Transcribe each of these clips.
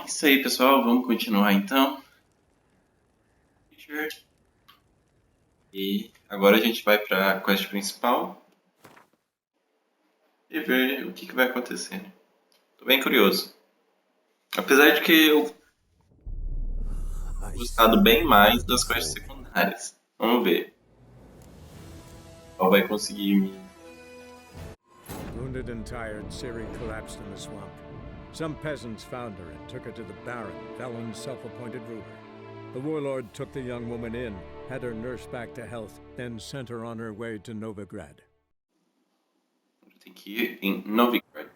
É isso aí, pessoal. Vamos continuar então. E agora a gente vai para a quest principal e ver o que vai acontecer. Tô bem curioso. Apesar de que eu tenho gostado bem mais das quests secundárias. Vamos ver. Qual vai conseguir me. Wounded and tired, Ciri collapsed in the swamp. Some peasants found her and took her to the Baron, Velen's self-appointed ruler. The warlord took the young woman in, had her nursed back to health, then sent her on her way to Novigrad. Tem que ir em Novigrad.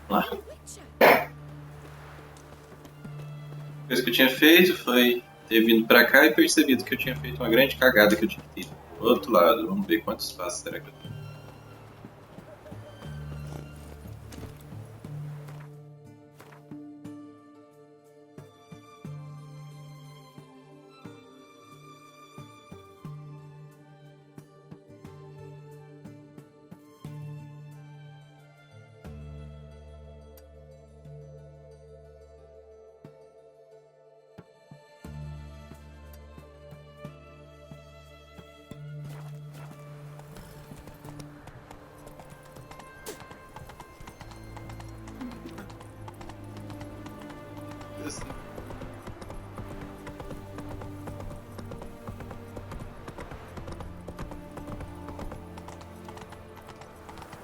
Lá. A coisa que eu tinha feito foi ter vindo pra cá e percebido que eu tinha feito uma grande cagada que eu tinha feito do outro lado. Vamos ver quantos passos será que eu tenho.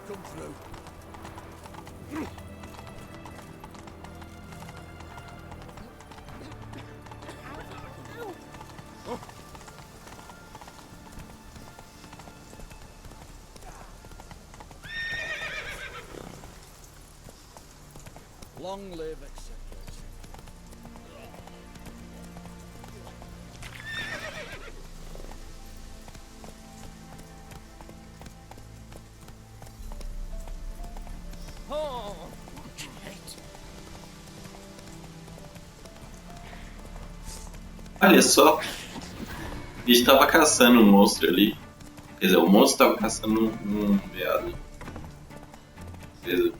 Come through. Long live acceptance. Oh, Olha só, a gente tava caçando um monstro ali. Quer dizer, o monstro tava caçando um veado. Beleza.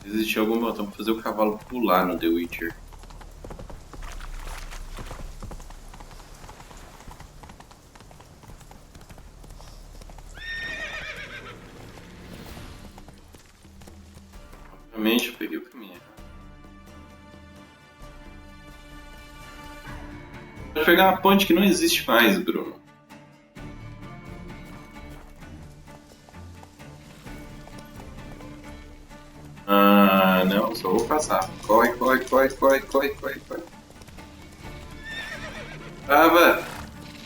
Existe algum botão pra fazer o cavalo pular no The Witcher. Obviamente eu peguei o caminho errado. Vou pegar uma ponte que não existe mais, Bruno. Ah, não, só vou passar. Corre, corre, corre, corre, corre, corre, corre. Trava!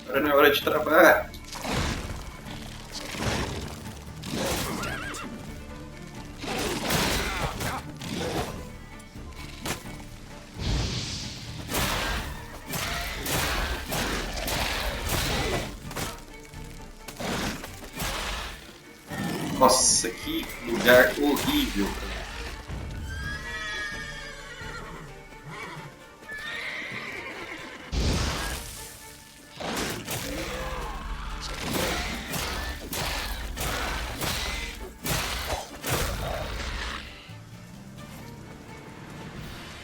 Agora não é hora de travar. Nossa, que lugar horrível.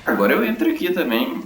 Agora eu entro aqui também.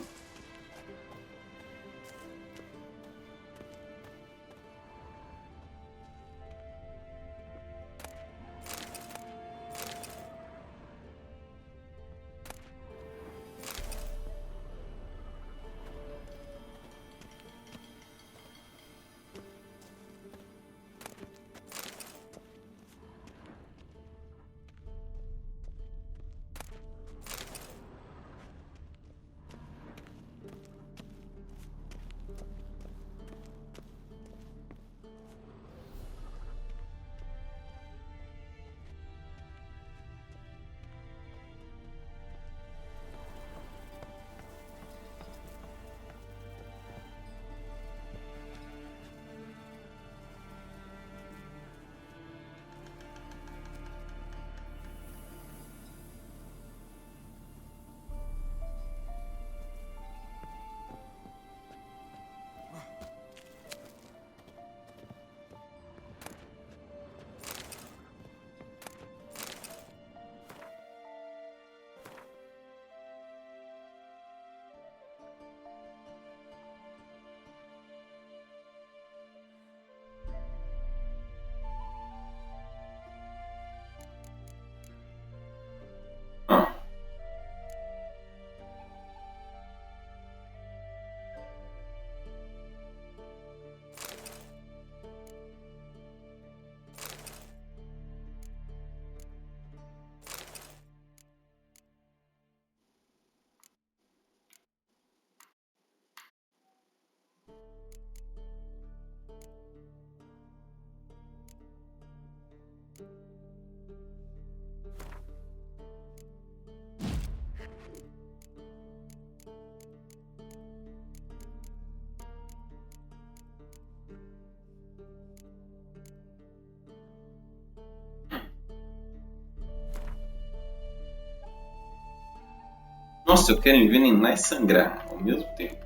Ah, nossa, eu quero envenenar e sangrar ao mesmo tempo.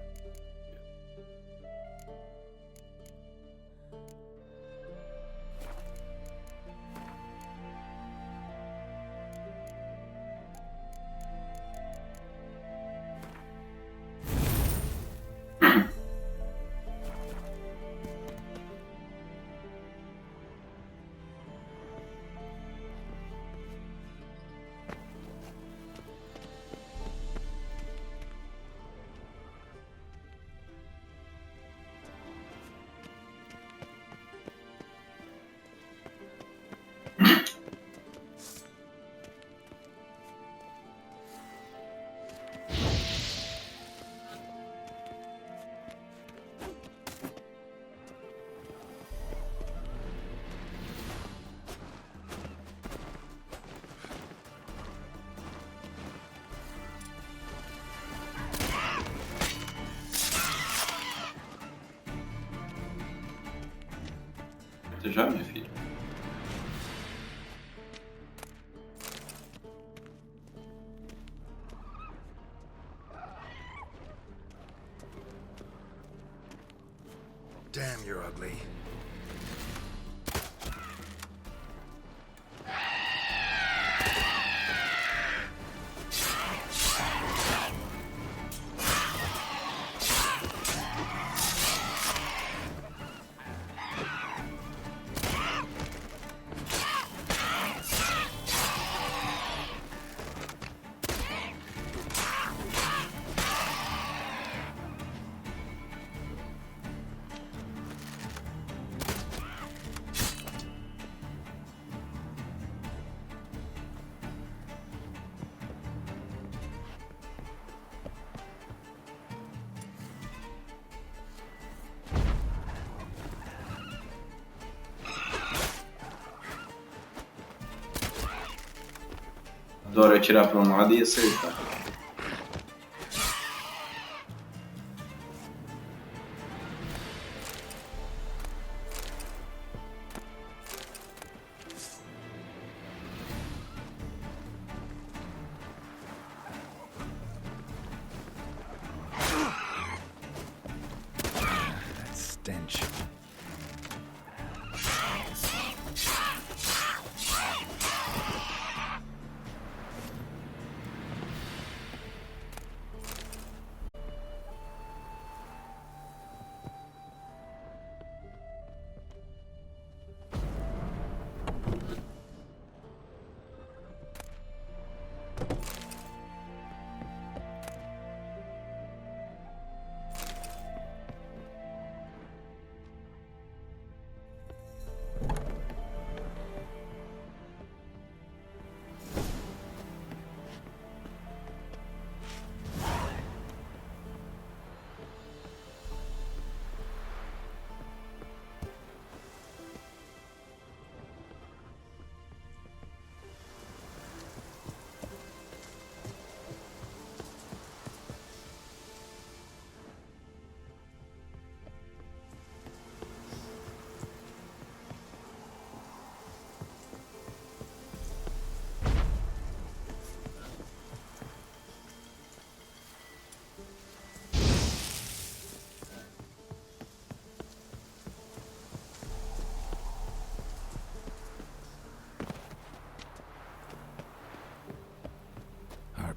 Você já, minha filha? Damn, you're ugly. Adoro atirar para um lado e acertar.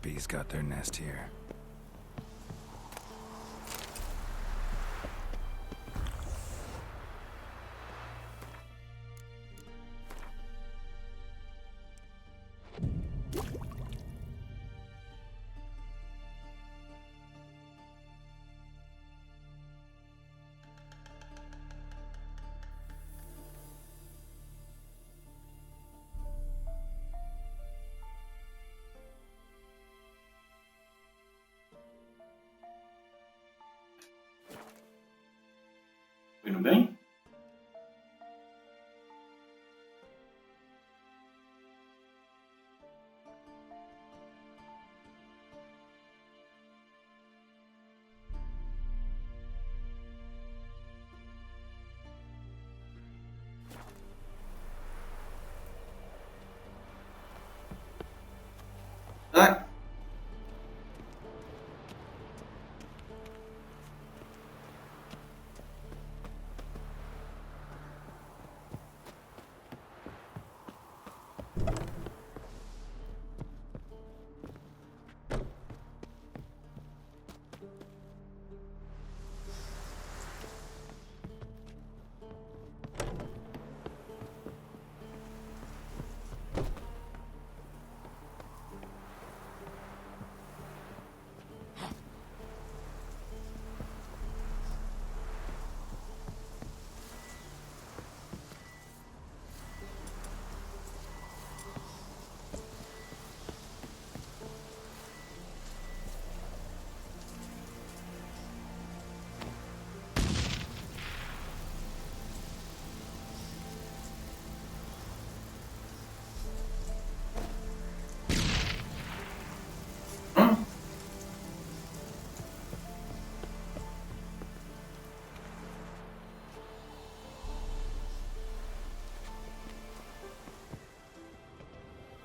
Harpies got their nest here. Indo bem? Ah!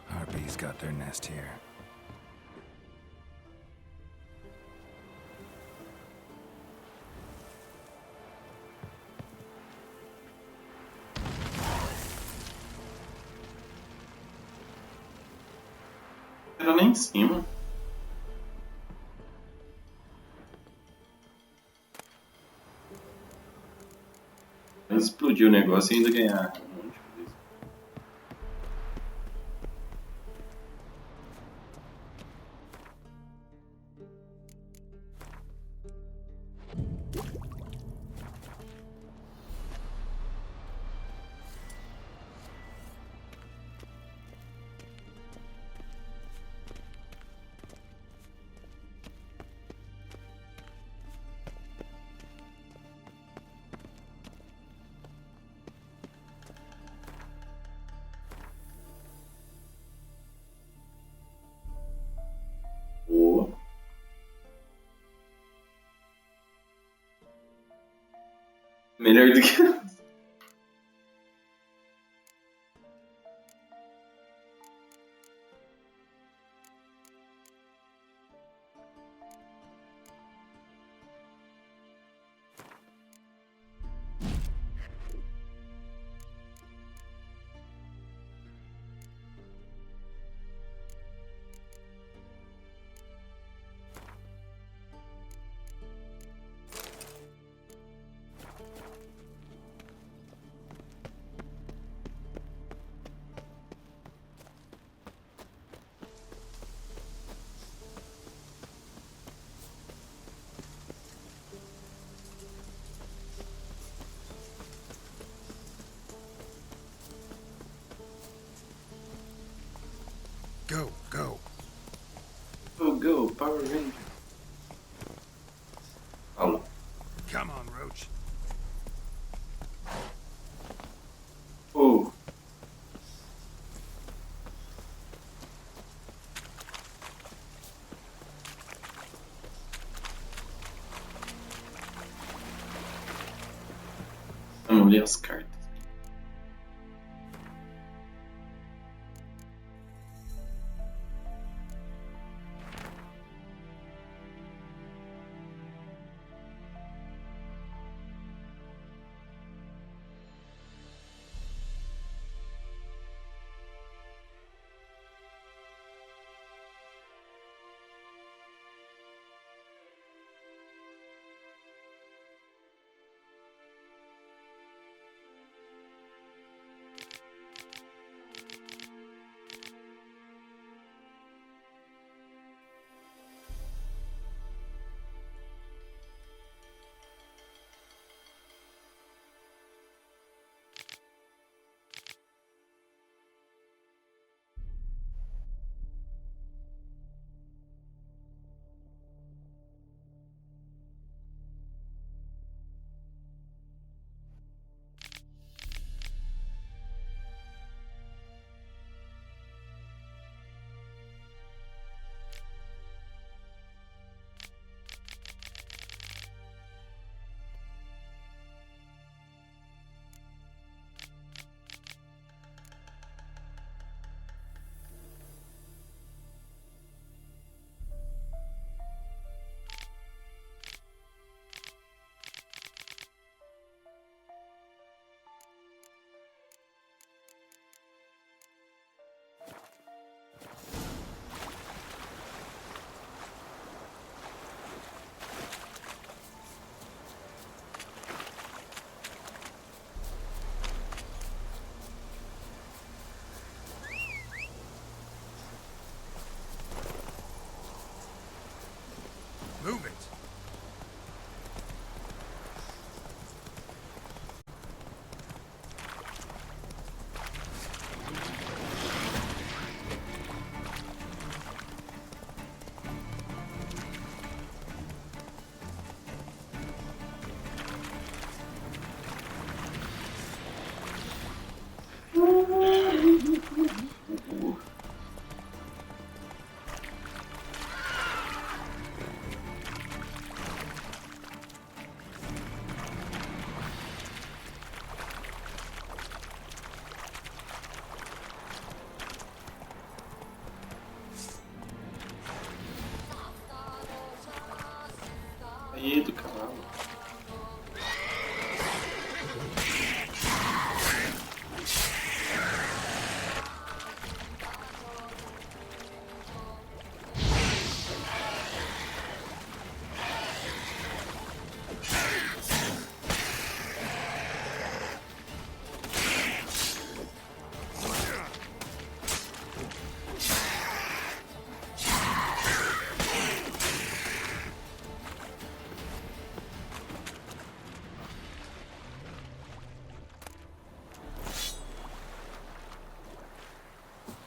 Harpies got their nest here. Era lá em cima. Mas explodiu o negócio e ainda ganhar um monte de coisa. Boa. Melhor do que. Go, go. Go, Power Ranger. Fala. Come on, Roach. Oh. Vamos ler as cartas.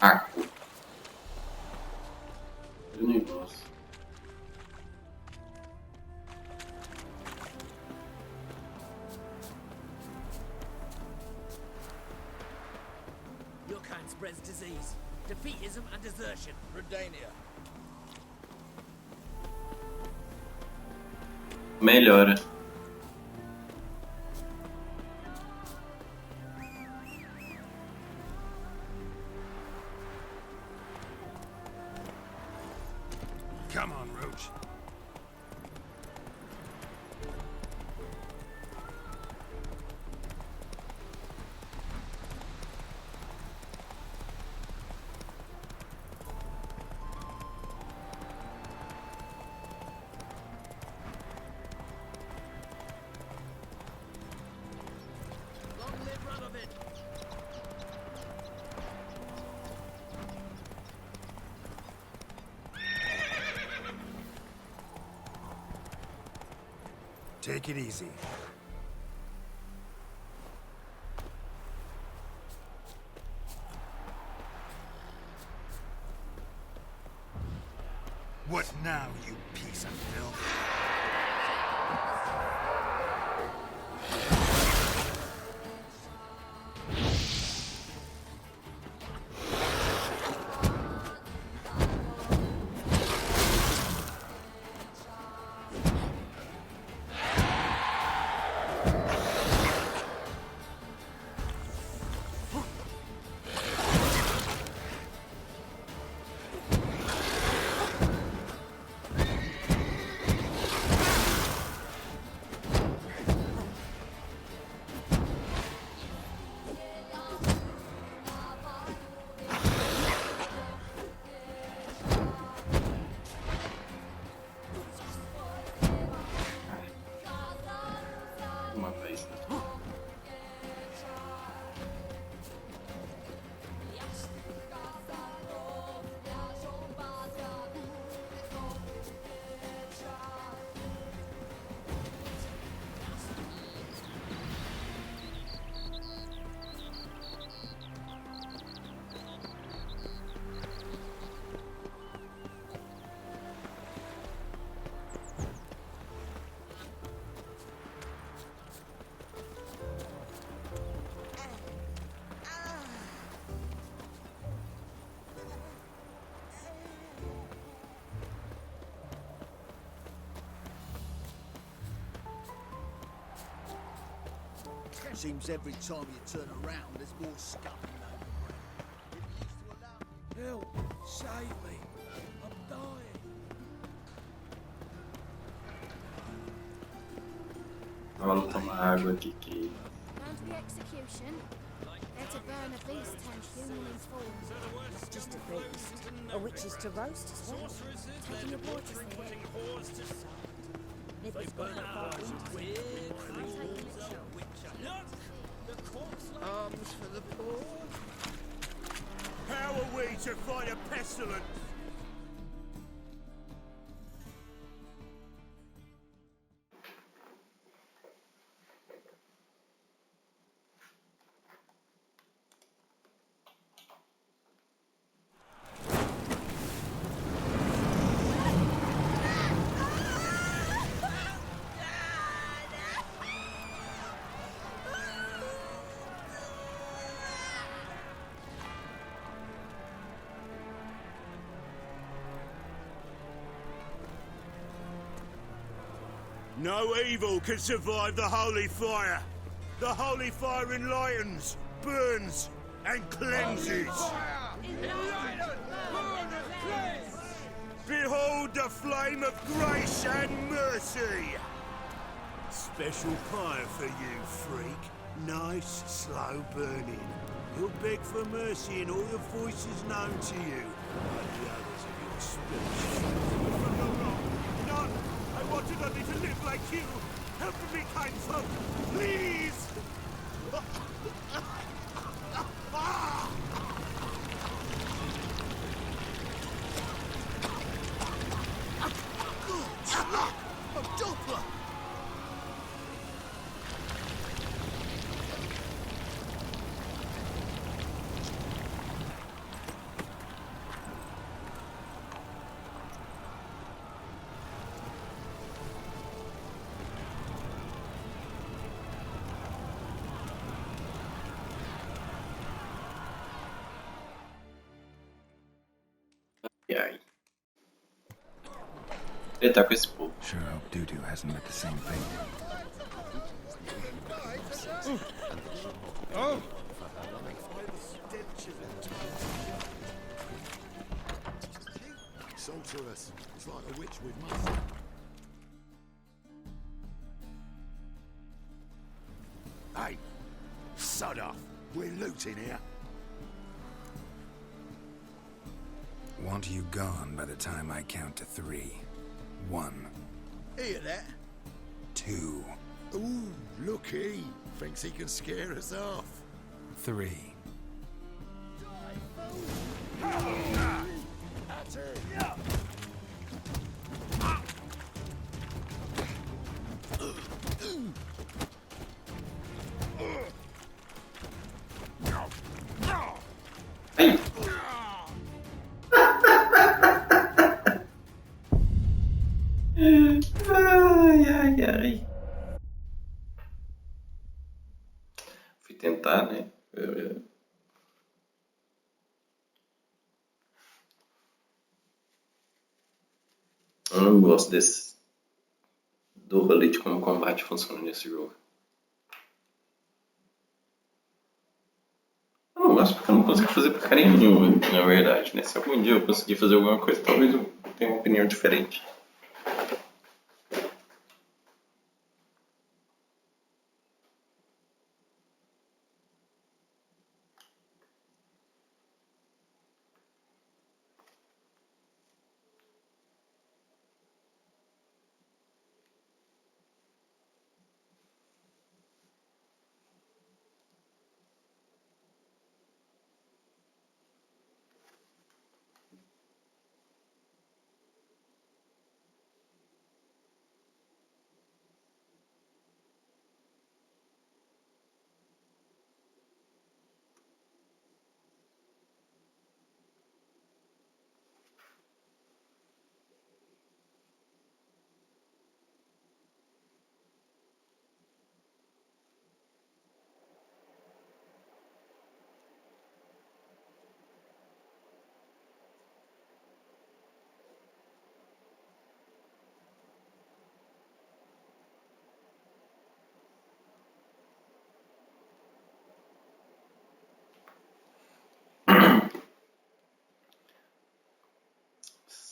Arco. O negócio. Your kind spreads disease, defeatism and desertion. Redania. Melhora. Come on, Roach. Long live Radovid. Take it easy. What now, you piece of filth? Uma vez. Seems every time you turn around, there's more scum in the Help! Save me! I'm dying! Vamos tomar água aqui que. Down to the execution. They're to burn at least 10 human in full. Not just a beast, a witch's to roast as well. Taking your waters here. If it's got a far into Arms for the poor. How are we to fight a pestilence? No evil can survive the holy fire. The holy fire enlightens, burns, and cleanses. Behold the flame of grace and mercy. Special fire for you, freak. Nice, slow burning. You'll beg for mercy in all the voices known to you, like the others of your species. From no wrong, none. I wanted only to live like you. Help me, kind folk, please! A Doppler! E aí? Ele tá com esse povo. Sure hope Dudu hasn't met the same fate. Oh! Sorceress. It's like a witch with muscle. Hey, sod off. We're looting here. Want you gone by the time I count to 3. 1, Hear that? 2, Ooh, looky. Thinks he can scare us off. 3. Ai! Ai, ai, ai. Fui tentar, né? Eu não gosto do rolê de como o combate funciona nesse jogo. Eu não gosto porque eu não consigo fazer porcaria nenhuma, na verdade, né? Se algum dia eu conseguir fazer alguma coisa, talvez eu tenha uma opinião diferente.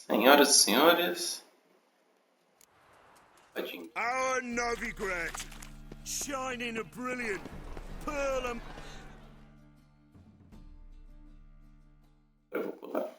Senhoras e senhores, tadinho. Our Novigrad, shining a brilliant pearl and... Eu vou pular.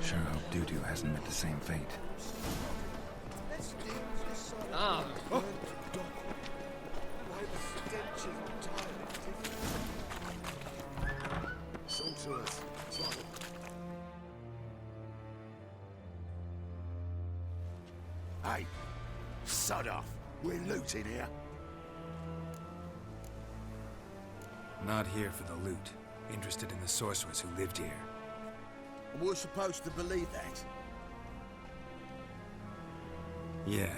Sure hope Dudu hasn't met the same fate. Ah, Sorceress. It's like a... Hey, sod off. We're looting here. Not here for the loot. Interested in the sorceress who lived here. And we're supposed to believe that? Yeah.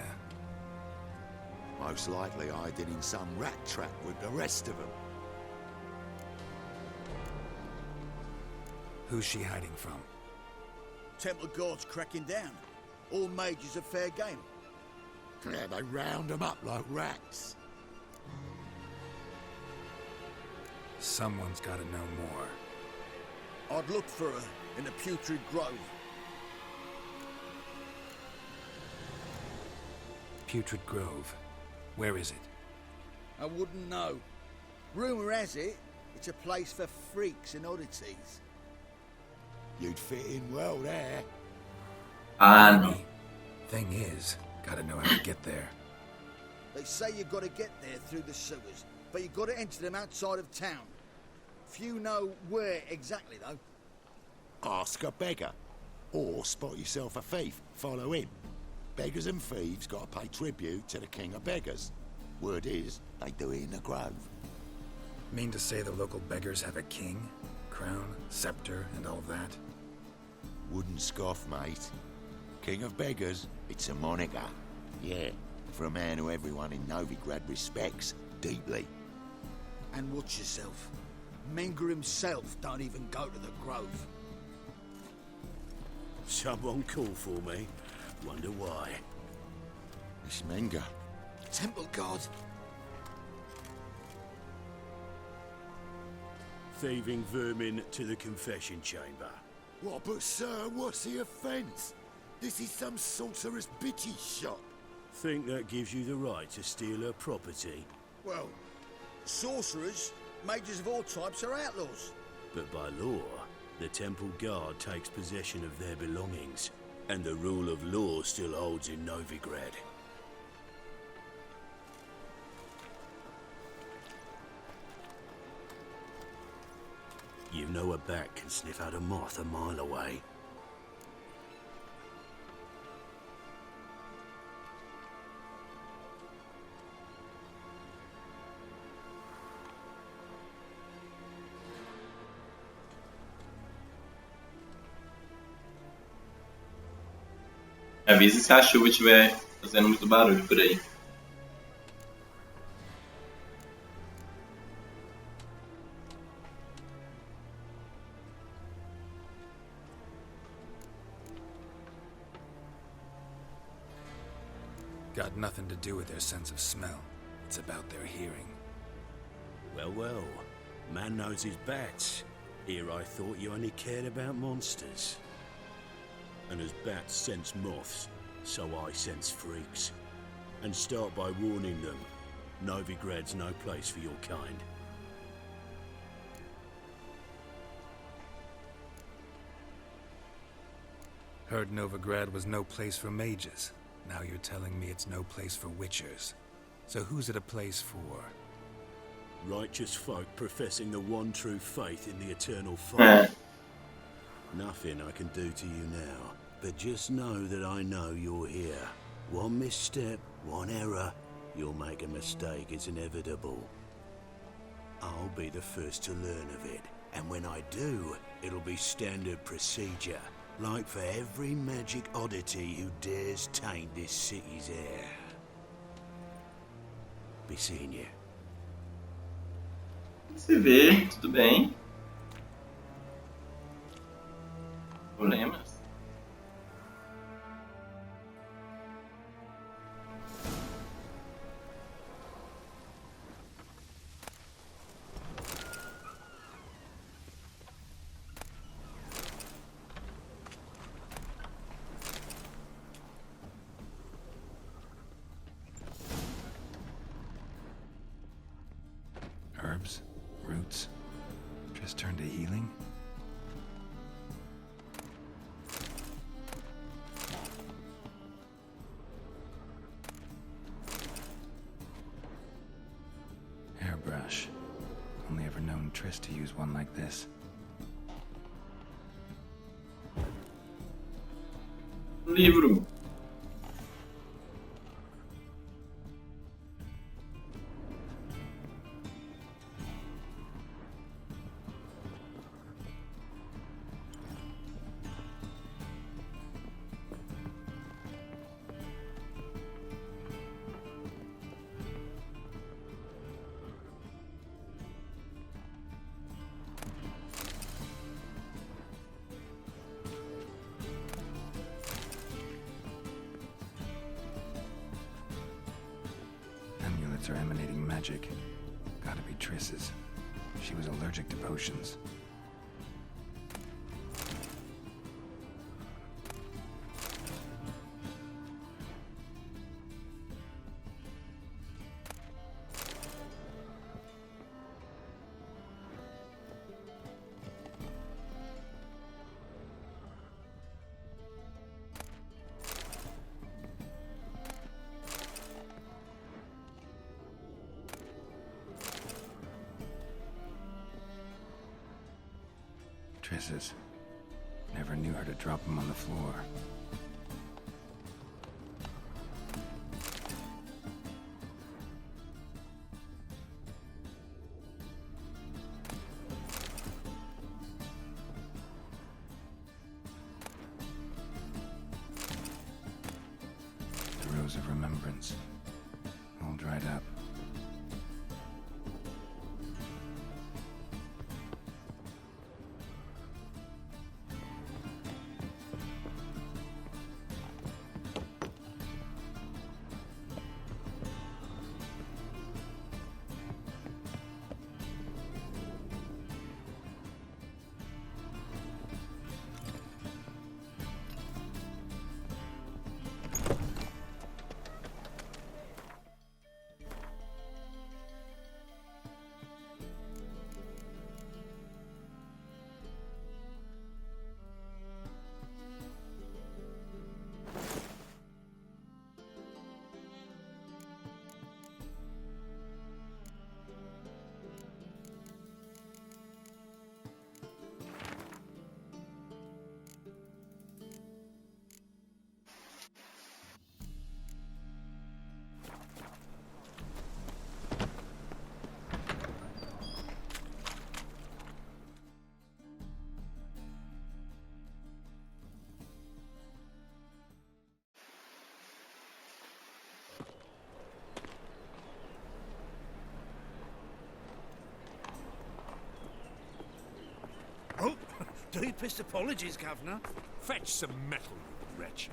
Most likely hiding in some rat trap with the rest of them. Who's she hiding from? Temple guards cracking down. All mages are fair game. Yeah, they round them up like rats. Someone's gotta know more. I'd look for her in the Putrid Grove. Putrid Grove. Where is it? I wouldn't know. Rumour has it, it's a place for freaks and oddities. You'd fit in well there. Ah, não. Thing is, gotta know how to get there. They say you've got to get there through the sewers, but you've got to enter them outside of town. Few know where exactly, though. Ask a beggar. Or spot yourself a thief. Follow him. Beggars and thieves got to pay tribute to the king of beggars. Word is, they do it in the grove. Mean to say the local beggars have a king? Crown, scepter, and all that? Wouldn't scoff, mate. King of beggars, it's a moniker. Yeah, for a man who everyone in Novigrad respects deeply. And watch yourself. Menger himself don't even go to the Grove. Someone call for me. Wonder why. It's Menger. Temple Guard. Thieving vermin to the confession chamber. What, but sir, what's the offence? This is some sorcerer's bitchy shop. Think that gives you the right to steal her property? Well, sorcerers, mages of all types are outlaws. But by law, the Temple Guard takes possession of their belongings, and the rule of law still holds in Novigrad. You know a bat can sniff out a moth a mile away. Avise se a chuva estiver fazendo muito barulho por aí. Got nothing to do with their sense of smell. It's about their hearing. Well, well. Man knows his bats. Here I thought you only cared about monsters. And as bats sense moths, so I sense freaks. And start by warning them. Novigrad's no place for your kind. Heard Novigrad was no place for mages. Now you're telling me it's no place for witchers. So who's it a place for? Righteous folk professing the one true faith in the eternal fire. Nothing I can do to you now, but just know that I know you're here. One misstep, one error, you'll make a mistake, it's inevitable. I'll be the first to learn of it, and when I do, it'll be standard procedure, like for every magic oddity who dares taint this city's air. Be seeing you. Se vê, tudo bem. Problemas? Herbs? Roots? Just turn to healing? Hairbrush. Only ever known Triss to use one like this. Livro. Amulets are emanating magic. Gotta be Triss's. She was allergic to potions. Triss's. Never knew her to drop them on the floor. rose of remembrance, all dried up. Oh, deepest apologies, Governor. Fetch some metal, you wretch.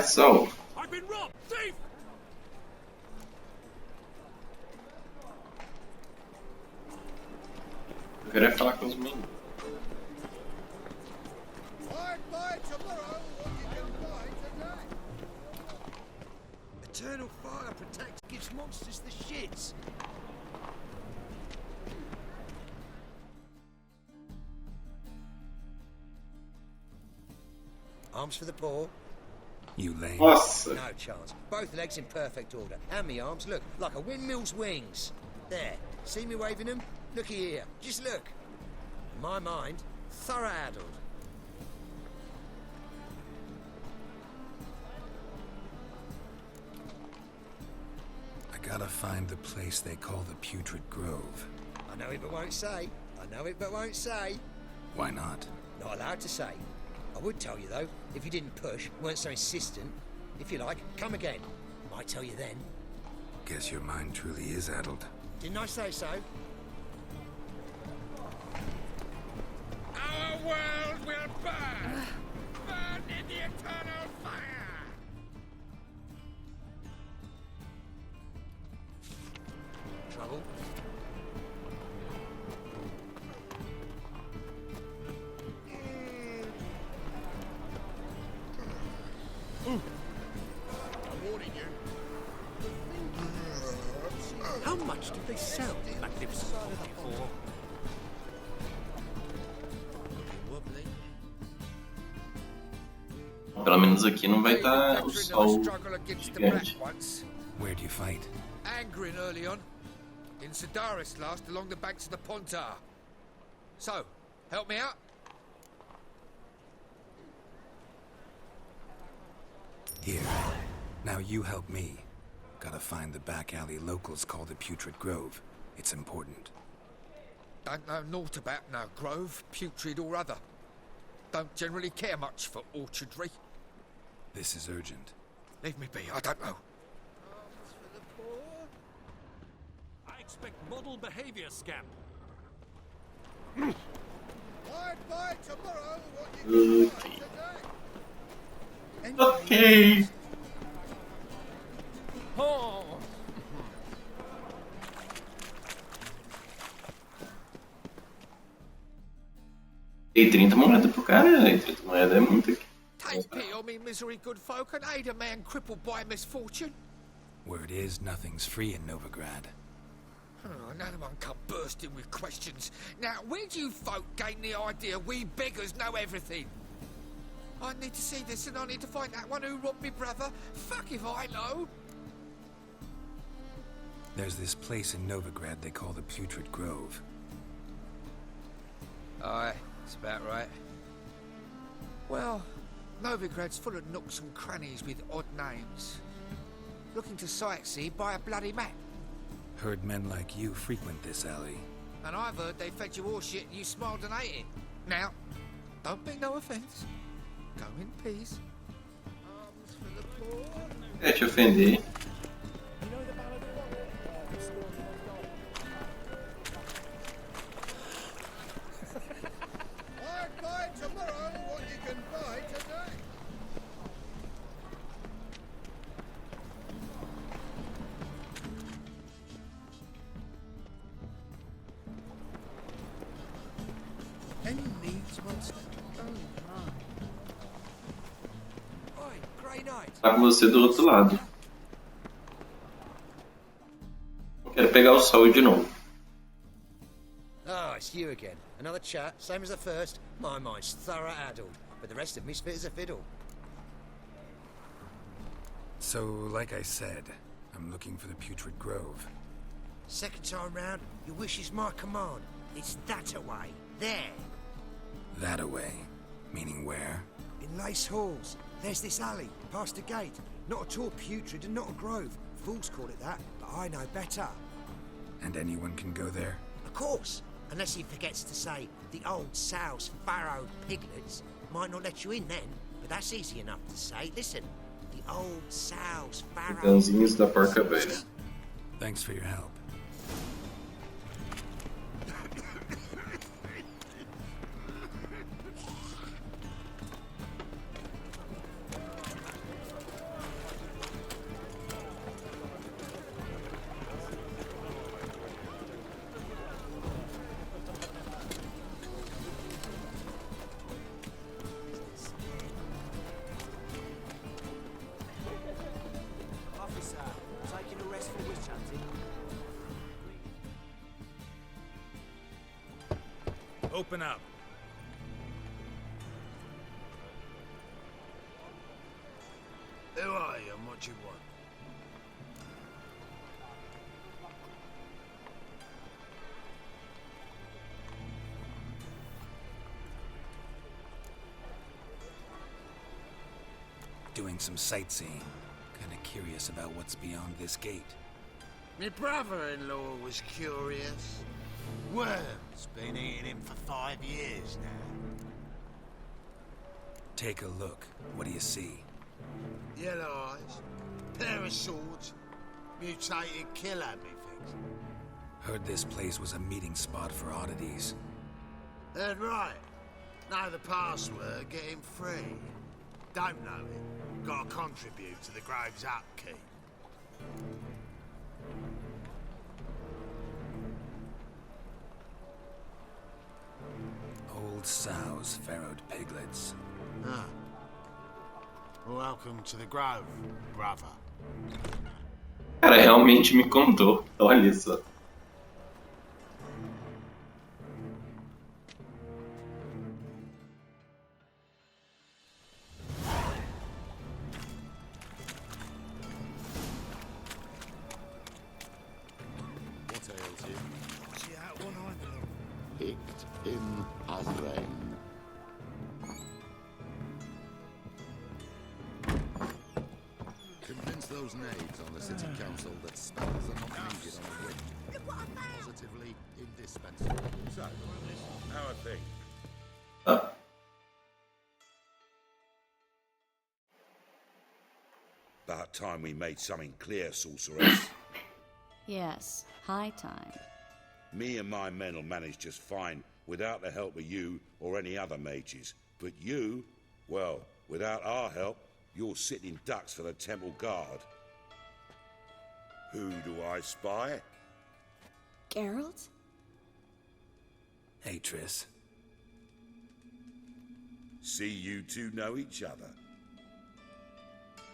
So. I've been robbed! Thief! Eu queria falar com os meninos. Eternal fire protects, gives monsters the shits. Arms for the poor. You lame. Nossa. No chance. Both legs in perfect order. And me arms, look, like a windmill's wings. There. See me waving them? Looky here. Just look. In my mind, thorough addled. I gotta find the place they call the Putrid Grove. I know it but won't say. I know it but won't say. Why not? Not allowed to say. I would tell you though, if you didn't push, weren't so insistent. If you like, come again. Might tell you then. Guess your mind truly is addled. Didn't I say so? Our world will burn! Burn in the eternal fire! Trouble? I'm warning you. How much did they sell the magnificent property for? Wobbly. Pelo menos aqui não vai estar o sol gigante. Where do you fight? Angering early on. In Sedaris last, along the banks of the Pontar. So, help me out? Here. Now you help me. Gotta find the back alley locals call the Putrid Grove. It's important. Don't know naught about no grove, putrid or other. Don't generally care much for orchardry. This is urgent. Leave me be, I don't know. I expect model behavior, scamp. Ok. Oh. Dei 30 moedas pro cara, e 30 moedas é muito aqui. Take pity on me, misery good folk, and aid a man crippled by misfortune. Word is, nothing's free in Novigrad. Oh, another one come bursting with questions. Now, where do you folk gain the idea we beggars know everything? I need to see this and I need to find that one who robbed me brother. Fuck if I know. There's this place in Novigrad they call the Putrid Grove. Aye, that's about right. Well, Novigrad's full of nooks and crannies with odd names. Looking to sightsee, buy a bloody map. Heard men like you frequent this alley. And I've heard they fed you all shit and you smiled and ate it. Now, don't be no offence. Go in peace. Quer te ofender? I'd buy tomorrow what you can buy today. Any needs, monster? Oi, Grey Knight. Tá com você do outro lado. Eu quero pegar o sol de novo. Oh, it's you again. Another chat, same as the first. My mind's thorough addled, but the rest of me's fit as a fiddle. So, like I said, I'm looking for the Putrid Grove. Second time round, your wish is my command. It's that away. There. That away? Meaning where? In Lace Halls. There's this alley, past the gate. Not at all putrid and not a grove. Fools call it that, but I know better. And anyone can go there? Of course. Unless he forgets to say the old sow's farrowed piglets might not let you in then, but that's easy enough to say. Listen, the old sow's farrowed Cãozinhos da porca velha. Thanks for your help. Officer, taking a rest for witch hunting. Open up. Who are you and what do you want? Doing some sightseeing. Kinda curious about what's beyond this gate. My brother-in-law was curious. Worms been eating him for 5 years now. Take a look. What do you see? Yellow eyes, pair of swords, mutated killer, methinks. Heard this place was a meeting spot for oddities. Heard right. Know the password, get him free. Don't know it. Gotta contribute to the grove's upkeep. Old sows, farrowed piglets. Ah. Welcome to the grove, brother. Cara, realmente me contou. Olha só. What ails you? See out one eye below. Hict in Azrain. Convince those knaves on the city council that spells are not needed on the wing. Positively indispensable. So, how are things? Ah, About time we made something clear, sorceress. Yes, high time. Me and my men will manage just fine without the help of you or any other mages. But you, well, without our help, you're sitting ducks for the temple guard. Who do I spy? Geralt? Hey, Triss. See you two know each other.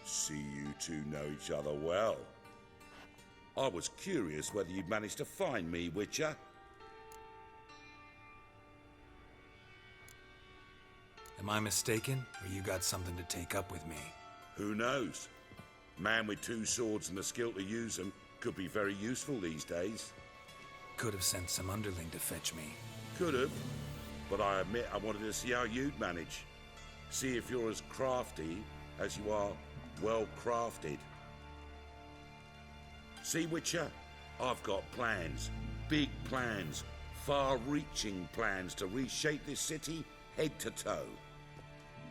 See you two know each other well. I was curious whether you'd managed to find me, Witcher. Am I mistaken, or you got something to take up with me? Who knows? Man with two swords and the skill to use them could be very useful these days. Could have sent some underling to fetch me. Could have, but I admit I wanted to see how you'd manage. See if you're as crafty as you are well crafted. See, Witcher, I've got plans, big plans, far-reaching plans to reshape this city head to toe.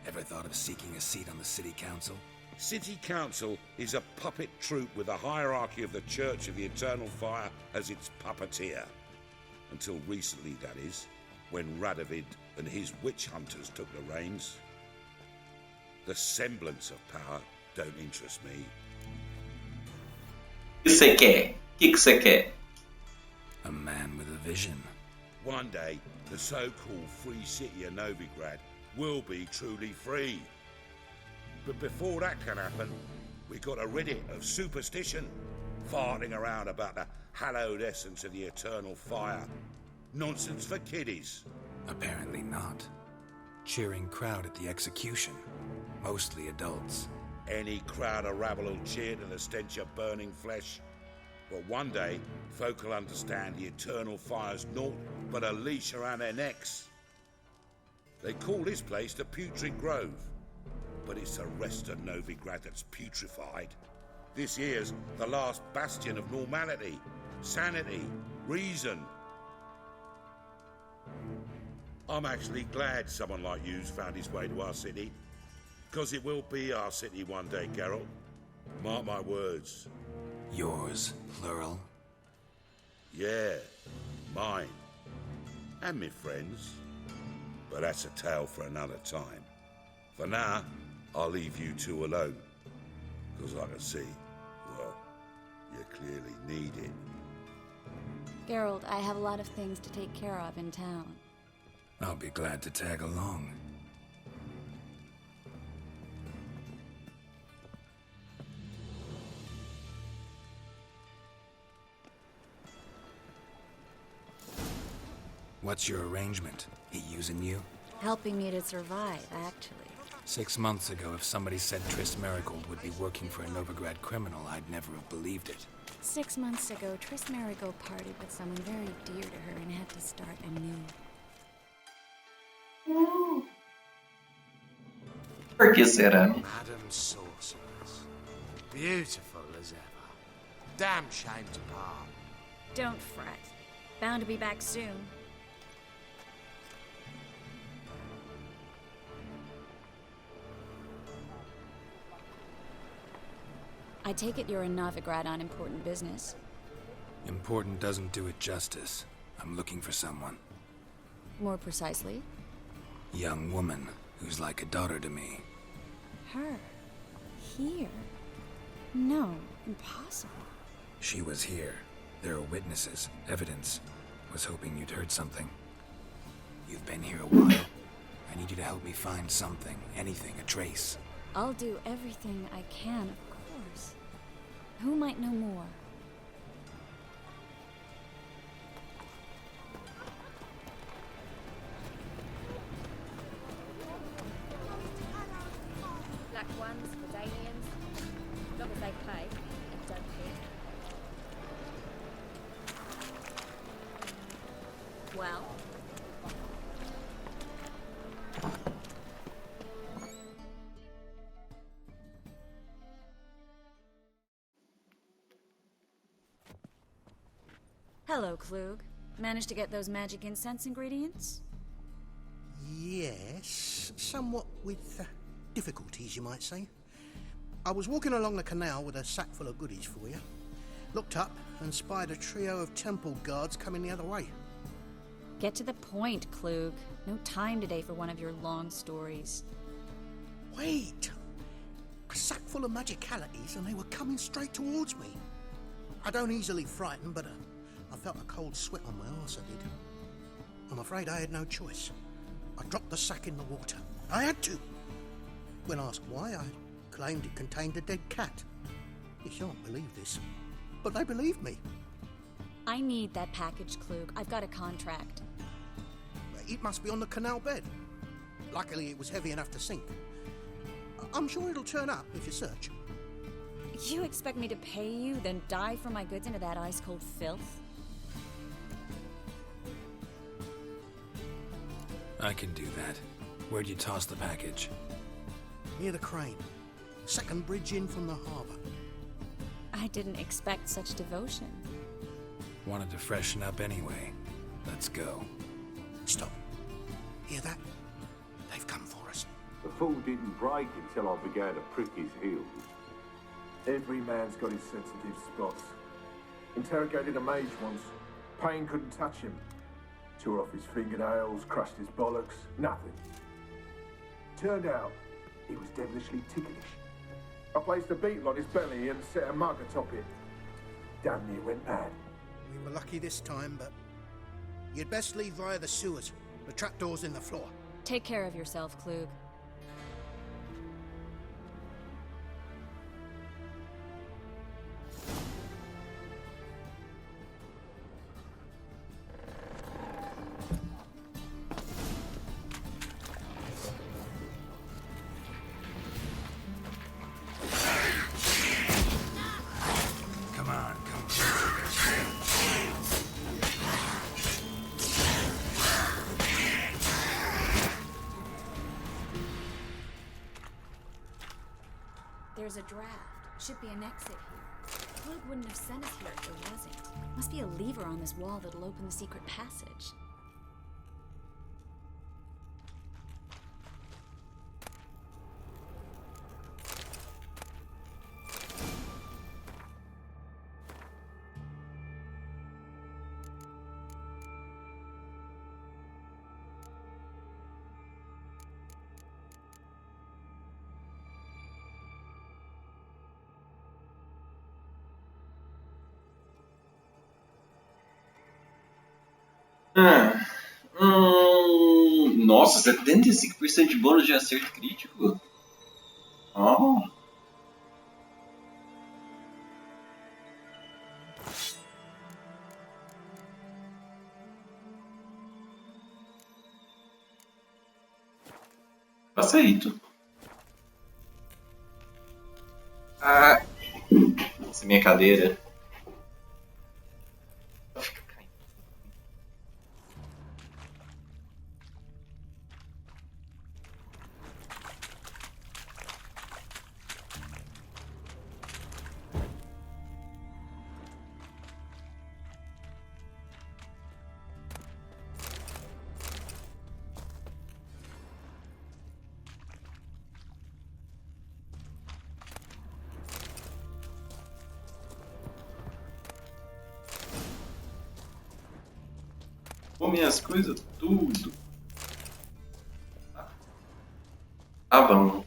Ever thought of seeking a seat on the city council? City Council is a puppet troupe with a hierarchy of the Church of the Eternal Fire as its puppeteer. Until recently, that is, when Radovid and his witch hunters took the reins. The semblance of power don't interest me. O que você quer? O que você quer? A man with a vision. One day, the so-called free city of Novigrad will be truly free. But before that can happen, we got to rid it of superstition, farting around about the hallowed essence of the eternal fire. Nonsense for kiddies. Apparently not. Cheering crowd at the execution. Mostly adults. Any crowd of rabble will cheer to the stench of burning flesh. But one day, folk will understand the eternal fire's naught but a leash around their necks. They call this place the Putrid Grove, but it's the rest of Novigrad that's putrefied. This here's the last bastion of normality, sanity, reason. I'm actually glad someone like you's found his way to our city, because it will be our city one day, Geralt. Mark my words. Yours, plural? Yeah, mine. And me friends. But that's a tale for another time. For now, I'll leave you two alone. Because I can see, well, you clearly need it. Geralt, I have a lot of things to take care of in town. I'll be glad to tag along. What's your arrangement? He using you? Helping me to survive, actually. 6 months ago, if somebody said Triss Merigold would be working for a Novigrad criminal, I'd never have believed it. 6 months ago, Triss Merigold partied with someone very dear to her and had to start anew. Por que será? Madam Sorceress. Beautiful as ever. Damn shame to part. Don't fret. Bound to be back soon. I take it you're in Novigrad on important business. Important doesn't do it justice. I'm looking for someone. More precisely? Young woman who's like a daughter to me. Her? Here? No, impossible. She was here. There are witnesses, evidence. Was hoping you'd heard something. You've been here a while. I need you to help me find something, anything, a trace. I'll do everything I can, of course. Who might know more? Black ones for Danians, as long as they pay and don't care. Well? Hello, Klug. Managed to get those magic incense ingredients? Yes, somewhat with difficulties, you might say. I was walking along the canal with a sack full of goodies for you. Looked up and spied a trio of temple guards coming the other way. Get to the point, Klug. No time today for one of your long stories. Wait! A sack full of magicalities and they were coming straight towards me. I don't easily frighten, but I felt a cold sweat on my arse, I did. I'm afraid I had no choice. I dropped the sack in the water. I had to. When asked why, I claimed it contained a dead cat. You shan't believe this, but they believed me. I need that package, Klug. I've got a contract. It must be on the canal bed. Luckily, it was heavy enough to sink. I'm sure it'll turn up if you search. You expect me to pay you, then dive for my goods into that ice-cold filth? I can do that. Where'd you toss the package? Near the crane. Second bridge in from the harbour. I didn't expect such devotion. Wanted to freshen up anyway. Let's go. Stop. Hear that? They've come for us. fall didn't break until I began to prick his heels. Every man's got his sensitive spots. Interrogated a mage once. Pain couldn't touch him. Tore off his fingernails, crushed his bollocks, nothing. Turned out, he was devilishly ticklish. I placed a beetle on his belly and set a mug atop it. Damn near went mad. We were lucky this time, but you'd best leave via the sewers. The trapdoor's in the floor. Take care of yourself, Klug. There's a draft. Should be an exit here. Klug wouldn't have sent us here if there wasn't. Must be a lever on this wall that'll open the secret passage. Nossa, 75% de bônus de acerto crítico? Oh. Aceito. Ah, essa é minha cadeira. Minhas coisas, tudo. Ah, vamos.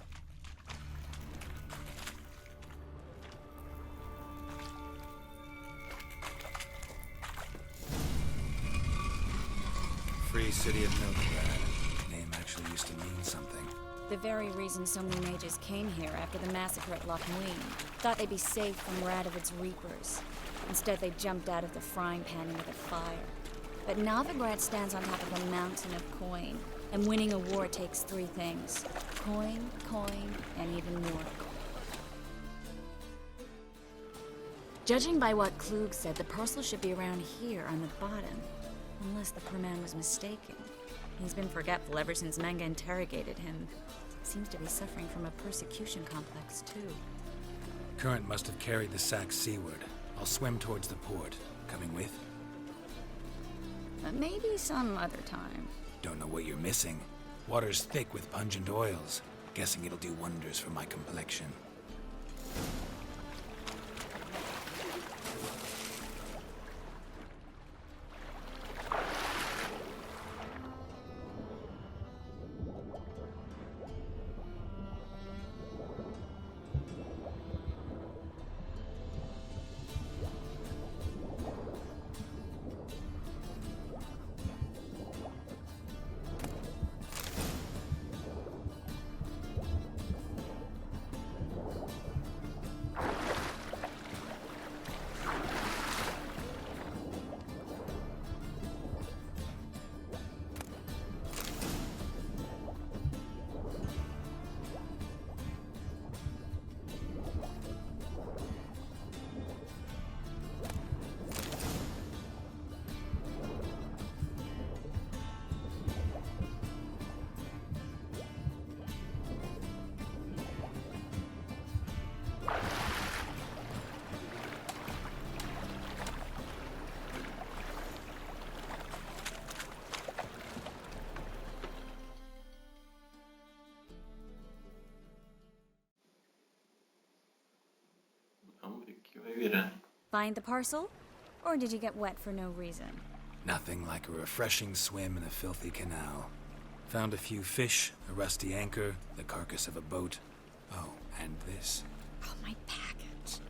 Free city of Novigrad. Name actually used to mean something. The very reason so many mages came here after the massacre at Loch Muin. Thought they'd be safe from Radovid's reapers. Instead, they jumped out of the frying pan into the fire. But Novigrad stands on top of a mountain of coin, and winning a war takes three things. Coin, and even more coin. Judging by what Klug said, the parcel should be around here on the bottom. Unless the poor man was mistaken. He's been forgetful ever since Manga interrogated him. Seems to be suffering from a persecution complex, too. Current must have carried the sack seaward. I'll swim towards the port. Coming with? Maybe some other time. Don't know what you're missing. Water's thick with pungent oils. Guessing it'll do wonders for my complexion. Find the parcel? Or did you get wet for no reason? Nothing like a refreshing swim in a filthy canal. Found a few fish, a rusty anchor, the carcass of a boat. Oh, and this. Oh, my package.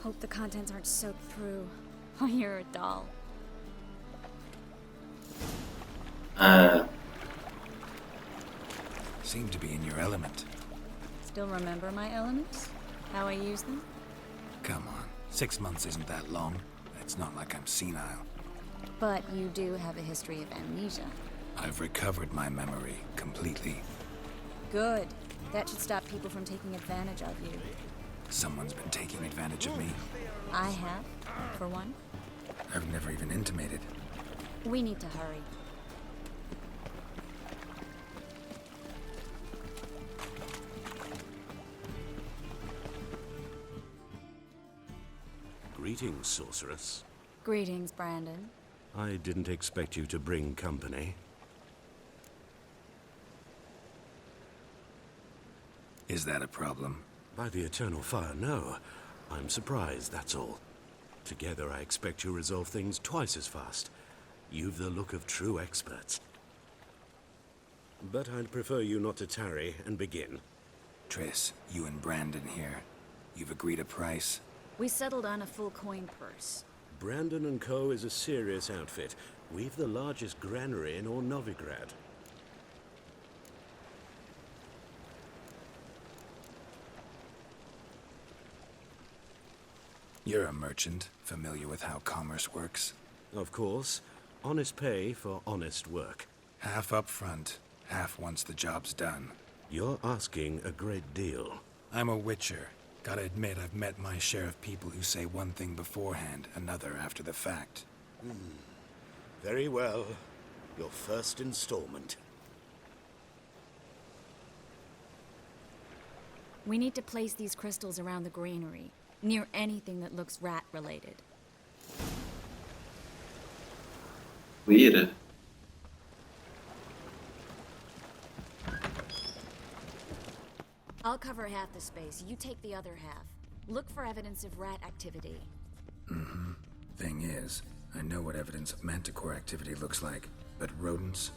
Hope the contents aren't soaked through. Oh, you're a doll. Seem to be in your element. Still remember my elements? How I use them? Come on, 6 months isn't that long. It's not like I'm senile. But you do have a history of amnesia. I've recovered my memory completely. Good. That should stop people from taking advantage of you. Someone's been taking advantage of me. I have, for one. I've never even intimated. We need to hurry. Greetings, sorceress. Greetings, Brandon. I didn't expect you to bring company. Is that a problem? By the eternal fire, no. I'm surprised, that's all. Together, I expect you resolve things twice as fast. You've the look of true experts. But I'd prefer you not to tarry and begin. Triss, you and Brandon here. You've agreed a price? We settled on a full coin purse. Brandon & Co. is a serious outfit. We've the largest granary in all Novigrad. You're a merchant, familiar with how commerce works? Of course. Honest pay for honest work. Half up front, half once the job's done. You're asking a great deal. I'm a witcher. Gotta admit, I've met my share of people who say one thing beforehand, another after the fact. Very well. Your first installment. We need to place these crystals around the granary, near anything that looks rat-related. Weird. I'll cover half the space, you take the other half. Look for evidence of rat activity. Thing is, I know what evidence of manticore activity looks like, but rodents?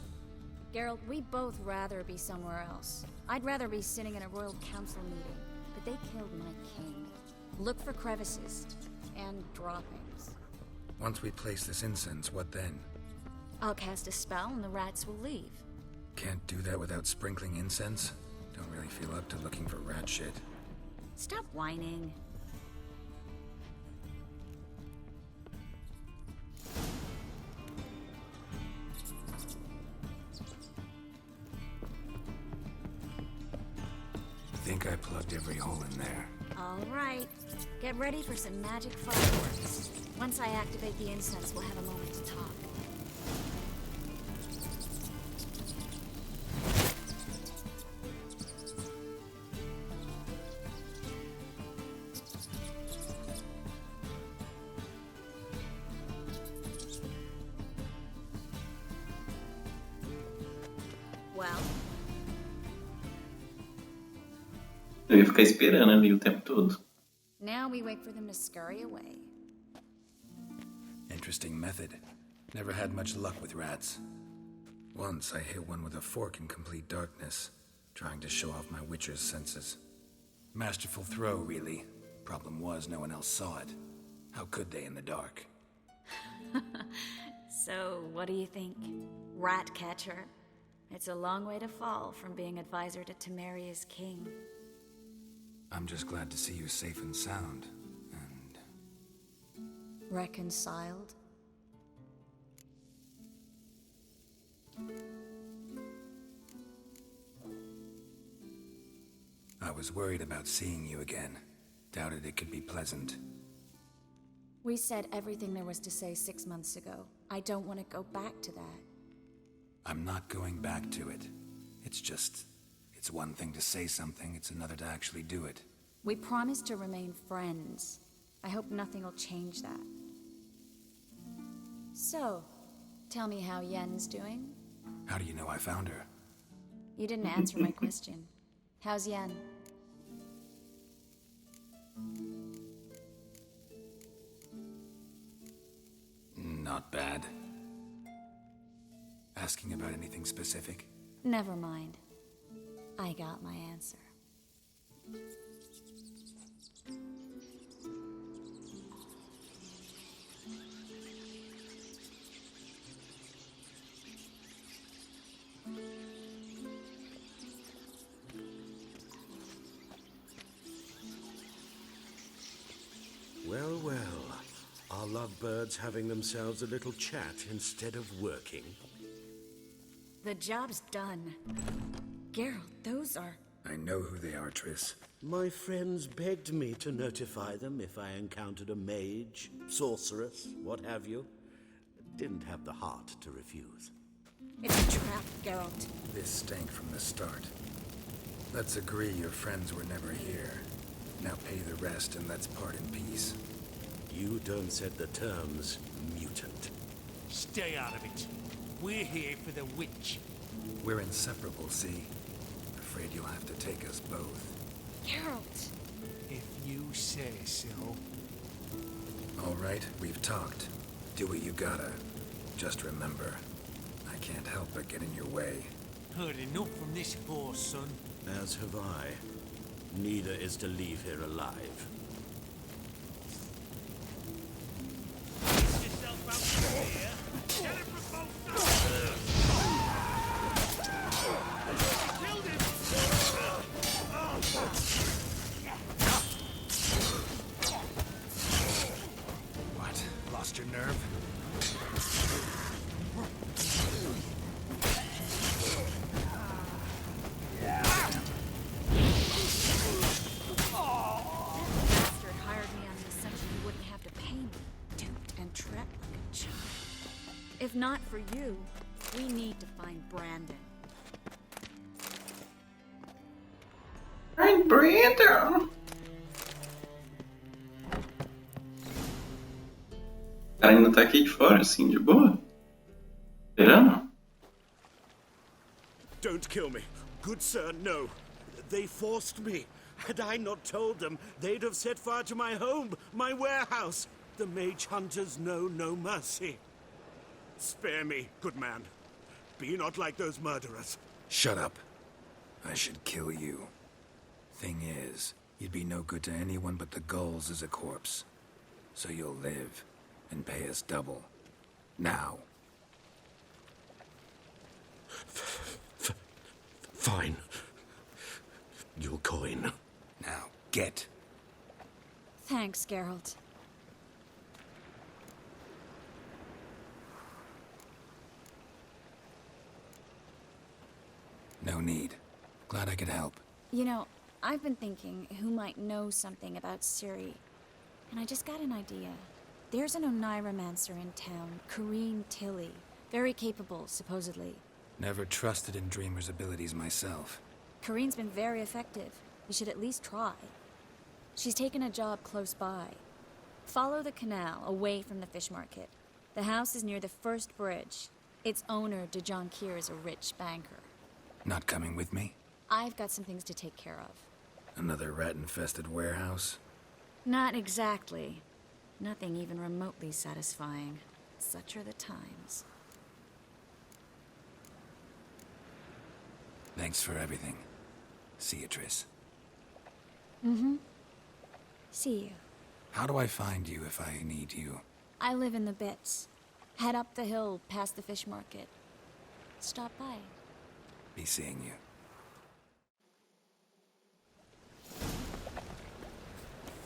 Geralt, we'd both rather be somewhere else. I'd rather be sitting in a royal council meeting, but they killed my king. Look for crevices and droppings. Once we place this incense, what then? I'll cast a spell and the rats will leave. Can't do that without sprinkling incense? Don't really feel up to looking for rat shit. Stop whining. Think I plugged every hole in there. All right. Get ready for some magic fireworks. Once I activate the incense, we'll have a moment to talk. Well, Eu ia ficar esperando ali o tempo todo. now we wait for them to scurry away. Interesting method. Never had much luck with rats. Once I hit one with a fork in complete darkness, trying to show off my witcher's senses. Masterful throw, really. Problem was, no one else saw it. How could they in the dark? So, what do you think? Rat catcher? It's a long way to fall from being advisor to Temeria's king. I'm just glad to see you safe and sound. And Reconciled? I was worried about seeing you again. Doubted it could be pleasant. We said everything there was to say 6 months ago. I don't want to go back to that. I'm not going back to it. It's one thing to say something, it's another to actually do it. We promised to remain friends. I hope nothing will change that. So, tell me how Yen's doing? How do you know I found her? You didn't answer my question. How's Yen? Not bad. Asking about anything specific? Never mind. I got my answer. Well, well. Are lovebirds having themselves a little chat instead of working? The job's done. Geralt, those are... I know who they are, Triss. My friends begged me to notify them if I encountered a mage, sorceress, what have you. Didn't have the heart to refuse. It's a trap, Geralt. This stank from the start. Let's agree your friends were never here. Now pay the rest and let's part in peace. You don't set the terms, mutant. Stay out of it. We're here for the witch. We're inseparable, see? Afraid you'll have to take us both. Geralt! If you say so. All right, we've talked. Do what you gotta. Just remember, I can't help but get in your way. Heard enough from this horse, son. As have I. Neither is to leave here alive. Get yourself out of here. Get him from both sides. Killed him. What? Lost your nerve? If not for you, we need to find Brandon. Find Brandon! O cara ainda tá aqui de fora, assim, de boa. Esperando. Don't kill me. Good sir, no. They forced me. Had I not told them, they'd have set fire to my home, my warehouse. The mage hunters know no mercy. Spare me, good man. Be not like those murderers. Shut up. I should kill you. Thing is, you'd be no good to anyone but the gulls as a corpse. So you'll live, and pay us double. Now. Fine. Your coin. Now, get. Thanks, Geralt. No need. Glad I could help. You know, I've been thinking who might know something about Ciri. And I just got an idea. There's an Oneiromancer in town, Corrine Tilly. Very capable, supposedly. Never trusted in Dreamer's abilities myself. Corrine's been very effective. You should at least try. She's taken a job close by. Follow the canal, away from the fish market. The house is near the first bridge. Its owner, de Jonquier, is a rich banker. Not coming with me? I've got some things to take care of. Another rat-infested warehouse? Not exactly. Nothing even remotely satisfying. Such are the times. Thanks for everything. See you, Triss. Mm-hmm. See you. How do I find you if I need you? I live in the Bits. Head up the hill past the fish market. Stop by. Be seeing you.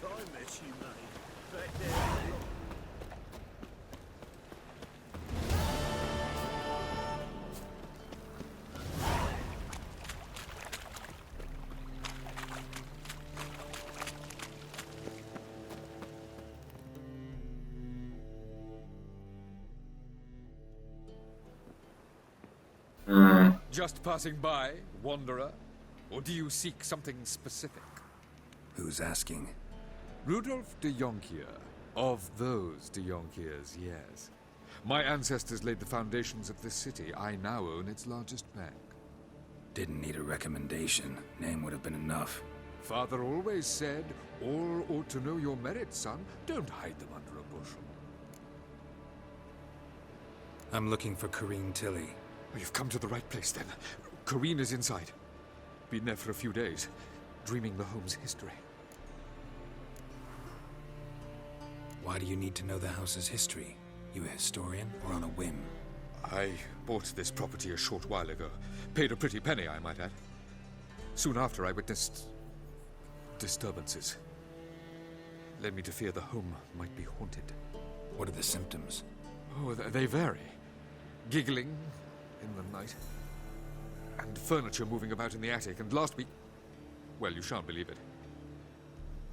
Fine mess you made. Back there. Just passing by, wanderer? Or do you seek something specific? Who's asking? Rudolph de Jonquier. Of those de Jonquiers, yes. My ancestors laid the foundations of this city. I now own its largest bank. Didn't need a recommendation. Name would have been enough. Father always said, all ought to know your merits, son. Don't hide them under a bushel. I'm looking for Corrine Tilly. You've come to the right place, then. Corrine is inside. Been there for a few days, dreaming the home's history. Why do you need to know the house's history? You a historian, or on a whim? I bought this property a short while ago. Paid a pretty penny, I might add. Soon after, I witnessed disturbances. Led me to fear the home might be haunted. What are the symptoms? Oh, they vary. Giggling in the night. And furniture moving about in the attic. And last week... well, you shan't believe it.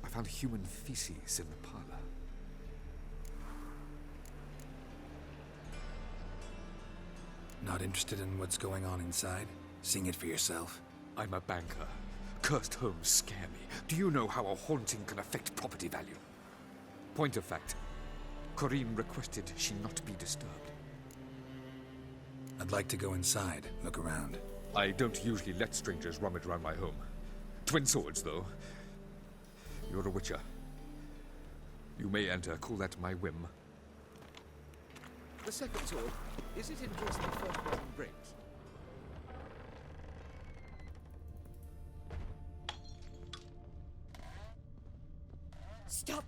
I found human feces in the parlor. Not interested in what's going on inside? Seeing it for yourself? I'm a banker. Cursed homes scare me. Do you know how a haunting can affect property value? Point of fact, Corrine requested she not be disturbed. I'd like to go inside, look around. I don't usually let strangers rummage around my home. Twin swords, though. You're a witcher. You may enter, call that my whim. The second sword, is it in case the first one breaks? Stop!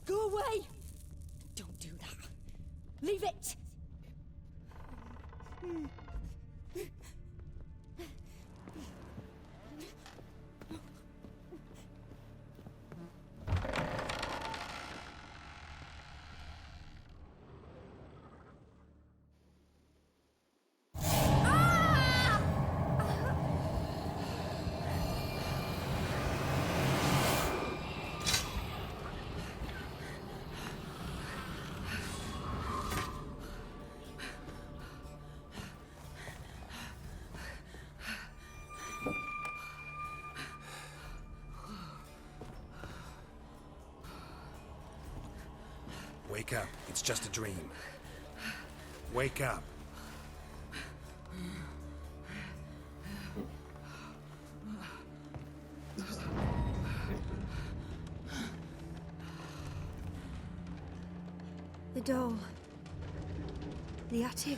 Go away! Don't do that. Leave it! Wake up. It's just a dream. Wake up. The doll. The attic.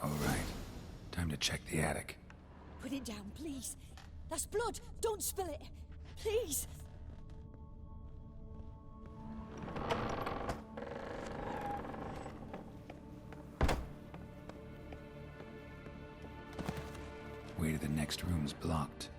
All right. Time to check the attic. Put it down, please. That's blood. Don't spill it. Please. Way to the next room's blocked.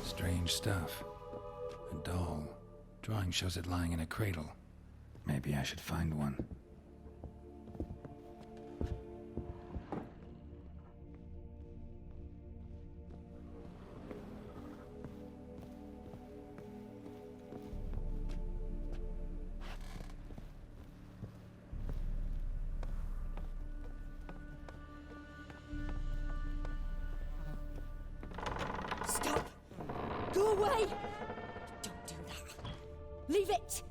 Strange stuff. A doll. Drawing shows it lying in a cradle. Maybe I should find one. Stop! Go away! Don't do that. Leave it!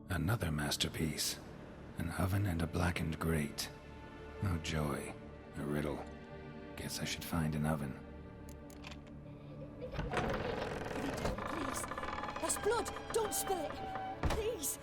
Another masterpiece. An oven and a blackened grate. Oh joy. A riddle. Guess I should find an oven. Put it down, please. That's blood. Don't spill it. Please.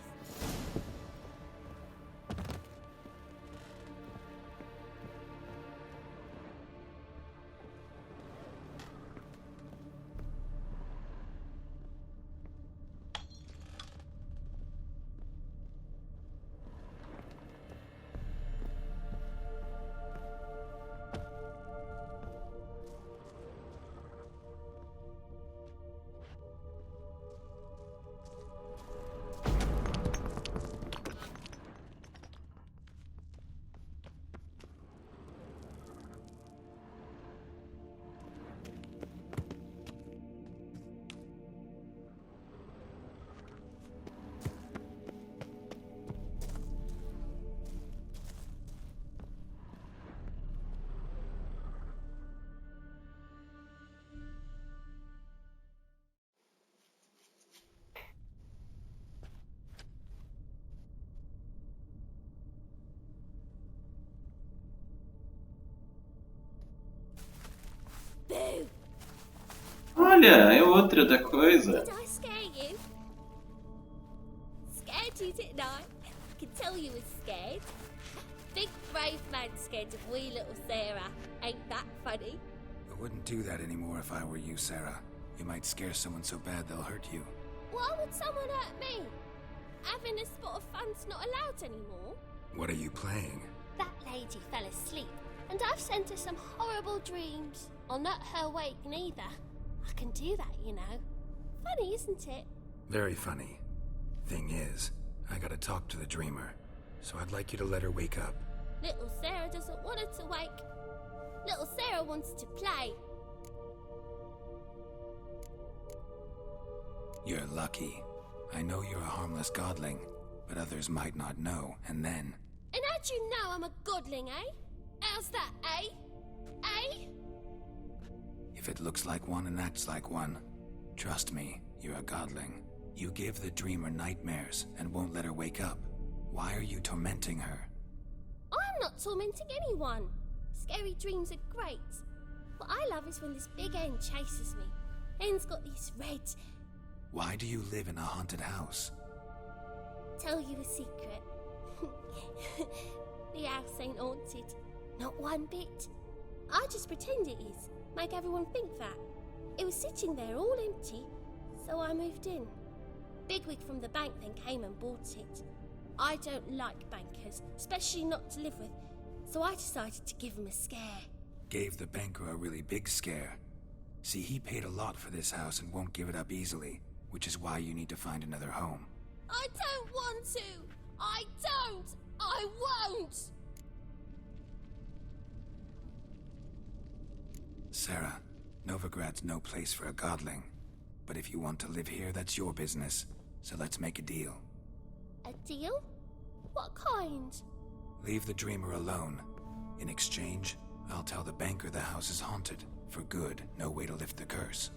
Boo! Olha, é outra da coisa. Did I scare you? Scared you, didn't I? I can tell you was scared. Big brave man scared of wee little Sarah. Ain't that funny? I wouldn't do that anymore if I were you, Sarah. You might scare someone so bad they'll hurt you. Why would someone hurt me? Having a spot of fun's not allowed anymore. What are you playing? That lady fell asleep, and I've sent her some horrible dreams. I'll not her wake neither. I can do that, you know. Funny, isn't it? Very funny. Thing is, I gotta talk to the dreamer, so I'd like you to let her wake up. Little Sarah doesn't want her to wake. Little Sarah wants to play. You're lucky. I know you're a harmless godling, but others might not know, and then... And how'd you know I'm a godling, eh? How's that, eh? Eh? If it looks like one and acts like one, trust me, you're a godling. You give the dreamer nightmares and won't let her wake up. Why are you tormenting her? I'm not tormenting anyone. Scary dreams are great. What I love is when this big hen chases me. Hen's got these red... Why do you live in a haunted house? Tell you a secret. The house ain't haunted. Not one bit. I just pretend it is. Make everyone think that. It was sitting there all empty, so I moved in. Bigwig from the bank then came and bought it. I don't like bankers, especially not to live with, so I decided to give him a scare. Gave the banker a really big scare. See, he paid a lot for this house and won't give it up easily, which is why you need to find another home. I don't want to! I don't! I won't! Sarah, Novigrad's no place for a godling. But if you want to live here, that's your business. So let's make a deal. A deal? What kind? Leave the dreamer alone. In exchange, I'll tell the banker the house is haunted. For good, no way to lift the curse.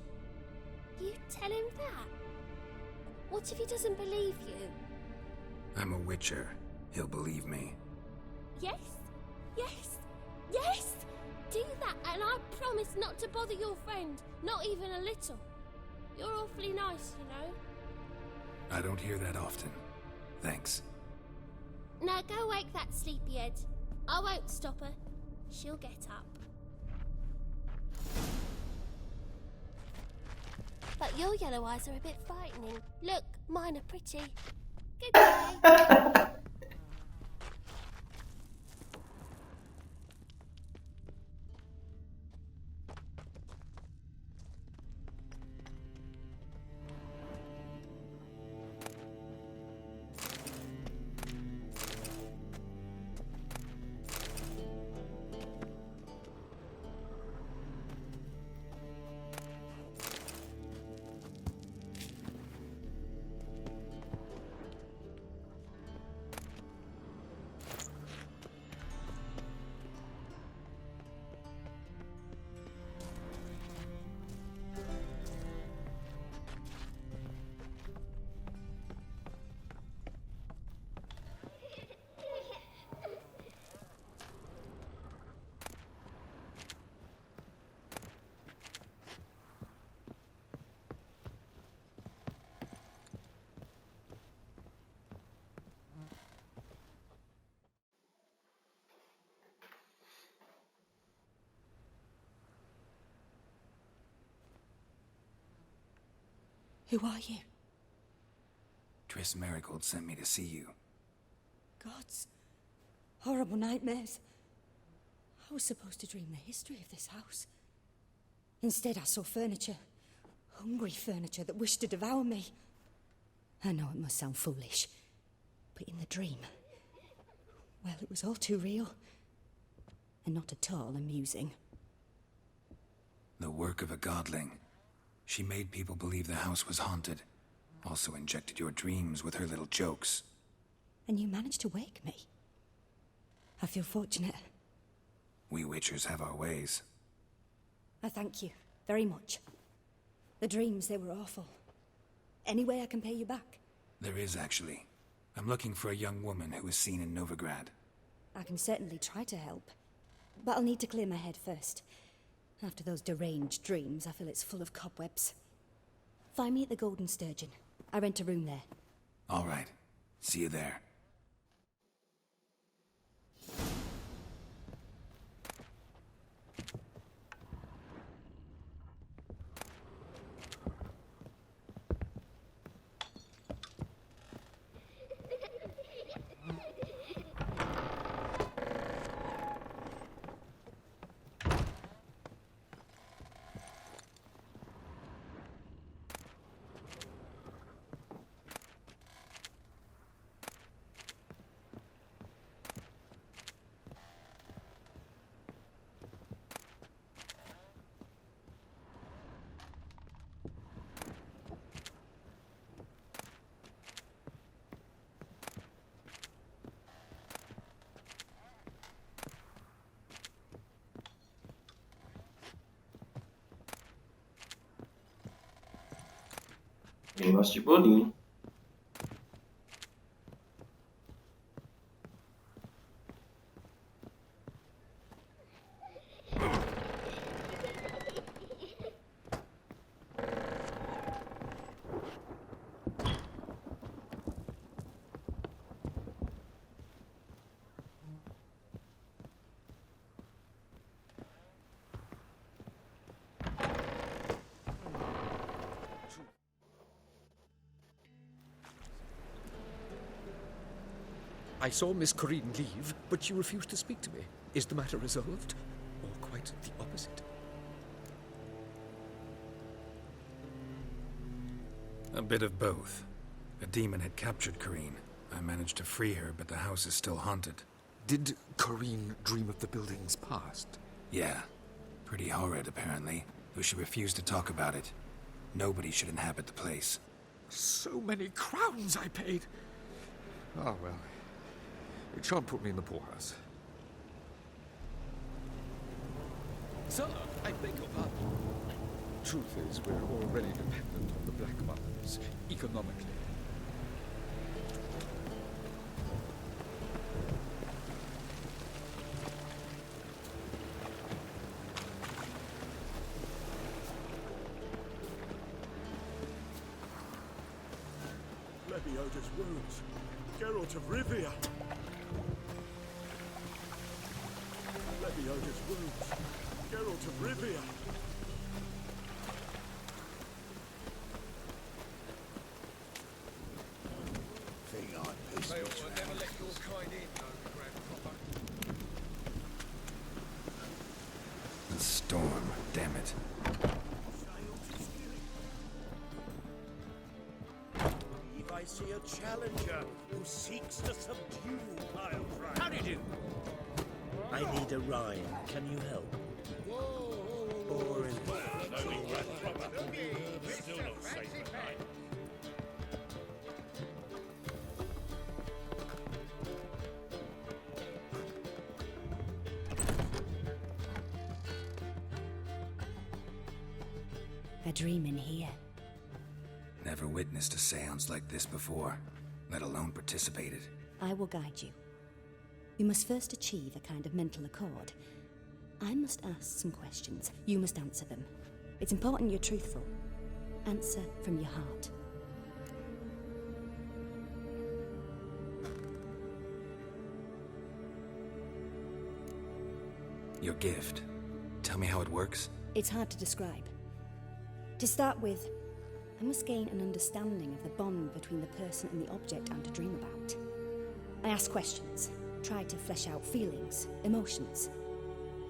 You tell him that? What if he doesn't believe you? I'm a witcher. He'll believe me. Yes? Yes? Yes! Do that and I promise not to bother your friend. Not even a little. You're awfully nice, you know. I don't hear that often. Thanks. Now go wake that sleepyhead. I won't stop her. She'll get up. But your yellow eyes are a bit frightening. Look, mine are pretty. Goodbye. Who are you? Triss Marigold sent me to see you. Gods. Horrible nightmares. I was supposed to dream the history of this house. Instead, I saw furniture. Hungry furniture that wished to devour me. I know it must sound foolish, but in the dream, well, it was all too real. And not at all amusing. The work of a godling. She made people believe the house was haunted. Also injected your dreams with her little jokes. And you managed to wake me. I feel fortunate. We Witchers have our ways. I thank you very much. The dreams, they were awful. Any way I can pay you back? There is, actually. I'm looking for a young woman who was seen in Novigrad. I can certainly try to help. But I'll need to clear my head first. After those deranged dreams, I feel it's full of cobwebs. Find me at the Golden Sturgeon. I rent a room there. All right. See you there. Quem gosta de bolinho. I saw Miss Corinne leave, but she refused to speak to me. Is the matter resolved? Or quite the opposite? A bit of both. A demon had captured Corinne. I managed to free her, but the house is still haunted. Did Corinne dream of the building's past? Yeah. Pretty horrid, apparently, though she refused to talk about it. Nobody should inhabit the place. So many crowns I paid! Ah, well. It shan't put me in the poorhouse. Sir, I beg your pardon. Truth is, we're already dependent on the Black Mothers, economically. Lebioda's wounds. Geralt of Rivia. Lebioda's wounds. Geralt of Rivia. Thing I pissed May will never let your kind in, though, grandpapa. The storm, damn it. I see a challenger who seeks to subdue my pride. How do you do? I need a rhyme. Can you help? Or in Still not safe at night. A dream in here. Never witnessed a seance like this before, let alone participated. I will guide you. You must first achieve a kind of mental accord. I must ask some questions. You must answer them. It's important you're truthful. Answer from your heart. Your gift. Tell me how it works. It's hard to describe. To start with, I must gain an understanding of the bond between the person and the object I'm to dream about. I ask questions, try to flesh out feelings, emotions.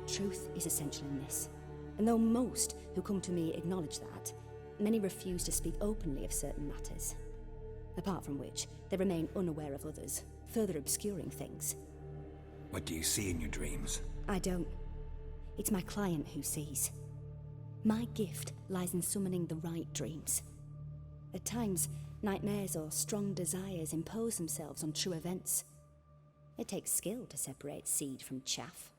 Truth is essential in this, and though most who come to me acknowledge that, many refuse to speak openly of certain matters. Apart from which, they remain unaware of others, further obscuring things. What do you see in your dreams? I don't. It's my client who sees. My gift lies in summoning the right dreams. At times, nightmares or strong desires impose themselves on true events. It takes skill to separate seed from chaff.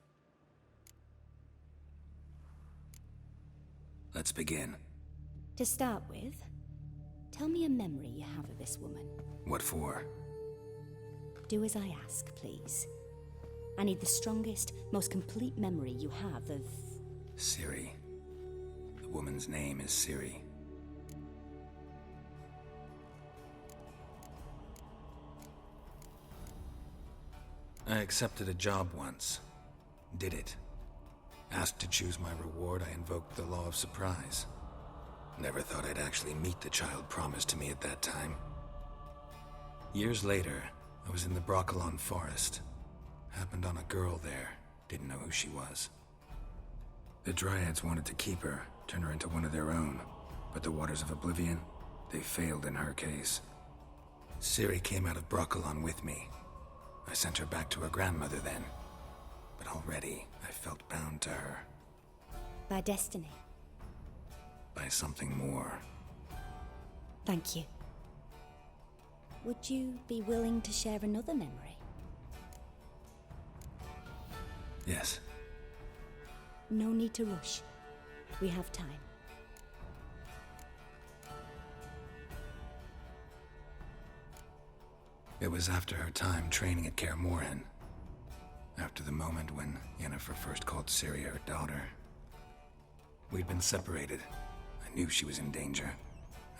Let's begin. To start with, tell me a memory you have of this woman. What for? Do as I ask, please. I need the strongest, most complete memory you have of... Ciri. The woman's name is Ciri. I accepted a job once. Did it. Asked to choose my reward, I invoked the law of surprise. Never thought I'd actually meet the child promised to me at that time. Years later, I was in the Broccolon forest. Happened on a girl there. Didn't know who she was. The Dryads wanted to keep her, turn her into one of their own. But the Waters of Oblivion, they failed in her case. Ciri came out of Broccolon with me. I sent her back to her grandmother then. But already, I felt bound to her. By destiny. By something more. Thank you. Would you be willing to share another memory? Yes. No need to rush. We have time. It was after her time training at Kaer Morhen. After the moment when Yennefer first called Ciri her daughter. We'd been separated. I knew she was in danger.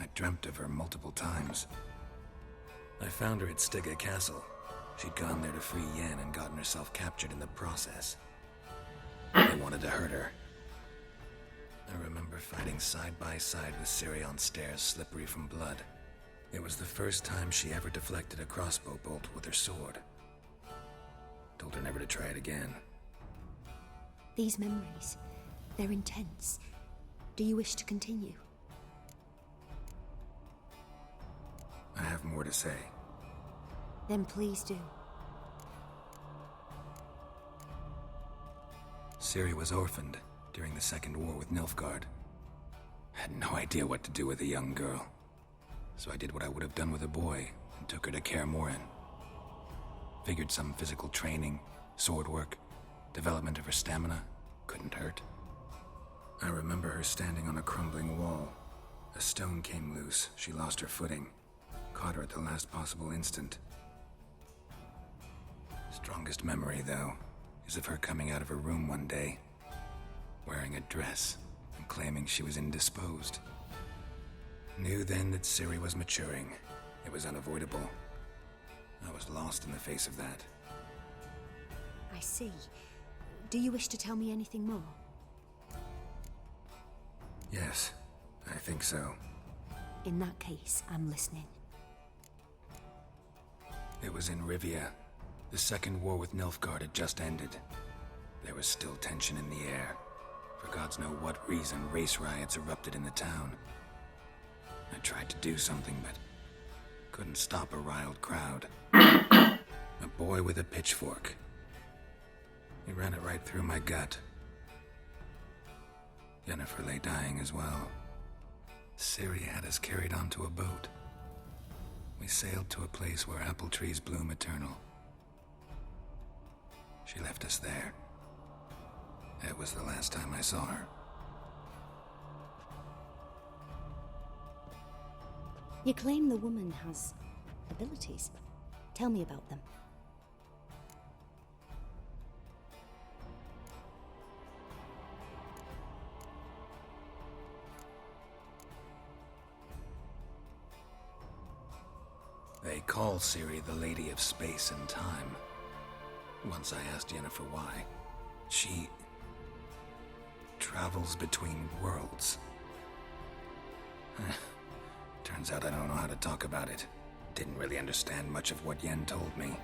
I dreamt of her multiple times. I found her at Stygga Castle. She'd gone there to free Yen and gotten herself captured in the process. They wanted to hurt her. I remember fighting side by side with Ciri on stairs slippery from blood. It was the first time she ever deflected a crossbow bolt with her sword. Told her never to try it again. These memories, they're intense. Do you wish to continue? I have more to say. Then please do. Ciri was orphaned during the Second War with Nilfgaard. Had no idea what to do with a young girl. So I did what I would have done with a boy and took her to Kaer Morhen. Figured some physical training, sword work, development of her stamina couldn't hurt. I remember her standing on a crumbling wall. A stone came loose, she lost her footing. Caught her at the last possible instant. Strongest memory, though, is of her coming out of her room one day, wearing a dress and claiming she was indisposed. Knew then that Ciri was maturing. It was unavoidable. I was lost in the face of that. I see. Do you wish to tell me anything more? Yes, I think so. In that case, I'm listening. It was in Rivia. The Second War with Nilfgaard had just ended. There was still tension in the air. For gods know what reason, race riots erupted in the town. I tried to do something, but couldn't stop a riled crowd. A boy with a pitchfork. He ran it right through my gut. Yennefer lay dying as well. Ciri had us carried onto a boat. We sailed to a place where apple trees bloom eternal. She left us there. It was the last time I saw her. You claim the woman has abilities. Tell me about them. They call Ciri the Lady of Space and Time. Once I asked Yennefer why. She travels between worlds. Turns out I don't know how to talk about it. Didn't really understand much of what Yen told me.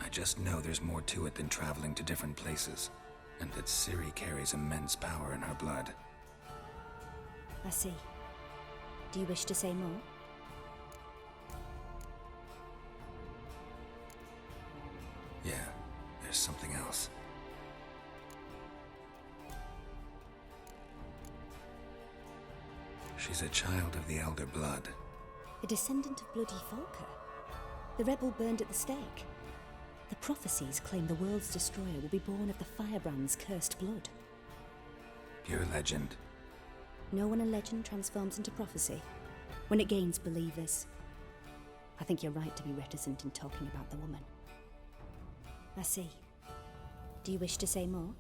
I just know there's more to it than traveling to different places, and that Ciri carries immense power in her blood. I see. Do you wish to say more? Yeah, there's something else. She's a child of the Elder Blood. A descendant of bloody Volker. The rebel burned at the stake. The prophecies claim the world's destroyer will be born of the Firebrand's cursed blood. Pure legend. Know when a legend transforms into prophecy? When it gains believers. I think you're right to be reticent in talking about the woman. I see. Do you wish to say more?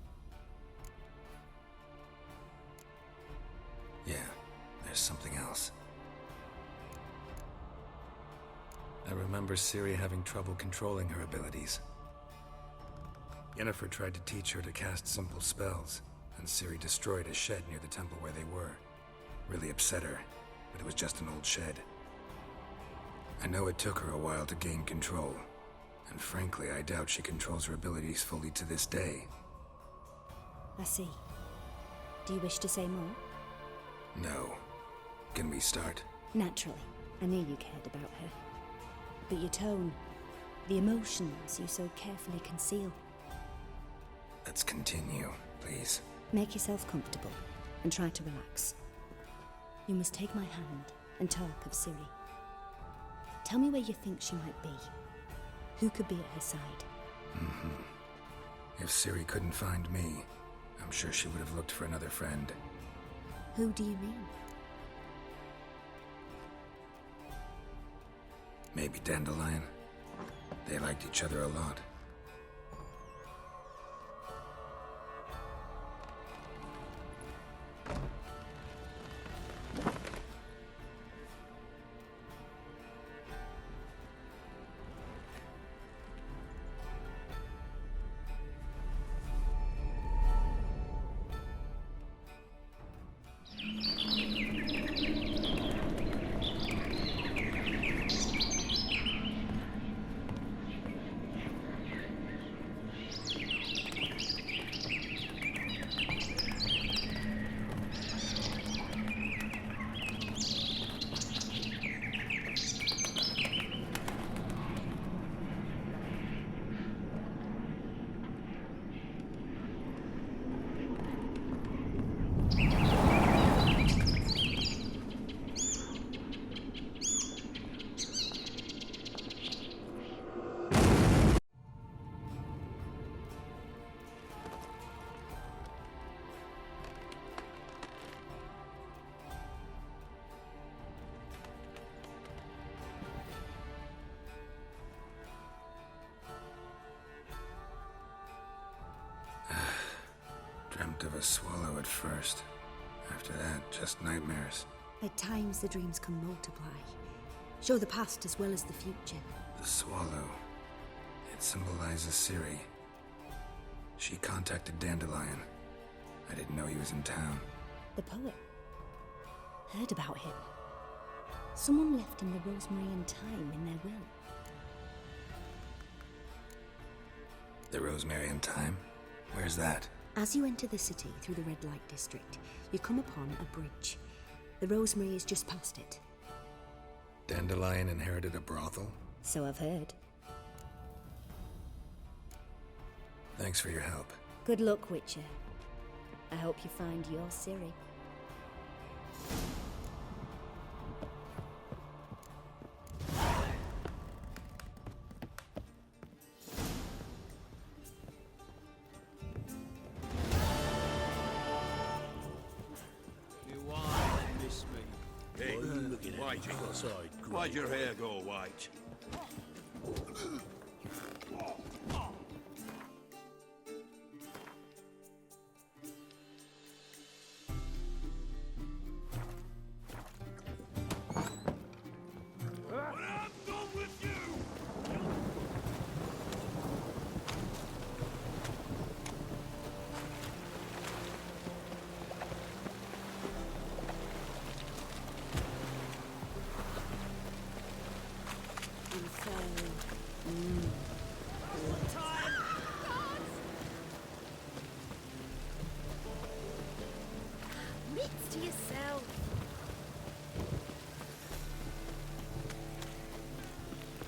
Yeah, there's something else. I remember Ciri having trouble controlling her abilities. Yennefer tried to teach her to cast simple spells, and Ciri destroyed a shed near the temple where they were. Really upset her, but it was just an old shed. I know it took her a while to gain control, and frankly, I doubt she controls her abilities fully to this day. I see. Do you wish to say more? No. Can we start? Naturally. I knew you cared about her. But your tone, the emotions you so carefully conceal. Let's continue, please. Make yourself comfortable and try to relax. You must take my hand and talk of Ciri. Tell me where you think she might be. Who could be at her side? If Ciri couldn't find me, I'm sure she would have looked for another friend. Who do you mean? Maybe Dandelion. They liked each other a lot. Dreamt of a swallow at first. After that, just nightmares. At times the dreams can multiply. Show the past as well as the future. The swallow. It symbolizes Ciri. She contacted Dandelion. I didn't know he was in town. The poet. Heard about him. Someone left him the rosemary and thyme in their will. The rosemary and thyme? Where's that? As you enter the city through the red light district, you come upon a bridge. The rosemary is just past it. Dandelion inherited a brothel? So I've heard. Thanks for your help. Good luck, Witcher. I hope you find your Ciri. Why'd your hair go white? to yourself.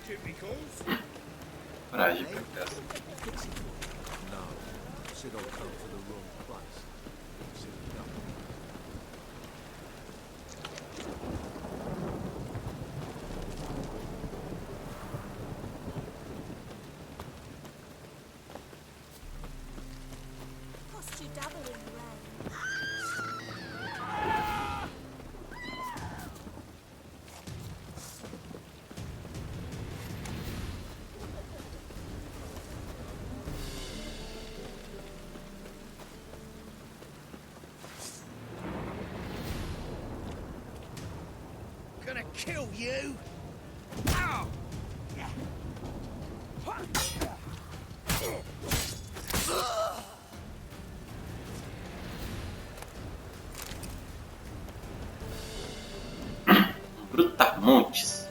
Duty calls? Coragem pra casa. No, said I'll come to the wrong place. Said no. Cost you double in the rain. Gonna kill you! Ow! Brutamontes.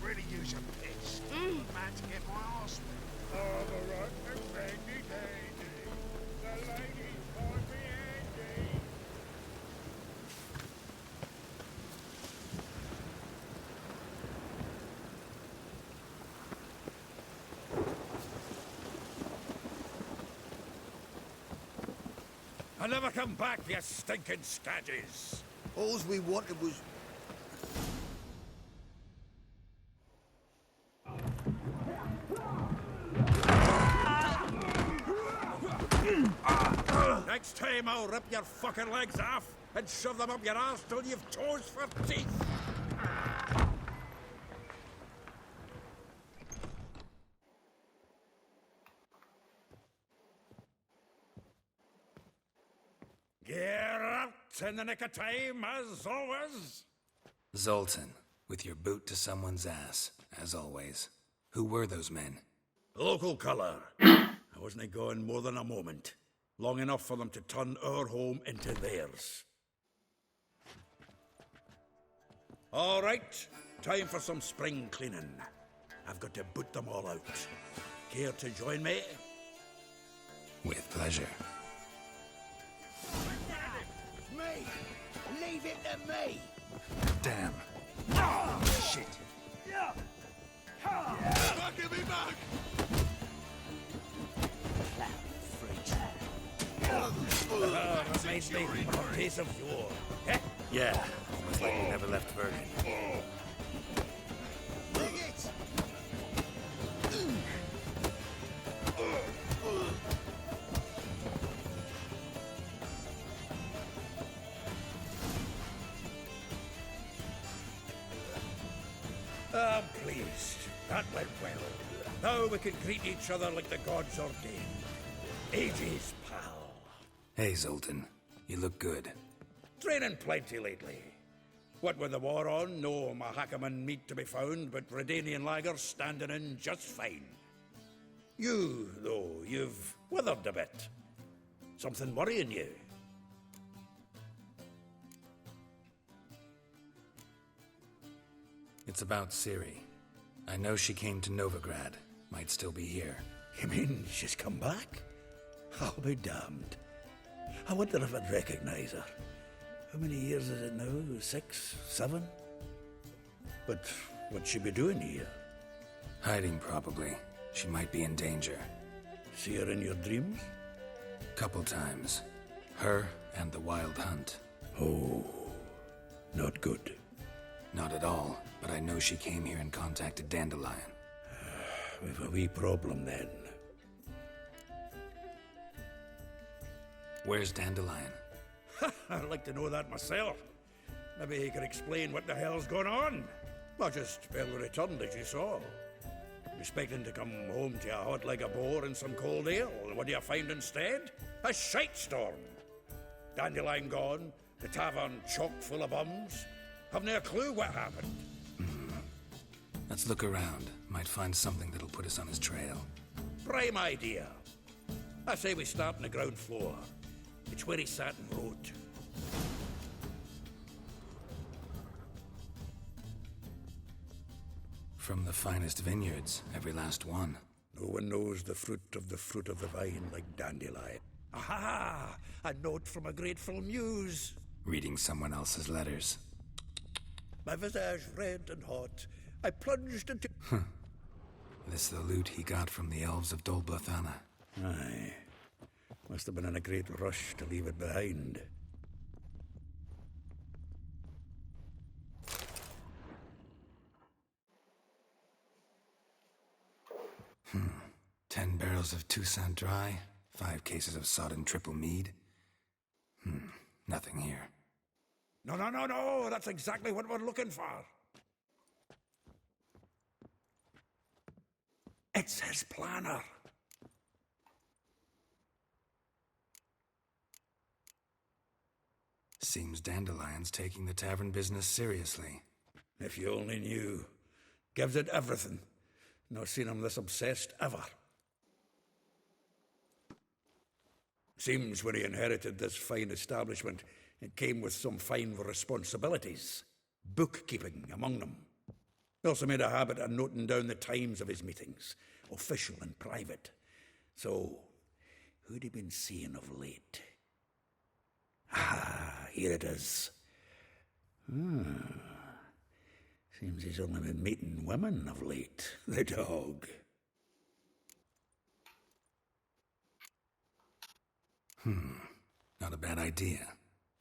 Really use a piss. Man to get my arse wet. Oh, the right and handy dandy. The ladies find me handy. I never come back, you stinking stagges. All we wanted was... Next time I'll rip your fucking legs off and shove them up your arse till you've toes for teeth. Get out in the nick of time, as always. Zoltan, with your boot to someone's ass, as always. Who were those men? Local colour. I wasn't gone more than a moment. Long enough for them to turn our home into theirs. All right, time for some spring cleaning. I've got to boot them all out. Care to join me? With pleasure. Me! Leave it to me! Damn. Oh, shit! Give me back! Reminds me of a piece of yore. Eh? Yeah, almost like you never left Bergen. Bring it! I'm pleased. That went well. Now we can greet each other like the gods ordained. Ages, pal. Hey, Zoltan. You look good. Training plenty lately. What with the war on, no Mahakaman meat to be found, but Redanian lagers standing in just fine. You, though, you've withered a bit. Something worrying you? It's about Ciri. I know she came to Novigrad. Might still be here. You mean she's come back? I'll be damned. I wonder if I'd recognize her. How many years is it now? 6, 7? But what'd she be doing here? Hiding, probably. She might be in danger. See her in your dreams? Couple times. Her and the Wild Hunt. Oh, not good. Not at all, but I know she came here and contacted Dandelion. We've a wee problem then. Where's Dandelion? I'd like to know that myself. Maybe he could explain what the hell's going on. Not just well returned, as you saw. Expecting to come home to a hot leg of boar and some cold ale. What do you find instead? A shite storm. Dandelion gone, the tavern chock full of bums. Haven't a clue what happened. Let's look around. Might find something that'll put us on his trail. Prime idea. I say we start on the ground floor. It's where he sat and wrote. From the finest vineyards, every last one. No one knows the fruit of the vine like dandelion. Aha! A note from a grateful muse. Reading someone else's letters. My visage red and hot, I plunged into... This the loot he got from the elves of Dolblathana. Aye. Must have been in a great rush to leave it behind. 10 barrels of Toussaint Dry, 5 cases of sodden triple mead. Nothing here. No, that's exactly what we're looking for. It's his planner. Seems Dandelion's taking the tavern business seriously. If you only knew. Gives it everything. Not seen him this obsessed ever. Seems when he inherited this fine establishment, it came with some fine responsibilities. Bookkeeping among them. He also made a habit of noting down the times of his meetings, official and private. So, who'd he been seeing of late? Ah, here it is. Seems he's only been meeting women of late. The dog. Not a bad idea.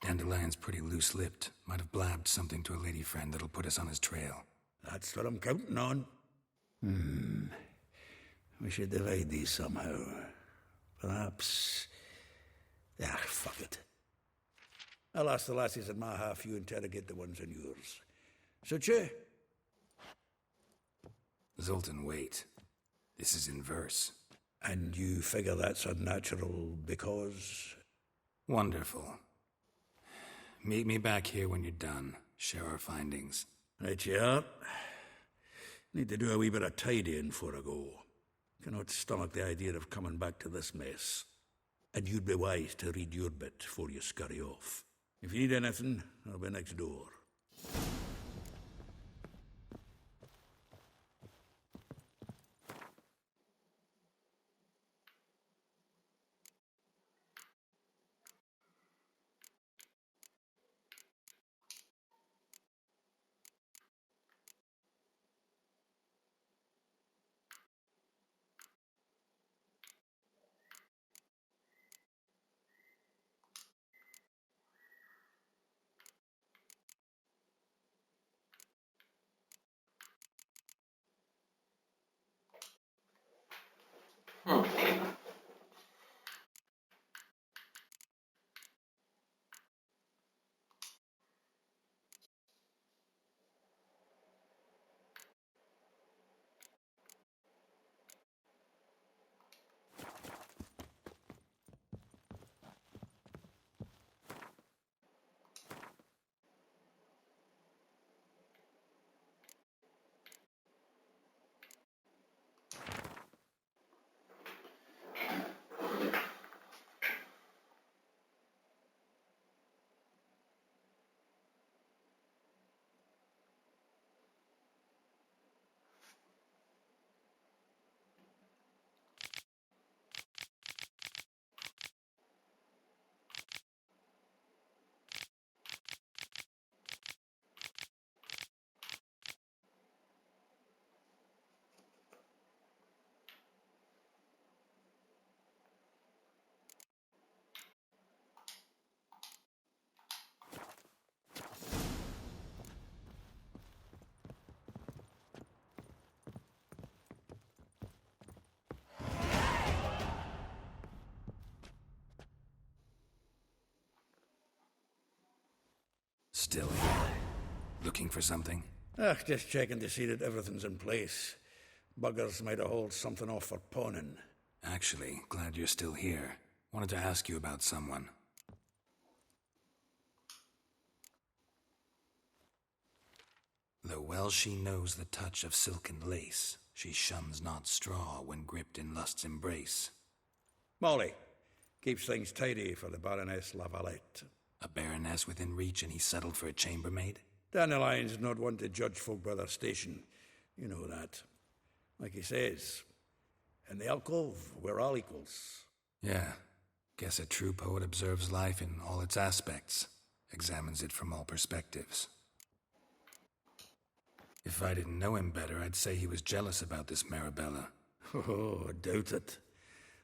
Dandelion's pretty loose-lipped. Might have blabbed something to a lady friend that'll put us on his trail. That's what I'm counting on. We should divide these somehow. Perhaps... fuck it. I'll ask the lassies in my half, you interrogate the ones in yours. Suit you? Zoltan, wait. This is in verse. And you figure that's unnatural because... Wonderful. Meet me back here when you're done. Share our findings. Right you are. Need to do a wee bit of tidying before I go. Cannot stomach the idea of coming back to this mess. And you'd be wise to read your bit before you scurry off. If you need anything, I'll be next door. Still here. Looking for something? Just checking to see that everything's in place. Buggers might have hauled something off for pawning. Actually, glad you're still here. Wanted to ask you about someone. Though well she knows the touch of silken lace, she shuns not straw when gripped in lust's embrace. Molly, Keeps things tidy for the Baroness Lavalette. A baroness within reach and he settled for a chambermaid? Dandelion's not one to judge folk by their station. You know that. Like he says, in the alcove, we're all equals. Yeah. Guess a true poet observes life in all its aspects, examines it from all perspectives. If I didn't know him better, I'd say he was jealous about this Marabella. Oh, I doubt it.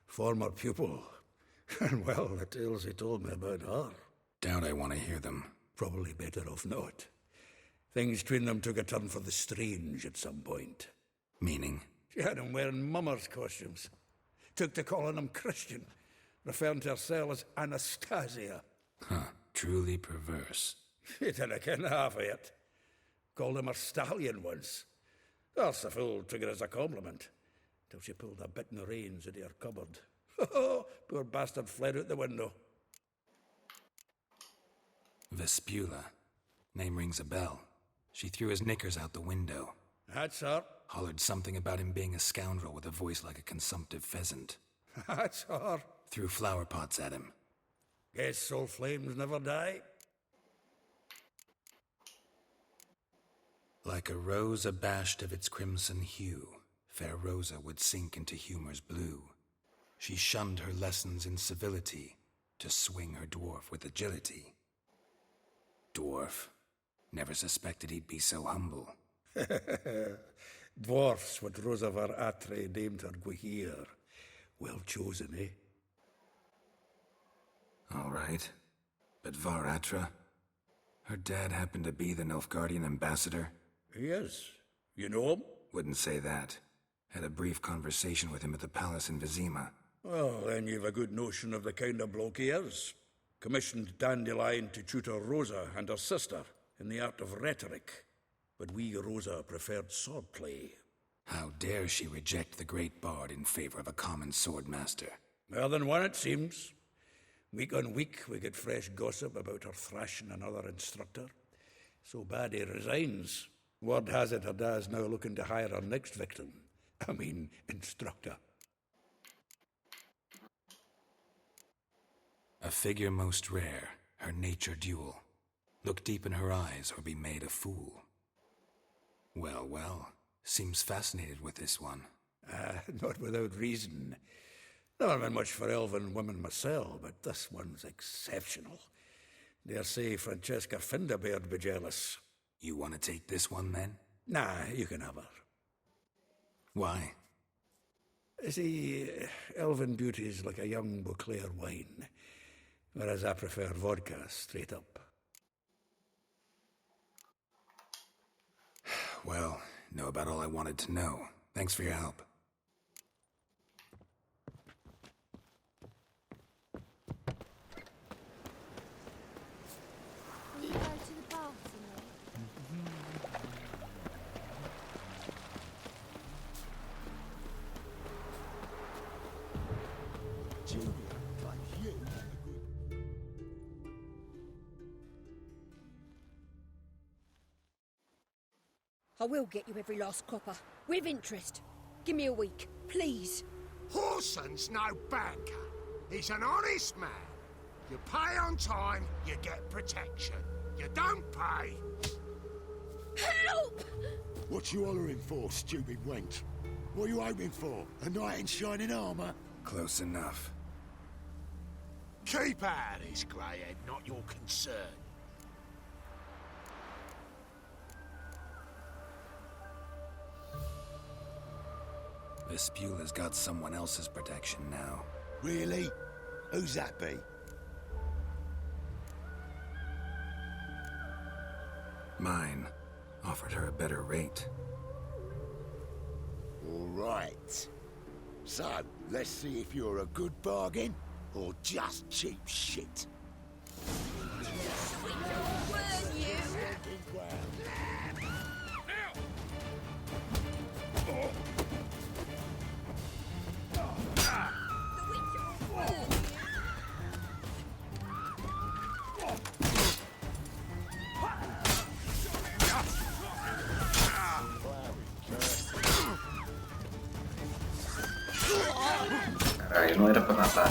Former pupil. And well, the tales he told me about her. Doubt I want to hear them. Probably better off not. Things between them took a turn for the strange at some point. Meaning? She had him wearing mummers' costumes. Took to calling him Christian, referring to herself as Anastasia. Huh, truly perverse. He didn't ken half of it. Called him a stallion once. That's the fool took it as a compliment, till she pulled a bit in the reins into her cupboard. Poor bastard fled out the window. Vespula. Name rings a bell. She threw his knickers out the window. That's her. Hollered something about him being a scoundrel with a voice like a consumptive pheasant. That's her. Threw flower pots at him. Guess soul flames never die. Like a rose abashed of its crimson hue, fair Rosa would sink into humor's blue. She shunned her lessons in civility, to swing her dwarf with agility. Dwarf. Never suspected he'd be so humble. Dwarfs what Rosa var Atre named her Guihir. Well chosen, eh? All right. But Varatra? Her dad happened to be the Nilfgaardian ambassador? He is. You know him? Wouldn't say that. Had a brief conversation with him at the palace in Vizima. Well, then you've a good notion of the kind of bloke he is. Commissioned Dandelion to tutor Rosa and her sister in the art of rhetoric. But we Rosa preferred swordplay. How dare she reject the great bard in favor of a common swordmaster? More than one, it seems. Week on week, we get fresh gossip about her thrashing another instructor. So bad he resigns. Word has it her dad's now looking to hire her next victim. I mean, instructor. A figure most rare, her nature dual. Look deep in her eyes or be made a fool. Well, well, seems fascinated with this one. Not without reason. Never been much for elven women myself, but this one's exceptional. Dare say Francesca Finderbeard be jealous. You want to take this one, then? Nah, you can have her. Why? See, elven beauty's like a young Beauclair wine, whereas I prefer vodka straight up. Well, know about all I wanted to know. Thanks for your help. Will you go to the bath tonight? Julia, like you. I will get you every last copper, with interest. Give me a week, please. Horson's no banker. He's an honest man. You pay on time, you get protection. You don't pay... Help! What you hollering for, stupid wench? What are you hoping for? A knight in shining armour? Close enough. Keep out of this, greyhead, not your concern. Vespula's got someone else's protection now. Really? Who's that be? Mine. Offered her a better rate. All right. So, let's see if you're a good bargain or just cheap shit. Caralho, não era pra matar.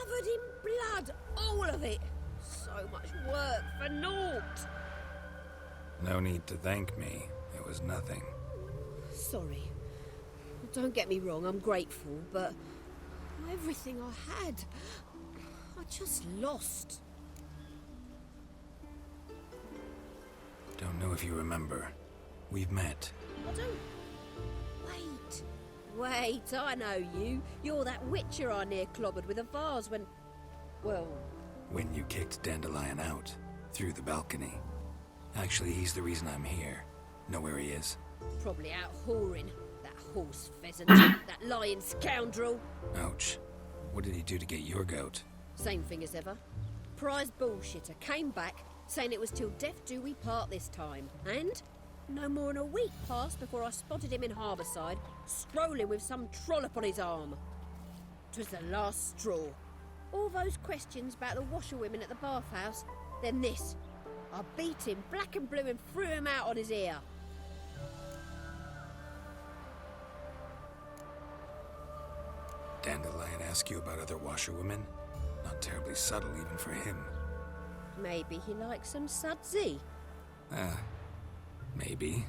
Covered in blood, all of it. So much work for naught. No need to thank me. It was nothing. Sorry. Don't get me wrong, I'm grateful, but everything I had, I just lost. Don't know if you remember. We've met. I don't... Wait, I know you. You're that witcher I near clobbered with a vase when... Well... When you kicked Dandelion out, through the balcony. Actually, he's the reason I'm here. Know where he is? Probably out whoring. That horse pheasant, that lying scoundrel. Ouch. What did he do to get your goat? Same thing as ever. Prize bullshitter came back, saying it was till death do we part this time. And... no more than a week passed before I spotted him in Harbourside, strolling with some trollop on his arm. 'Twas the last straw. All those questions about the washerwomen at the bathhouse, then this. I beat him black and blue and threw him out on his ear. Dandelion ask you about other washerwomen? Not terribly subtle even for him. Maybe he likes some sudsy. Maybe.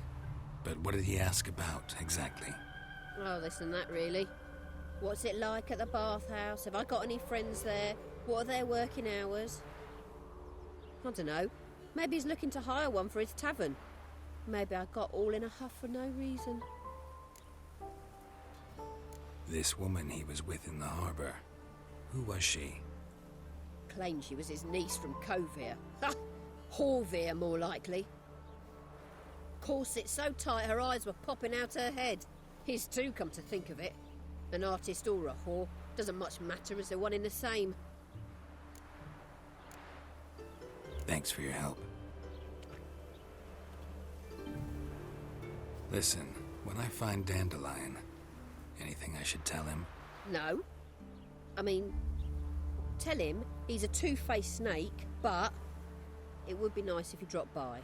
But what did he ask about, exactly? Oh, this and that, really. What's it like at the bathhouse? Have I got any friends there? What are their working hours? I don't know. Maybe he's looking to hire one for his tavern. Maybe I got all in a huff for no reason. This woman he was with in the harbour. Who was she? Claimed she was his niece from Covere. Ha! Horvere, more likely. Corset so tight her eyes were popping out her head. His too, come to think of it. An artist or a whore. Doesn't much matter as they're one in the same. Thanks for your help. Listen, when I find Dandelion, anything I should tell him? No. I mean, tell him he's a two-faced snake, but it would be nice if he dropped by.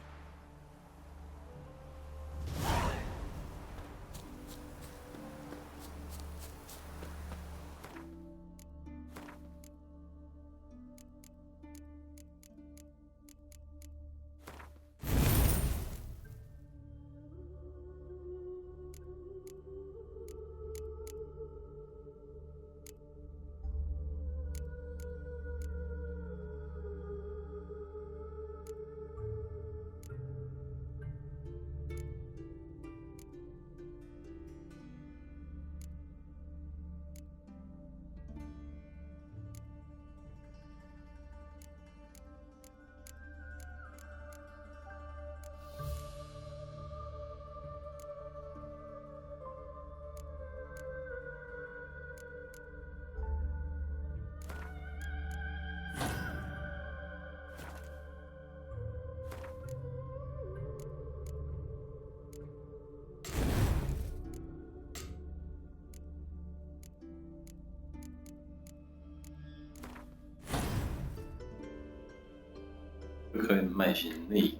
不可迈向内。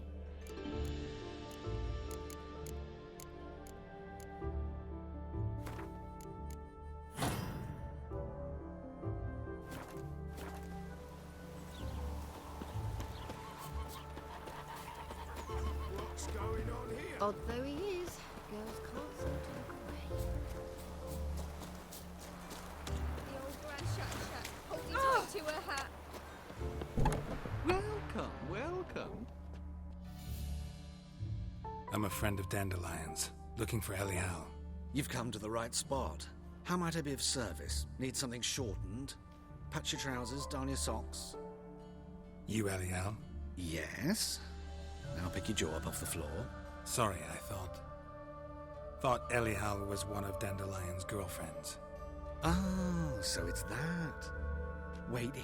Odd though he is, girls can't seem to look away. The old grand shut, holding tight to her hat. Welcome. I'm a friend of Dandelion's, looking for Elial. You've come to the right spot. How might I be of service? Need something shortened? Patch your trousers, darn your socks. You Elial? Yes. Now pick your jaw up off the floor. Sorry, I thought Elial was one of Dandelion's girlfriends. Oh, so it's that. Wait here.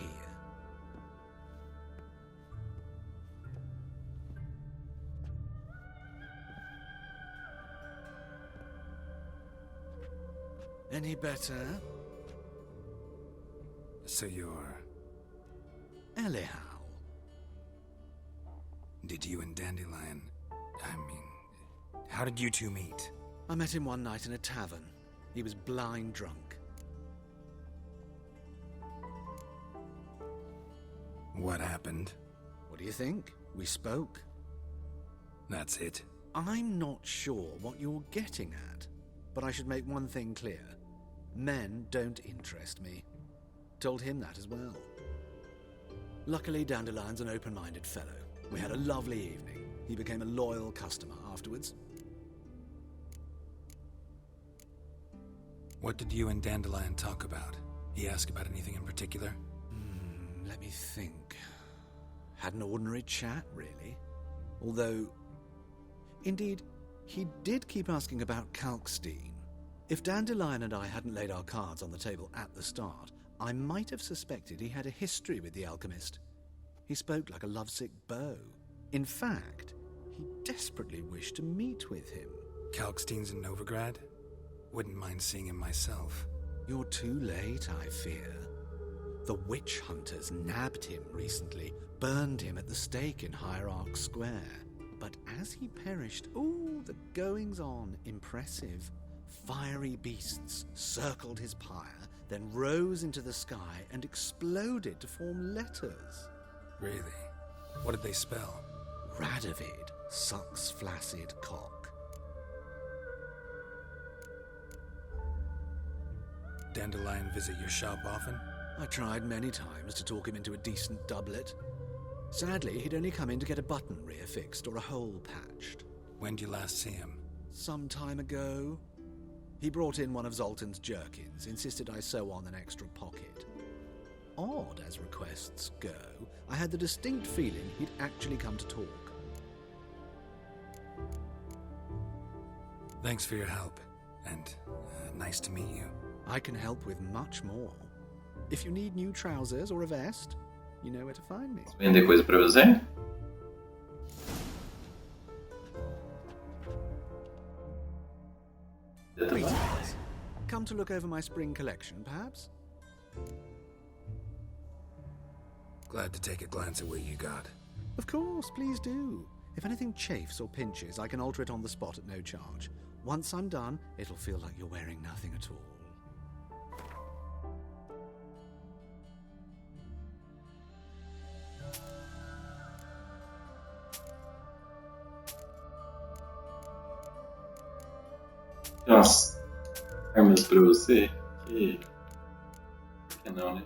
Any better? So you're... Elial. Did you and Dandelion... how did you two meet? I met him one night in a tavern. He was blind drunk. What happened? What do you think? We spoke. That's it. I'm not sure what you're getting at, but I should make one thing clear. Men don't interest me. Told him that as well. Luckily, Dandelion's an open-minded fellow. We had a lovely evening. He became a loyal customer afterwards. What did you and Dandelion talk about? He asked about anything in particular? Let me think. Had an ordinary chat, really. Although, indeed, he did keep asking about Kalkstein. If Dandelion and I hadn't laid our cards on the table at the start, I might have suspected he had a history with the alchemist. He spoke like a lovesick beau. In fact, he desperately wished to meet with him. Kalkstein's in Novigrad? Wouldn't mind seeing him myself. You're too late, I fear. The witch hunters nabbed him recently, burned him at the stake in Hierarch Square. But as he perished, the goings-on impressive. Fiery beasts circled his pyre, then rose into the sky and exploded to form letters. Really? What did they spell? Radovid sucks flaccid cock. Dandelion visit your shop often? I tried many times to talk him into a decent doublet. Sadly, he'd only come in to get a button reaffixed or a hole patched. When did you last see him? Some time ago. He brought in one of Zoltan's jerkins, insisted I sew on an extra pocket. Odd as requests go, I had the distinct feeling he'd actually come to talk. Thanks for your help, and nice to meet you. I can help with much more. If you need new trousers or a vest, you know where to find me. Vender coisa pra você? Greetings. Come to look over my spring collection, perhaps? Glad to take a glance at what you got. Of course, please do. If anything chafes or pinches, I can alter it on the spot at no charge. Once I'm done, it'll feel like you're wearing nothing at all. Nossa, armas pra você? Que não, né?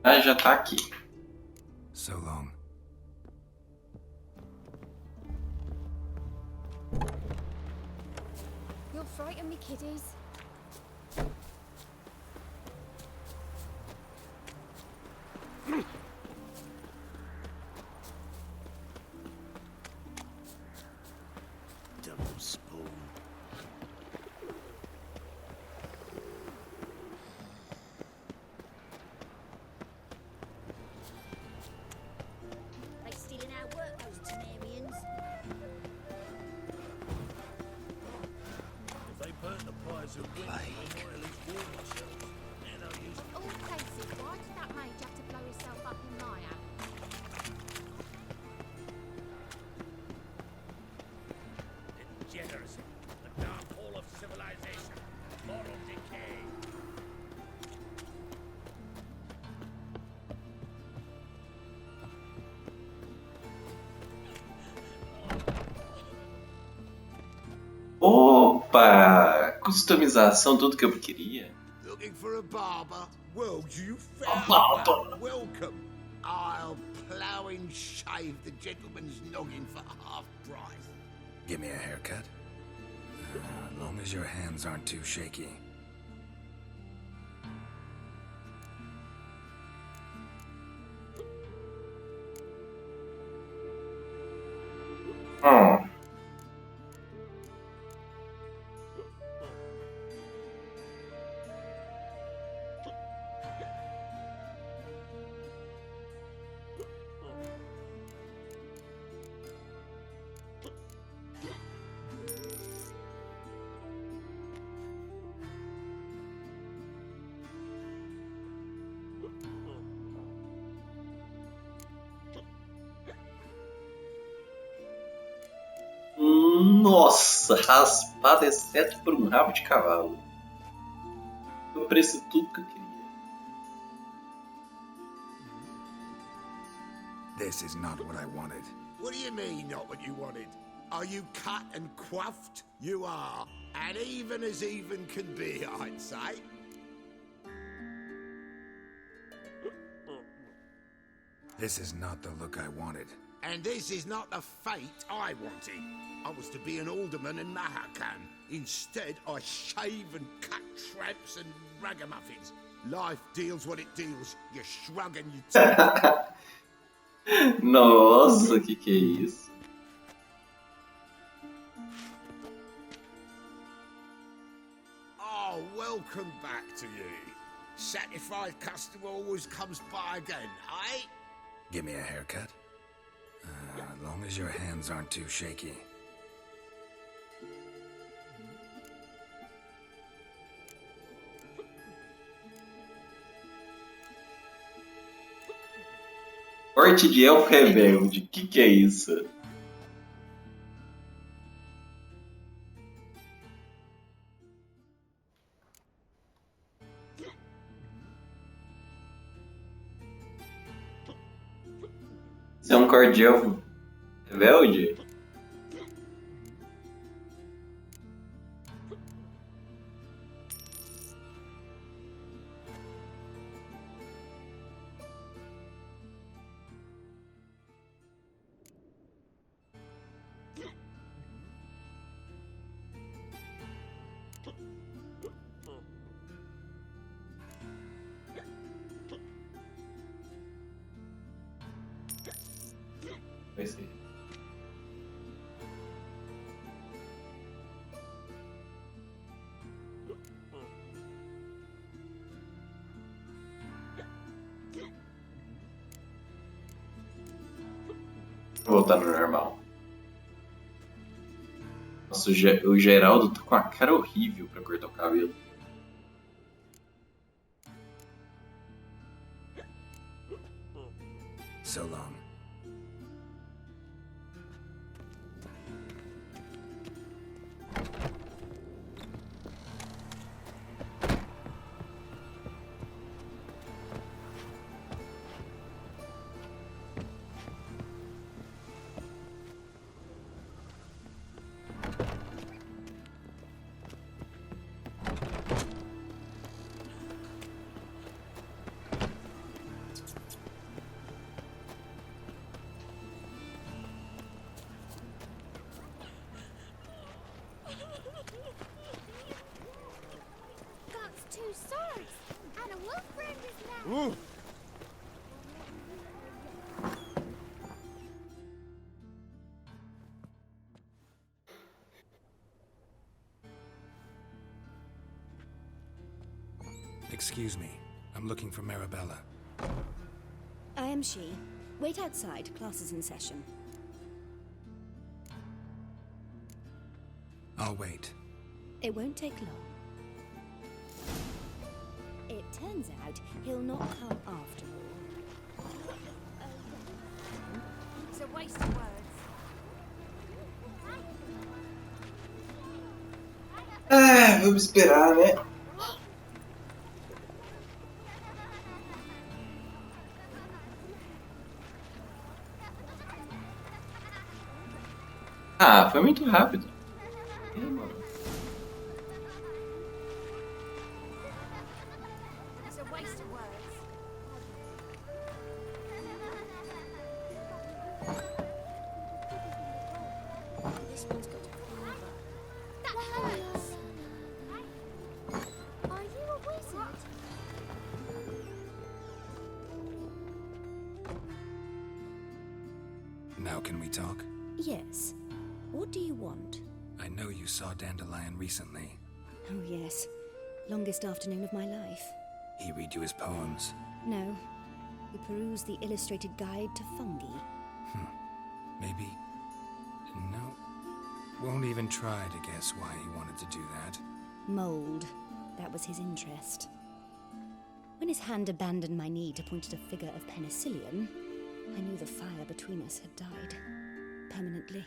Ah, já tá aqui. So long. You'll frighten me, kiddies. Double spoon. They stealing our work, those Tenarians. If they burn the pies of wind, they might at least warm themselves. Then they'll use All cases, why did that mage have to blow himself up in Maya? degeneracy, the downfall of civilization, moral decay. Opa! Customização, tudo que eu queria. Looking for a barber? Well, you A found barber. one. Welcome. I'll plough and shave the gentleman's noggin for half price. Give me a haircut. As long as your hands aren't too shaky. Nossa, raspada exceto por um rabo de cavalo. Eu ofereci tudo que eu queria. This is not what I wanted. What do you mean, not what you wanted? Are you cut and quaffed? You are. And even as even can be, I'd say. This is not the look I wanted. And this is not the fate I wanted. I was to be an alderman in Mahakan. Instead, I shave and cut tramps and ragamuffins. Life deals what it deals. You shrug and you take. Nossa, que é isso? Oh, welcome back to you. Satisfied customer always comes by again, eh? Give me a haircut. As long as your hands aren't too shaky. Corte de elfo rebelde, que é isso? Isso é um corte de elfo rebelde? Vai ser. Vou voltar no normal. Nossa, o Geraldo tá com a cara horrível pra cortar o cabelo. So long. Got 2 swords and a wolf friend is now. Excuse me. I'm looking for Marabella. I am she. Wait outside. Class is in session. I'll wait. It won't take long. It turns out he'll not come after all. It's a waste of words. Ah, vamos esperar, né? Ah, foi muito rápido. It's a waste of words. This one's got a clover. That hurts. Are you a wizard? Now can we talk? Yes. What do you want? I know you saw Dandelion recently. Oh, yes. Longest afternoon of my life. He read you his poems. No. He perused the illustrated guide to fungi. Maybe... No. Won't even try to guess why he wanted to do that. Mold. That was his interest. When his hand abandoned my knee to point at a figure of penicillium, I knew the fire between us had died. Permanently.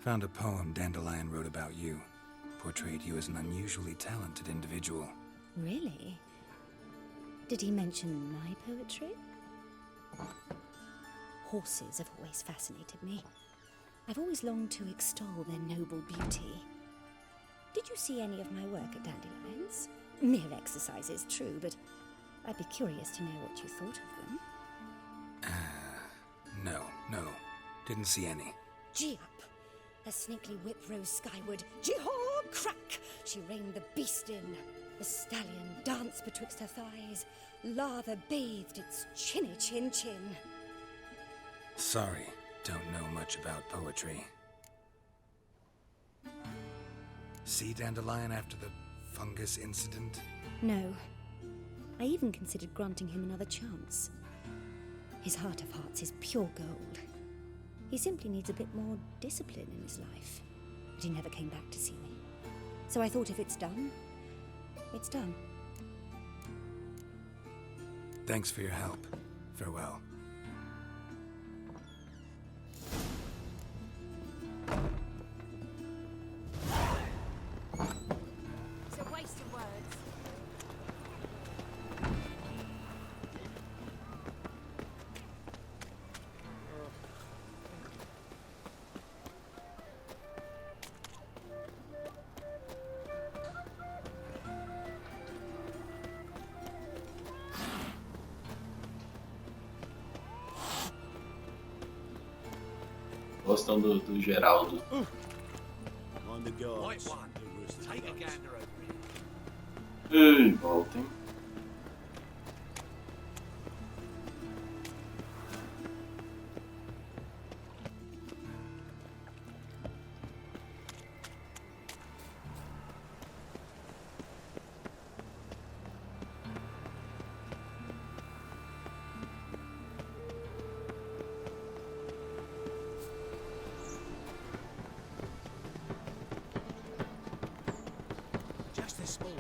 Found a poem Dandelion wrote about you. Portrayed you as an unusually talented individual. Really? Did he mention my poetry? Horses have always fascinated me. I've always longed to extol their noble beauty. Did you see any of my work at Dandelions? Mere exercises, true, but I'd be curious to know what you thought of them. No. Didn't see any. Gee up! Her snaky whip rose skyward. Gee-haw! Crack! She reined the beast in. The stallion danced betwixt her thighs. Lather bathed its chinny chin. Sorry, don't know much about poetry. See Dandelion after the fungus incident? No. I even considered granting him another chance. His heart of hearts is pure gold. He simply needs a bit more discipline in his life. But he never came back to see me. So I thought if it's done, it's done. Thanks for your help. Farewell. It's a waste of words. Gostam do Geraldo. On the guards. White one. Take a gander over here. Ei, voltem. Just this small.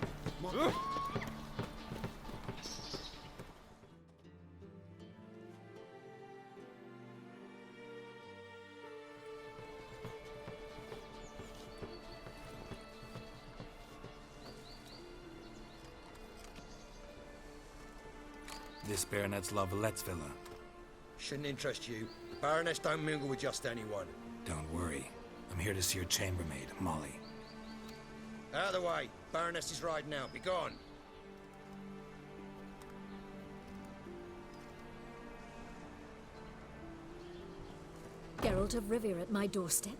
This Baronet's Lavallette's villa. Shouldn't interest you. Baroness don't mingle with just anyone. Don't worry. I'm here to see your chambermaid, Molly. Out of the way. Baroness is riding out. Be gone. Geralt of Rivia at my doorstep?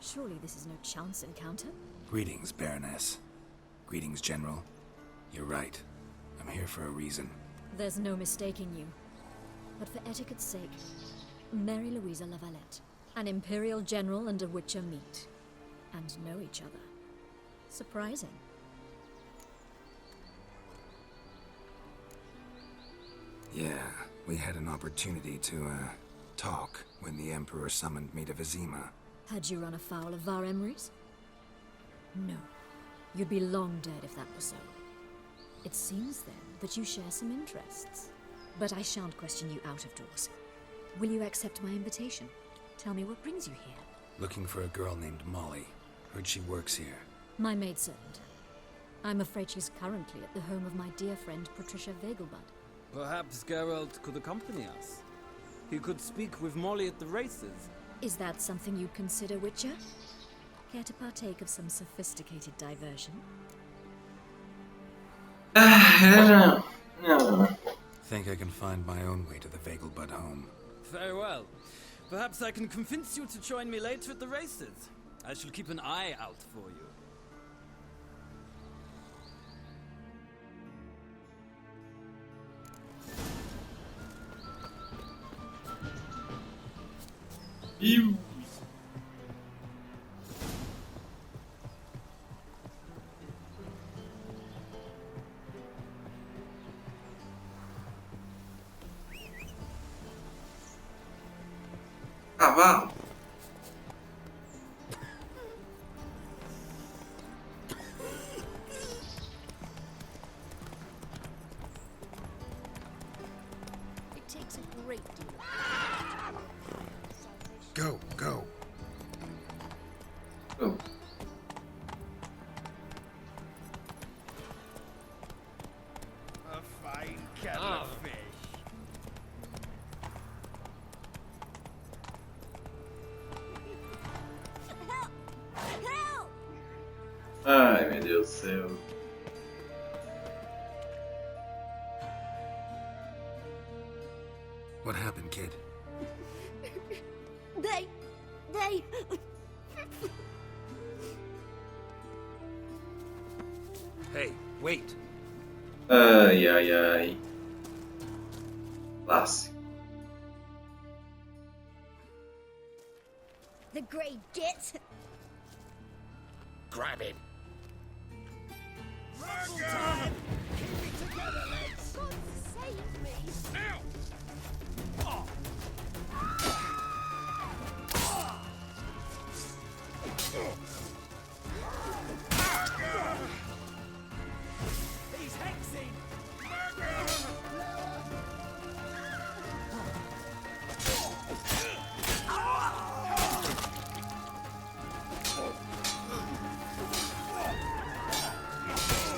Surely this is no chance encounter? Greetings, Baroness. Greetings, General. You're right. I'm here for a reason. There's no mistaking you. But for etiquette's sake, Mary Louisa Lavalette, an Imperial General and a Witcher meet, and know each other. Surprising. Yeah, we had an opportunity to, talk when the Emperor summoned me to Vizima. Had you run afoul of Var Emrys? No. You'd be long dead if that were so. It seems, then, that you share some interests. But I shan't question you out of doors. Will you accept my invitation? Tell me what brings you here. Looking for a girl named Molly. Heard she works here. My maidservant. I'm afraid she's currently at the home of my dear friend Patricia Vegelbud. Perhaps Geralt could accompany us. He could speak with Molly at the races. Is that something you'd consider, Witcher? Care to partake of some sophisticated diversion? No. Think I can find my own way to the Vegelbud home. Very well. Perhaps I can convince you to join me later at the races. I shall keep an eye out for you. Ew. Cavalo. It takes a great deal. Go. Oh. A fine kettle of fish. Ai, meu Deus do céu. What happened, kid? They... Hey, wait. Ai, ai, ai. Clássico. The grey git. Grab him. Keep it together, lads. God save me. Now! He's hexing!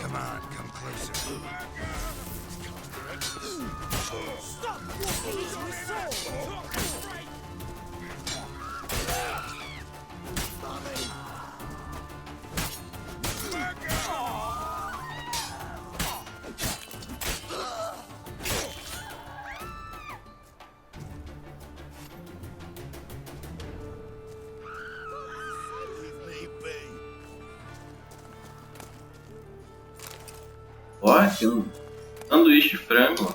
Come on, come closer. Stop walking into the sword! Leave me be. Ó, aquilo. Sanduíche de frango.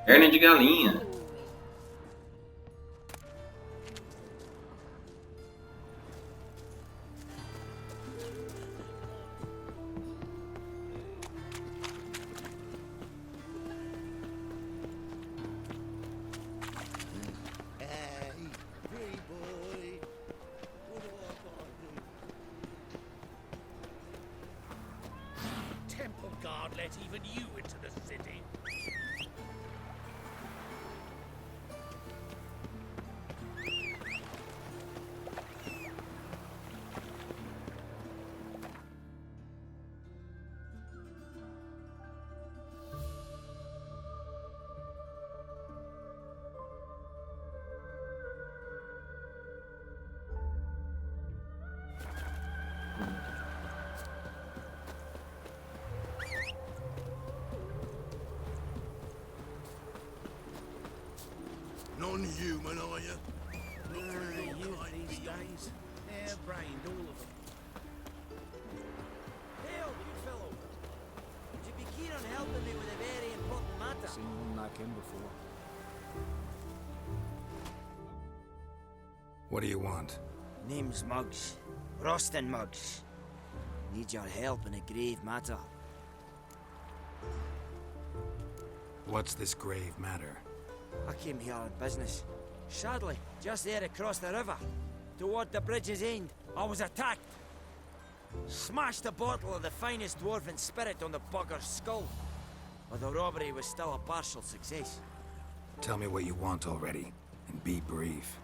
Perna de galinha. Hey, pretty boy. What do I gotta do? Temple Guard let even you into the city. Non-human, are you? Youth these days. Hair-brained, all of them. Hail, you fellow. Would you be keen on helping me with a very important matter? Seen one like him before. What do you want? Name's Muggs. Roston Muggs. Need your help in a grave matter. What's this grave matter? I came here on business. Sadly, just there across the river, toward the bridge's end, I was attacked. Smashed a bottle of the finest dwarven spirit on the bugger's skull. But the robbery was still a partial success. Tell me what you want already, and be brief.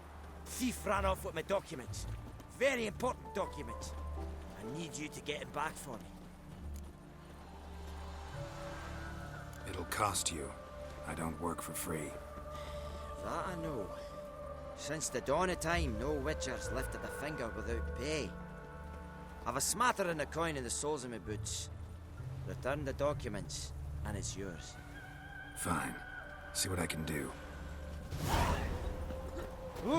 Thief ran off with my documents. Very important documents. I need you to get him back for me. It'll cost you. I don't work for free. That I know. Since the dawn of time, no witcher's lifted a finger without pay. I've a smattering of coin in the soles of my boots. Return the documents, and it's yours. Fine. See what I can do. Might be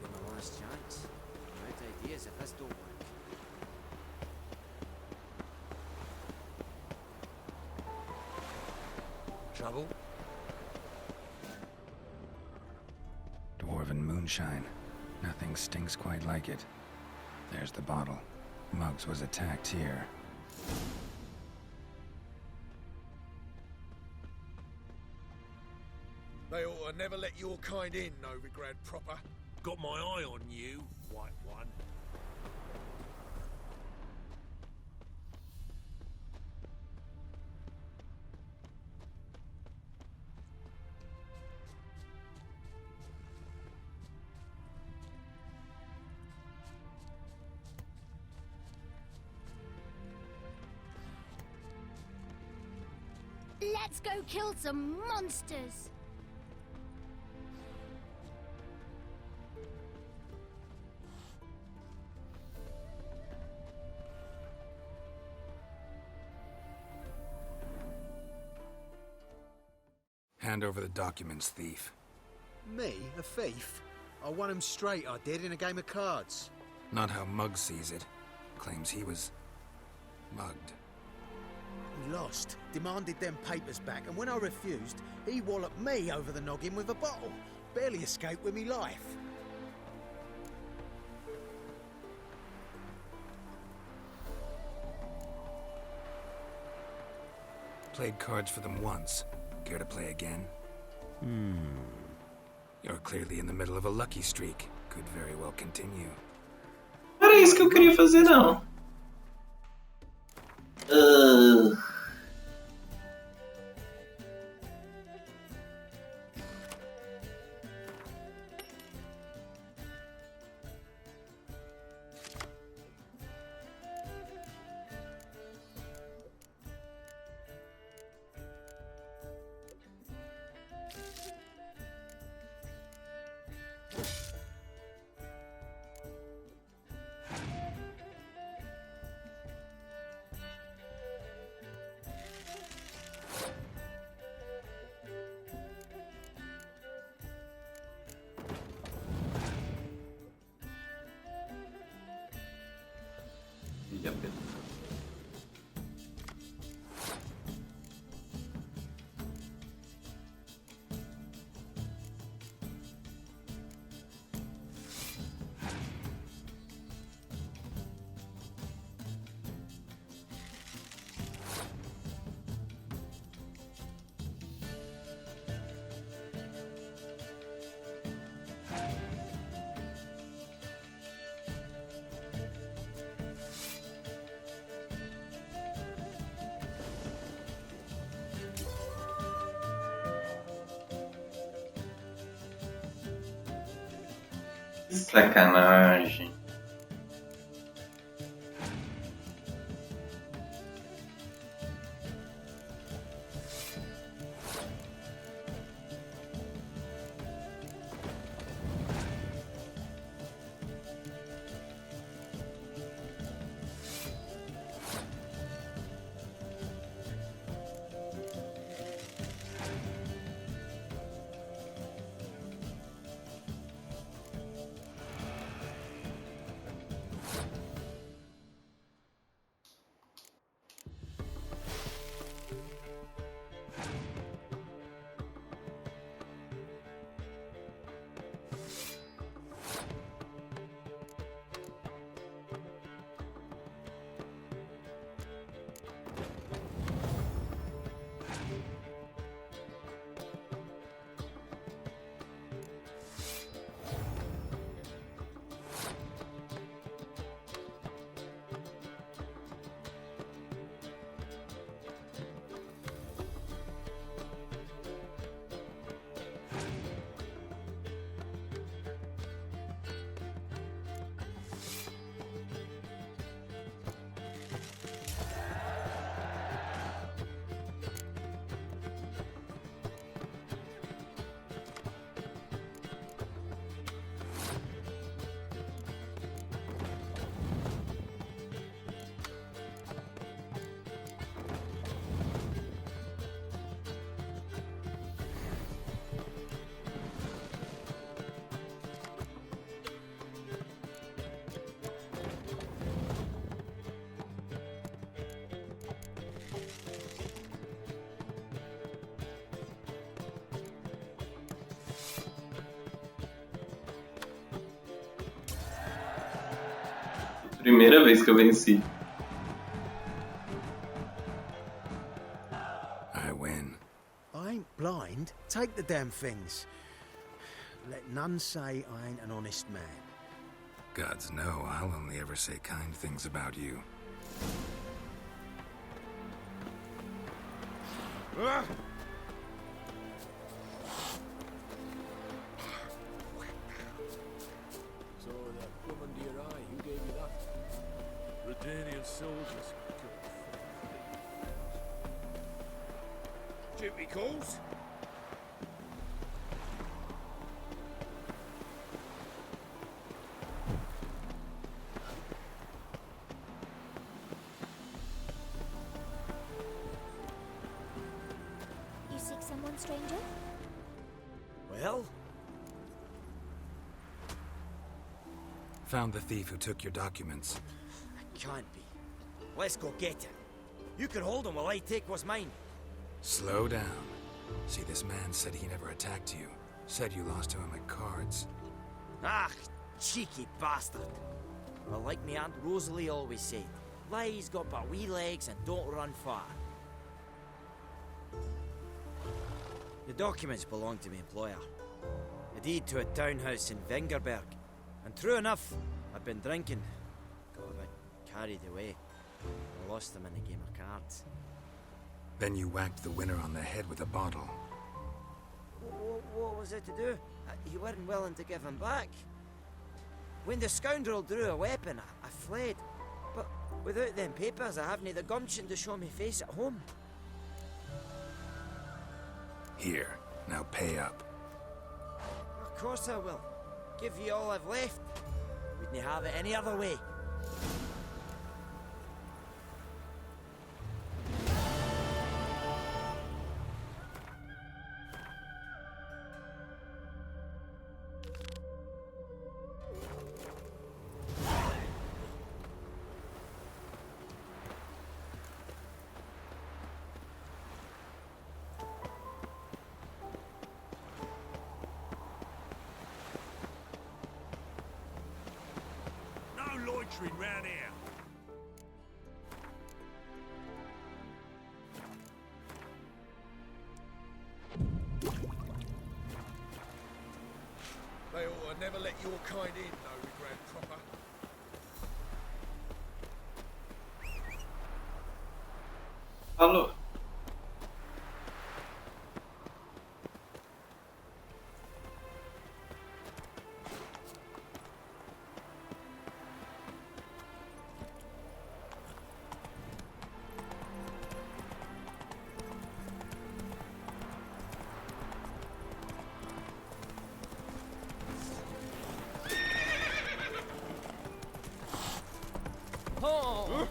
my last chance. I'm out of ideas if this don't work. Trouble? Dwarven moonshine. Nothing stinks quite like it. There's the bottle. Muggs was attacked here. They ought to never let your kind in, Novigrad proper. Got my eye on you, white one. Let's go kill some monsters. Hand over the documents, thief. Me? A thief? I won him straight, I did, in a game of cards. Not how Mugg sees it. Claims he was mugged. He lost, demanded them papers back, and when I refused, he walloped me over the noggin with a bottle. Barely escaped with me life. Played cards for them once. Care to play again? You're clearly in the middle of a lucky streak. Could very well continue. Não era isso que eu queria fazer, não. Sacanagem. Primeira vez que eu venci. I win. I ain't blind. Take the damn things. Let none say I ain't an honest man. Gods know, I'll only ever say kind things about you. So that woman to your eye, who gave you that? Redanian soldiers. duty calls. You seek someone, stranger? Well? Found the thief who took your documents. It can't be. Let's go get him. You can hold him while I take what's mine. Slow down. See, this man said he never attacked you. Said you lost to him at cards. Ah, cheeky bastard. Well, like me Aunt Rosalie always said, lies got but wee legs and don't run far. The documents belong to my employer. A deed to a townhouse in Vengerberg. And true enough, I've been drinking. Got a bit carried away. I lost them in a game of cards. Then you whacked the winner on the head with a bottle. What was it to do? You weren't willing to give him back. When the scoundrel drew a weapon, I fled. But without them papers, I haven't the gumption to show me face at home. Here, now pay up. Of course I will. Give you all I've left. Wouldn't have it any other way. Loitering round here. They ought to never let your kind in, though, Grand Proper. Alô? Oh!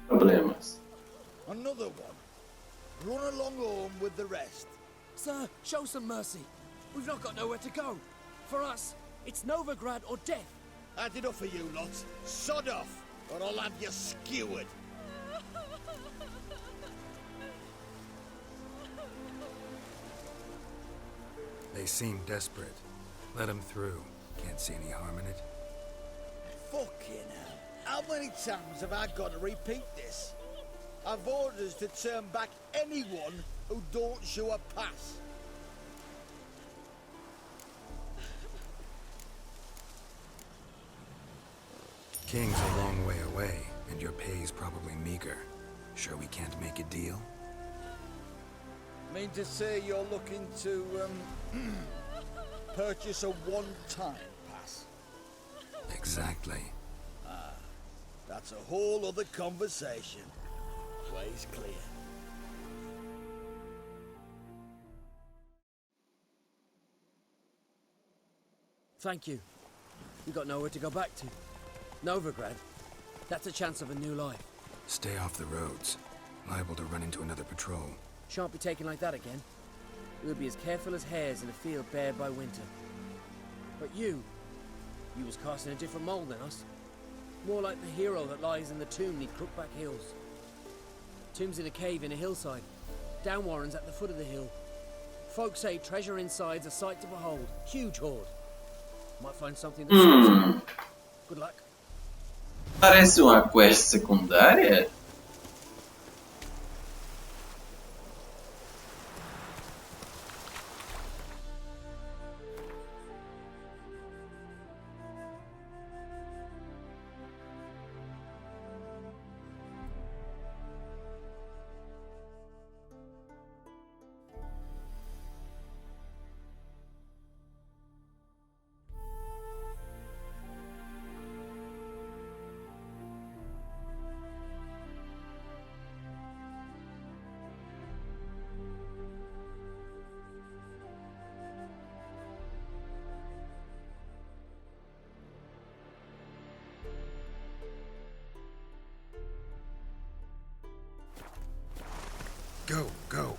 Problemas. Another one. Run along home with the rest. Sir, show some mercy. We've not got nowhere to go. For us, it's Novigrad or death. Had enough of you lot. Sod off, or I'll have you skewered. They seem desperate. Let them through. Can't see any harm in it. Fucking hell. How many times have I got to repeat this? I've orders to turn back anyone who don't show a pass. King's a long way away, and your pay's probably meager. Sure we can't make a deal? Mean to say you're looking to, purchase a one-time pass? Exactly. That's a whole other conversation. Way's clear. Thank you. We got nowhere to go back to. Novigrad. That's a chance of a new life. Stay off the roads. Liable to run into another patrol. Shan't be taken like that again. We'll be as careful as hares in a field bared by winter. But you was cast in a different mould than us. More like the hero that lies in the tomb neath Crookback Hills. Tomb's in a cave in a hillside. Down Warren's at the foot of the hill. Folk say treasure inside's a sight to behold. Huge hoard. Might find something that suits you. Good luck. Parece uma quest secundária? Go, go.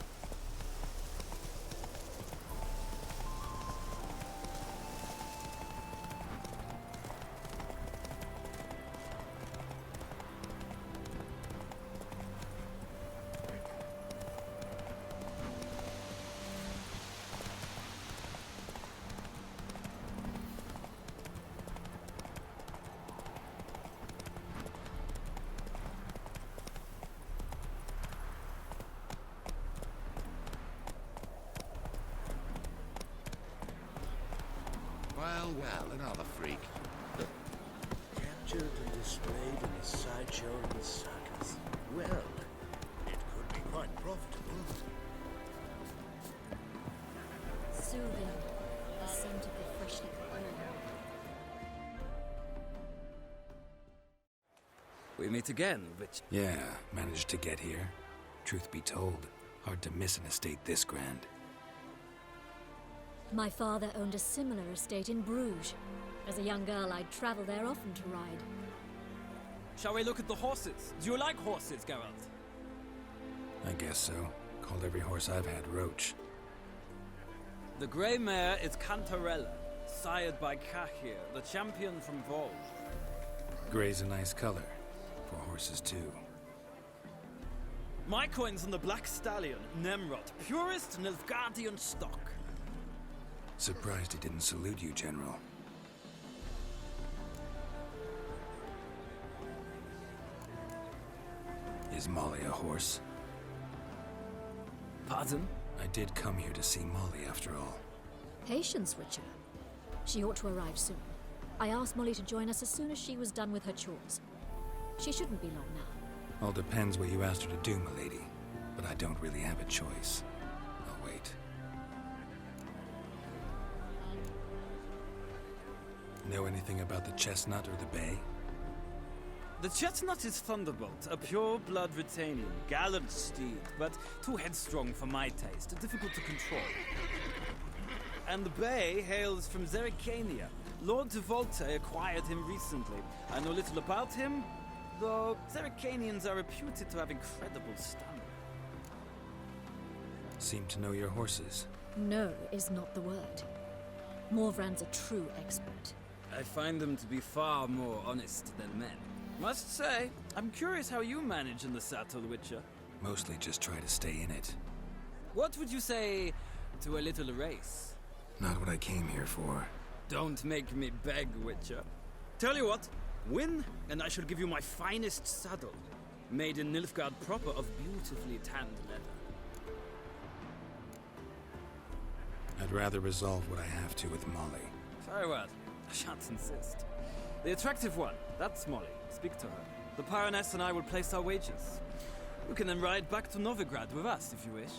Well, another freak. Captured and displayed in a sideshow in the circus. Well, It could be quite profitable. Soothing, the scent of the freshly cut lemon. We meet again, which... Yeah, managed to get here. Truth be told, hard to miss an estate this grand. My father owned a similar estate in Bruges. As a young girl, I'd travel there often to ride. Shall we look at the horses? Do you like horses, Geralt? I guess so. Called every horse I've had Roach. The grey mare is Cantarella, sired by Cahir, the champion from Vol. Grey's a nice color. For horses, too. My coin's on the black stallion, Nemrod, purest Nilfgaardian stock. Surprised he didn't salute you, General. Is Molly a horse? Pardon? I did come here to see Molly, after all. Patience, Witcher. She ought to arrive soon. I asked Molly to join us as soon as she was done with her chores. She shouldn't be long now. All depends what you asked her to do, milady. But I don't really have a choice. I'll wait. Know anything about the chestnut or the bay? The chestnut is Thunderbolt, a pure-blood Britannian, gallant steed, but too headstrong for my taste, difficult to control. And the bay hails from Zerrikania. Lord de Volte acquired him recently. I know little about him, though Zerrikanians are reputed to have incredible stamina. Seem to know your horses. No is not the word. Morvran's a true expert. I find them to be far more honest than men. Must say, I'm curious how you manage in the saddle, Witcher. Mostly just try to stay in it. What would you say to a little race? Not what I came here for. Don't make me beg, Witcher. Tell you what, win, and I shall give you my finest saddle, made in Nilfgaard proper of beautifully tanned leather. I'd rather resolve what I have to with Molly. Very well. I shan't insist. The attractive one, that's Molly. Speak to her. The Baroness and I will place our wages. You can then ride back to Novigrad with us, if you wish.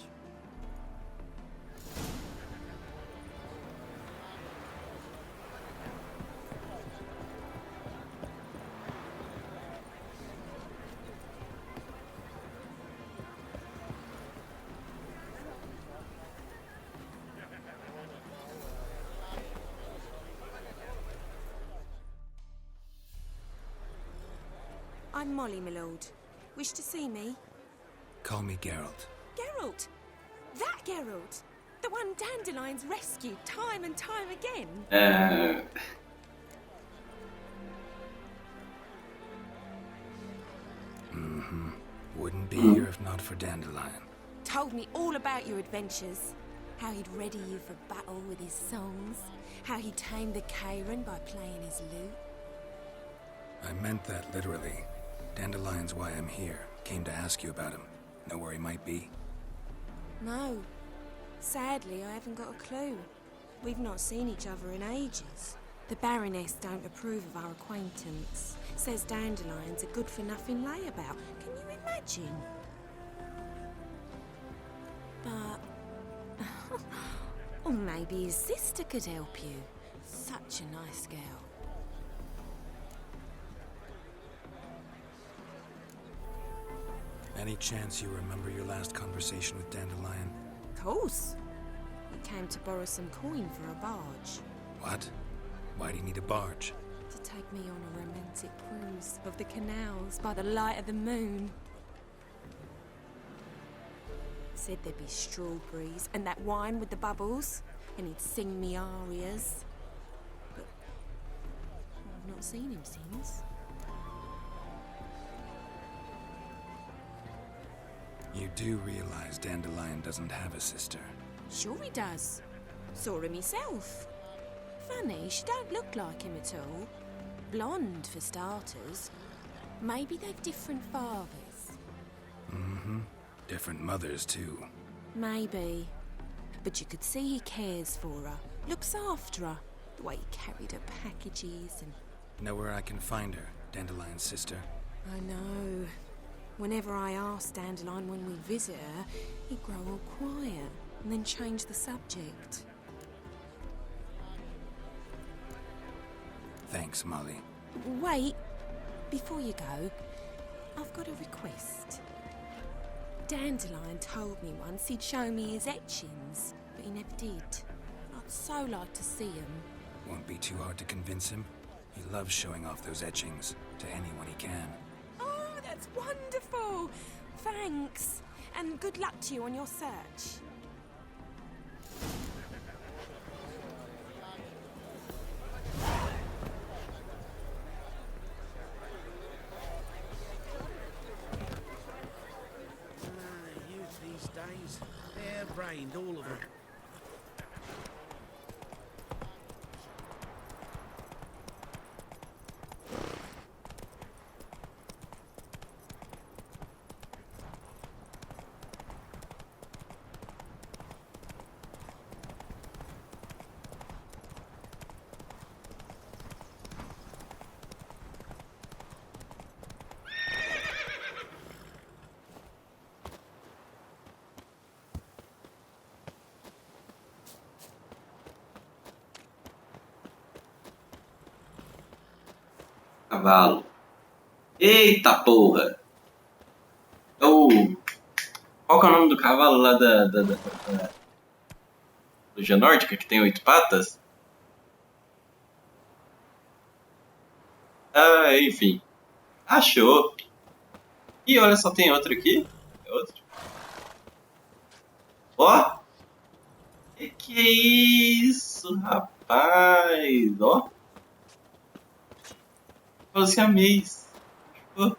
I'm Molly, my lord. Wish to see me? Call me Geralt. Geralt! That Geralt! The one Dandelion's rescued time and time again! Mm-hmm. Wouldn't be here if not for Dandelion. Told me all about your adventures. How he'd ready you for battle with his songs. How he tamed the Kairan by playing his lute. I meant that literally. Dandelion's why I'm here. Came to ask you about him. Know where he might be? No. Sadly, I haven't got a clue. We've not seen each other in ages. The Baroness don't approve of our acquaintance. Says Dandelion's a good-for-nothing layabout. Can you imagine? But... or maybe his sister could help you. Such a nice girl. Any chance you remember your last conversation with Dandelion? Of course. He came to borrow some coin for a barge. What? Why do you need a barge? To take me on a romantic cruise of the canals by the light of the moon. Said there'd be strawberries and that wine with the bubbles, and he'd sing me arias. But I've not seen him since. You do realize Dandelion doesn't have a sister? Sure he does. Saw him himself. Funny, she don't look like him at all. Blonde, for starters. Maybe they've different fathers. Mm-hmm. Different mothers, too. Maybe. But you could see he cares for her. Looks after her. The way he carried her packages and... Know where I can find her, Dandelion's sister? I know. Whenever I ask Dandelion when we visit her, he'd grow all quiet and then change the subject. Thanks, Molly. Wait. Before you go, I've got a request. Dandelion told me once he'd show me his etchings, but he never did. I'd so like to see them. Won't be too hard to convince him. He loves showing off those etchings to anyone he can. Oh, that's wonderful! Thanks. And good luck to you on your search. Youth these days, hair-brained, all of them. Cavalo. Eita porra! Qual que é o nome do cavalo lá da Loja Nórdica, que tem 8 patas? Ah, enfim. Achou! Ih, olha só, tem outro aqui. É outro. Ó! Que é isso, rapaz? Ó! Você ameis. Oh.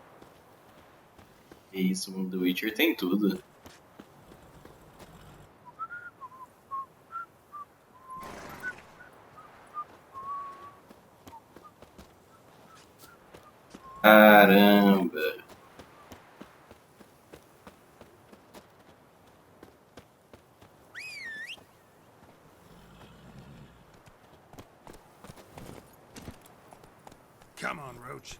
Que isso, o The Witcher tem tudo. Caramba. Come on, Roach.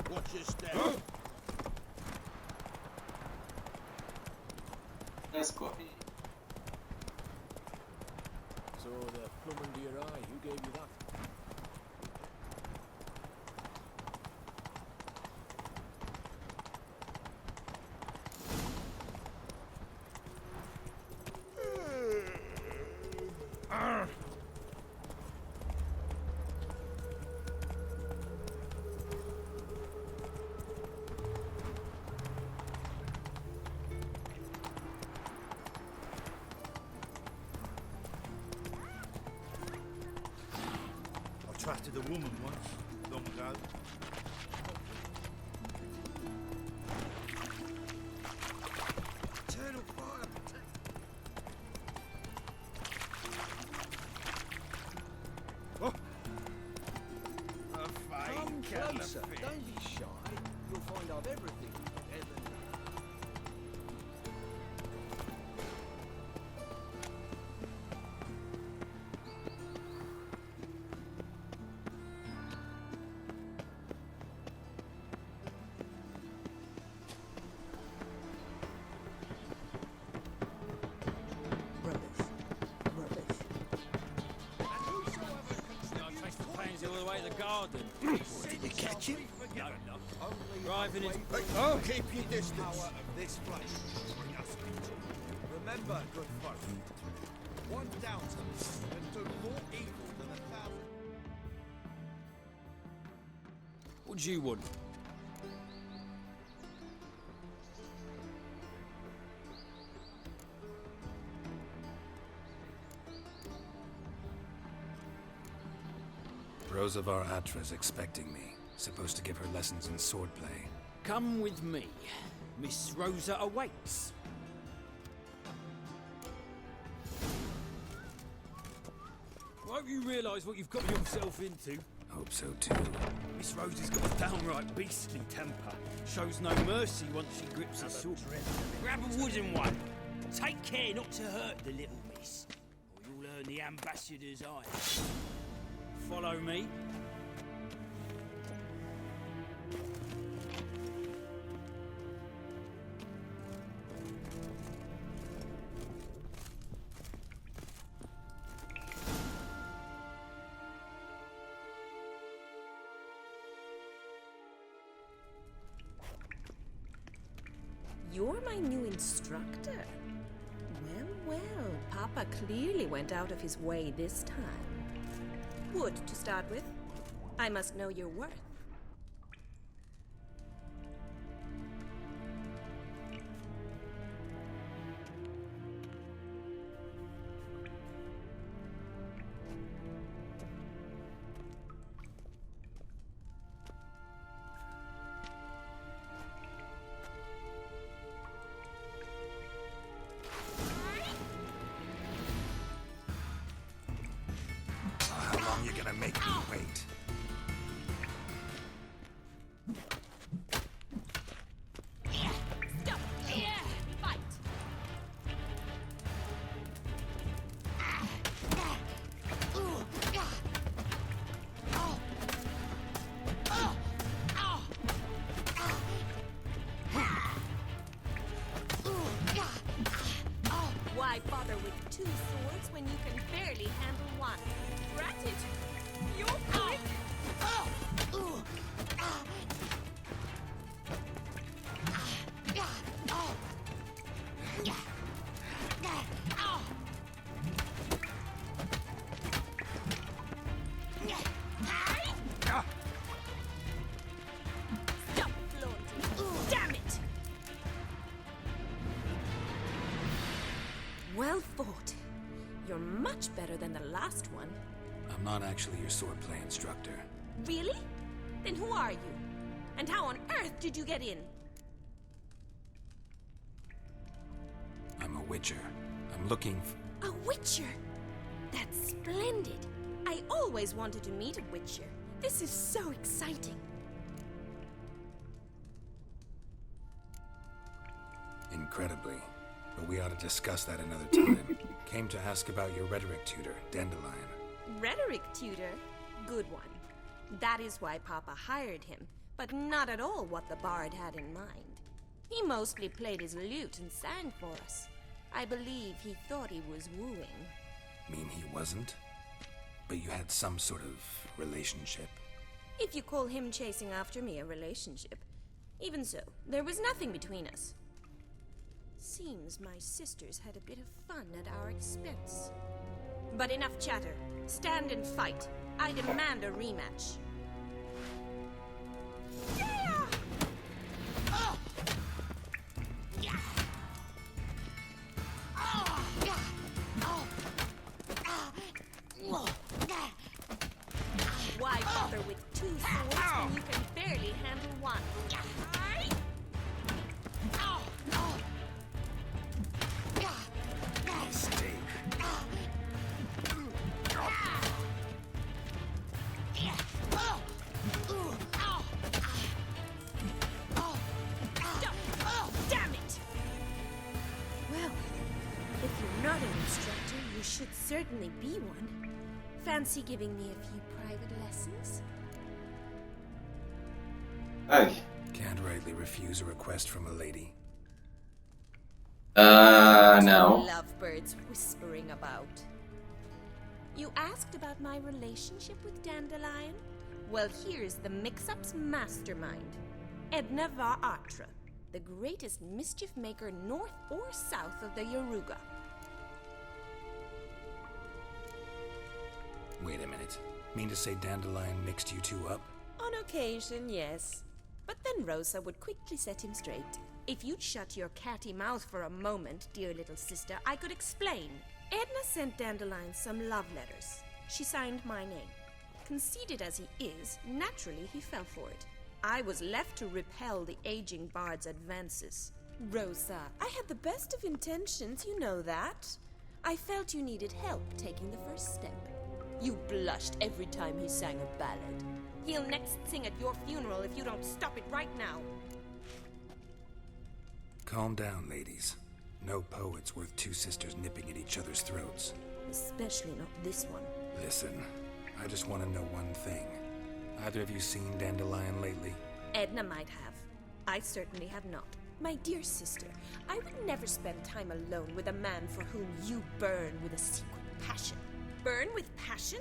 Watch your step. Let's go. So the plum under your eye, who gave you that? adopted a woman once, long ago. Eternal fire protect. Oh. Come closer. Don't be shy. You'll find I've everything. Garden. Did you catch him? No, no. Driving his... Oh, keep your distance. Power of this place. Bring us into. Remember, good folk, one doubter can do more evil than 1,000. What do you want? Rosa var Atra's expecting me. Supposed to give her lessons in swordplay. Come with me. Miss Rosa awaits. Won't you realise what you've got yourself into? Hope so too. Miss Rosa's got a downright beastly temper. Shows no mercy once she grips a sword. Grab a wooden one. Take care not to hurt the little miss, or you'll earn the ambassador's eye. Follow me. You're my new instructor. Well, well, Papa clearly went out of his way this time. Wood, to start with. I must know your worth. How long you gonna make me wait? Stop! Yeah! Fight! Why bother with two swords when you can barely handle one? Granted, you're quick. Stop flaunting! Damn it! Well fought. You're much better than the last one. I'm not actually your swordplay instructor. Really? Then who are you? And how on earth did you get in? I'm a witcher. I'm looking A witcher? That's splendid. I always wanted to meet a witcher. This is so exciting. incredibly. But we ought to discuss that another time. Came to ask about your rhetoric tutor, Dandelion. Rhetoric tutor? Good one. That is why Papa hired him, but not at all what the bard had in mind. He mostly played his lute and sang for us. I believe he thought he was wooing. Mean he wasn't? But you had some sort of relationship? If you call him chasing after me a relationship. Even so, there was nothing between us. Seems my sisters had a bit of fun at our expense. But enough chatter. Stand and fight. I demand a rematch. Yeah! Oh! Yeah! Oh! Yeah! Oh! Why should certainly be one. Fancy giving me a few private lessons? Ai. Can't rightly refuse a request from a lady. Não. Lovebirds whispering about. You asked about my relationship with Dandelion? Well, here's the mix-up's mastermind. Edna Va Atra, the greatest mischief maker north or south of the Yaruga. Wait a minute. Mean to say Dandelion mixed you two up? On occasion, yes. But then Rosa would quickly set him straight. If you'd shut your catty mouth for a moment, dear little sister, I could explain. Edna sent Dandelion some love letters. She signed my name. Conceited as he is, naturally he fell for it. I was left to repel the aging bard's advances. Rosa, I had the best of intentions, you know that. I felt you needed help taking the first step. You blushed every time he sang a ballad. He'll next sing at your funeral if you don't stop it right now. Calm down, ladies. No poet's worth two sisters nipping at each other's throats. Especially not this one. Listen, I just want to know one thing. Either of you seen Dandelion lately? Edna might have. I certainly have not. My dear sister, I would never spend time alone with a man for whom you burn with a secret passion. Burn with passion?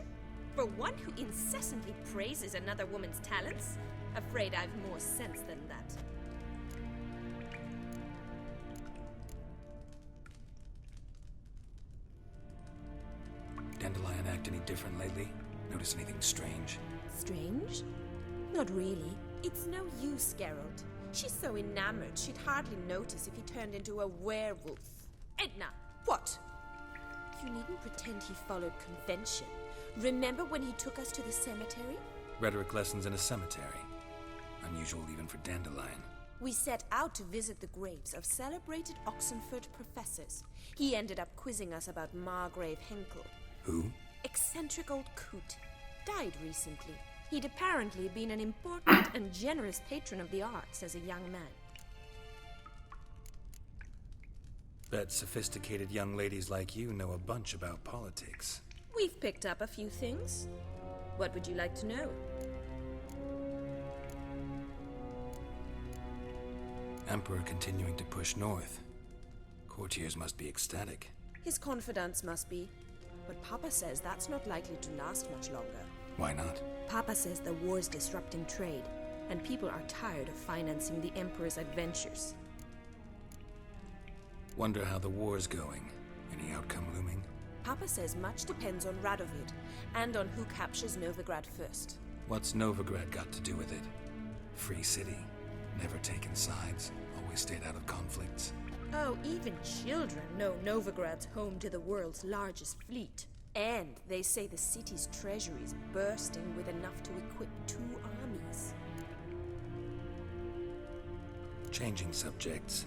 For one who incessantly praises another woman's talents? Afraid I've more sense than that. Dandelion act any different lately? Notice anything strange? Strange? Not really. It's no use, Geralt. She's so enamored she'd hardly notice if he turned into a werewolf. Edna! What? You needn't pretend he followed convention. Remember when he took us to the cemetery? Rhetoric lessons in a cemetery. Unusual even for Dandelion. We set out to visit the graves of celebrated Oxenford professors. He ended up quizzing us about Margrave Henkel. Who? Eccentric old coot. Died recently. He'd apparently been an important and generous patron of the arts as a young man. Bet sophisticated young ladies like you know a bunch about politics. We've picked up a few things. What would you like to know? Emperor continuing to push north. Courtiers must be ecstatic. His confidants must be. But Papa says that's not likely to last much longer. Why not? Papa says the war's disrupting trade, and people are tired of financing the Emperor's adventures. Wonder how the war's going. Any outcome looming? Papa says much depends on Radovid, and on who captures Novigrad first. What's Novigrad got to do with it? Free city. Never taken sides. Always stayed out of conflicts. Oh, even children know Novigrad's home to the world's largest fleet. And they say the city's treasury's bursting with enough to equip 2 armies. Changing subjects.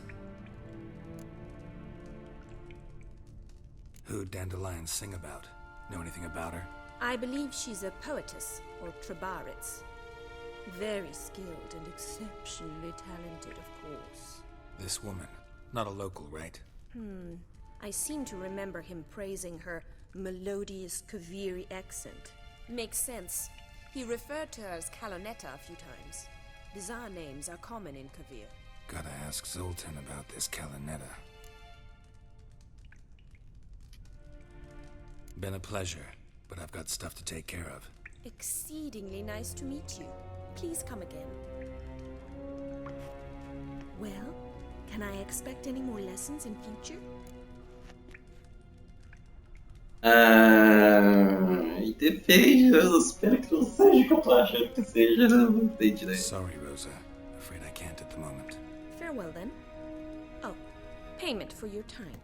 Who'd Dandelion sing about? Know anything about her? I believe she's a poetess, or Trebaritz. Very skilled and exceptionally talented, of course. This woman. Not a local, right? I seem to remember him praising her melodious Kaviri accent. Makes sense. He referred to her as Calonetta a few times. Bizarre names are common in Kavir. Gotta ask Zoltan about this Calonetta. Been a pleasure, but I've got stuff to take care of. Exceedingly nice to meet you. Please come again. Well, can I expect any more lessons in future? E depende dos aspectos, seja que eu tô achando que seja, não tem ideia. Sorry, Rosa. Afraid I can't at the moment. Farewell then. Oh, payment for your time.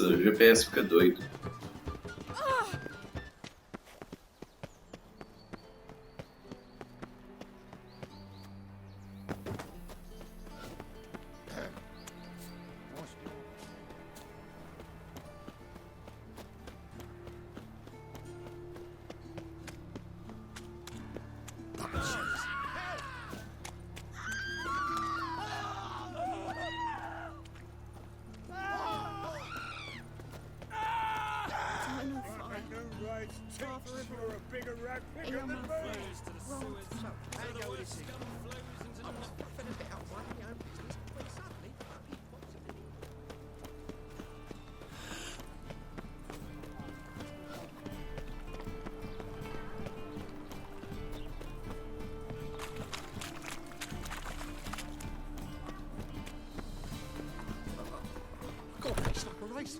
Nossa, o GPS fica doido.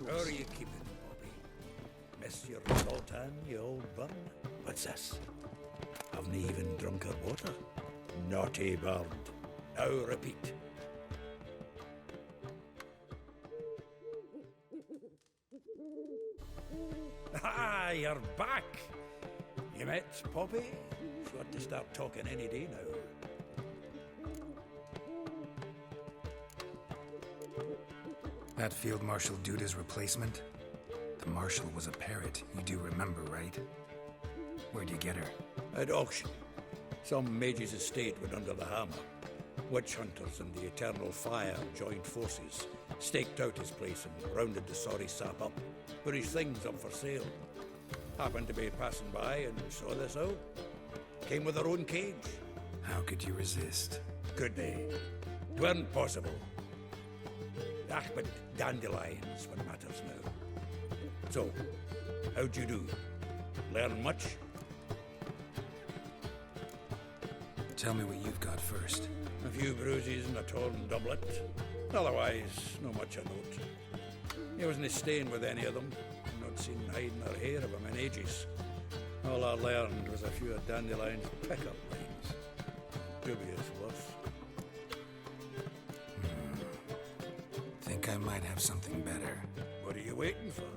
How are you keeping, Bobby? Miss your sultan, you old bum? What's this? Haven't even drunk her water? Naughty bird. Now repeat. Ah, you're back! You met Poppy? She's got to start talking any day now. That Field Marshal Duda's replacement? The Marshal was a parrot, you do remember, right? Where'd you get her? At auction. Some mage's estate went under the hammer. Witch hunters and the Eternal Fire joined forces, staked out his place and rounded the sorry sap up. Put his things up for sale. Happened to be passing by and saw this out. Came with her own cage. How could you resist? Could they? 'Tweren't possible. Ah, but dandelions what matters now. So, how'd you do? Learn much? Tell me what you've got first. A few bruises and a torn doublet. Otherwise, no much of note. He wasn't staying with any of them. Not seen hiding or hair of him in ages. All I learned was a few of Dandelion's pickup lines. Dubious worth. Think I might have something better. What are you waiting for?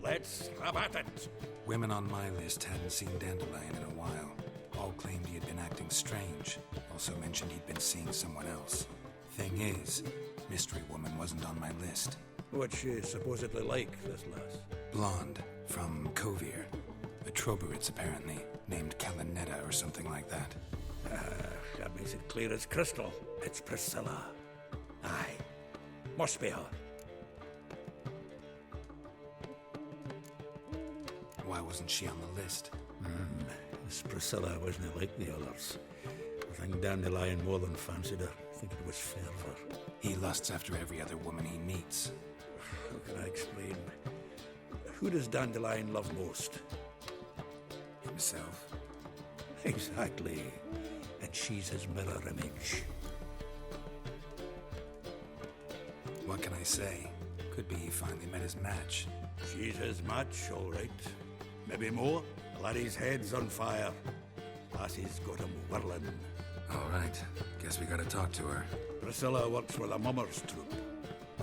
Let's have at it! Women on my list hadn't seen Dandelion in a while. All claimed he had been acting strange. Also mentioned he'd been seeing someone else. Thing is, Mystery Woman wasn't on my list. What's she supposedly like, this lass? Blonde, from Kovir. A Troberitz, apparently, named Kalinetta or something like that. That makes it clear as crystal. It's Priscilla. Aye. Must be her. Why wasn't she on the list? This Priscilla wasn't like the others. I think Dandelion more than fancied her. I think it was fervour. He lusts after every other woman he meets. How can I explain? Who does Dandelion love most? Himself. Exactly. And she's his mirror image. What can I say? Could be he finally met his match. She's his match, all right. Maybe more. The laddie's head's on fire. Lassie's got him whirling. All right. Guess we gotta talk to her. Priscilla works with a mummers troupe.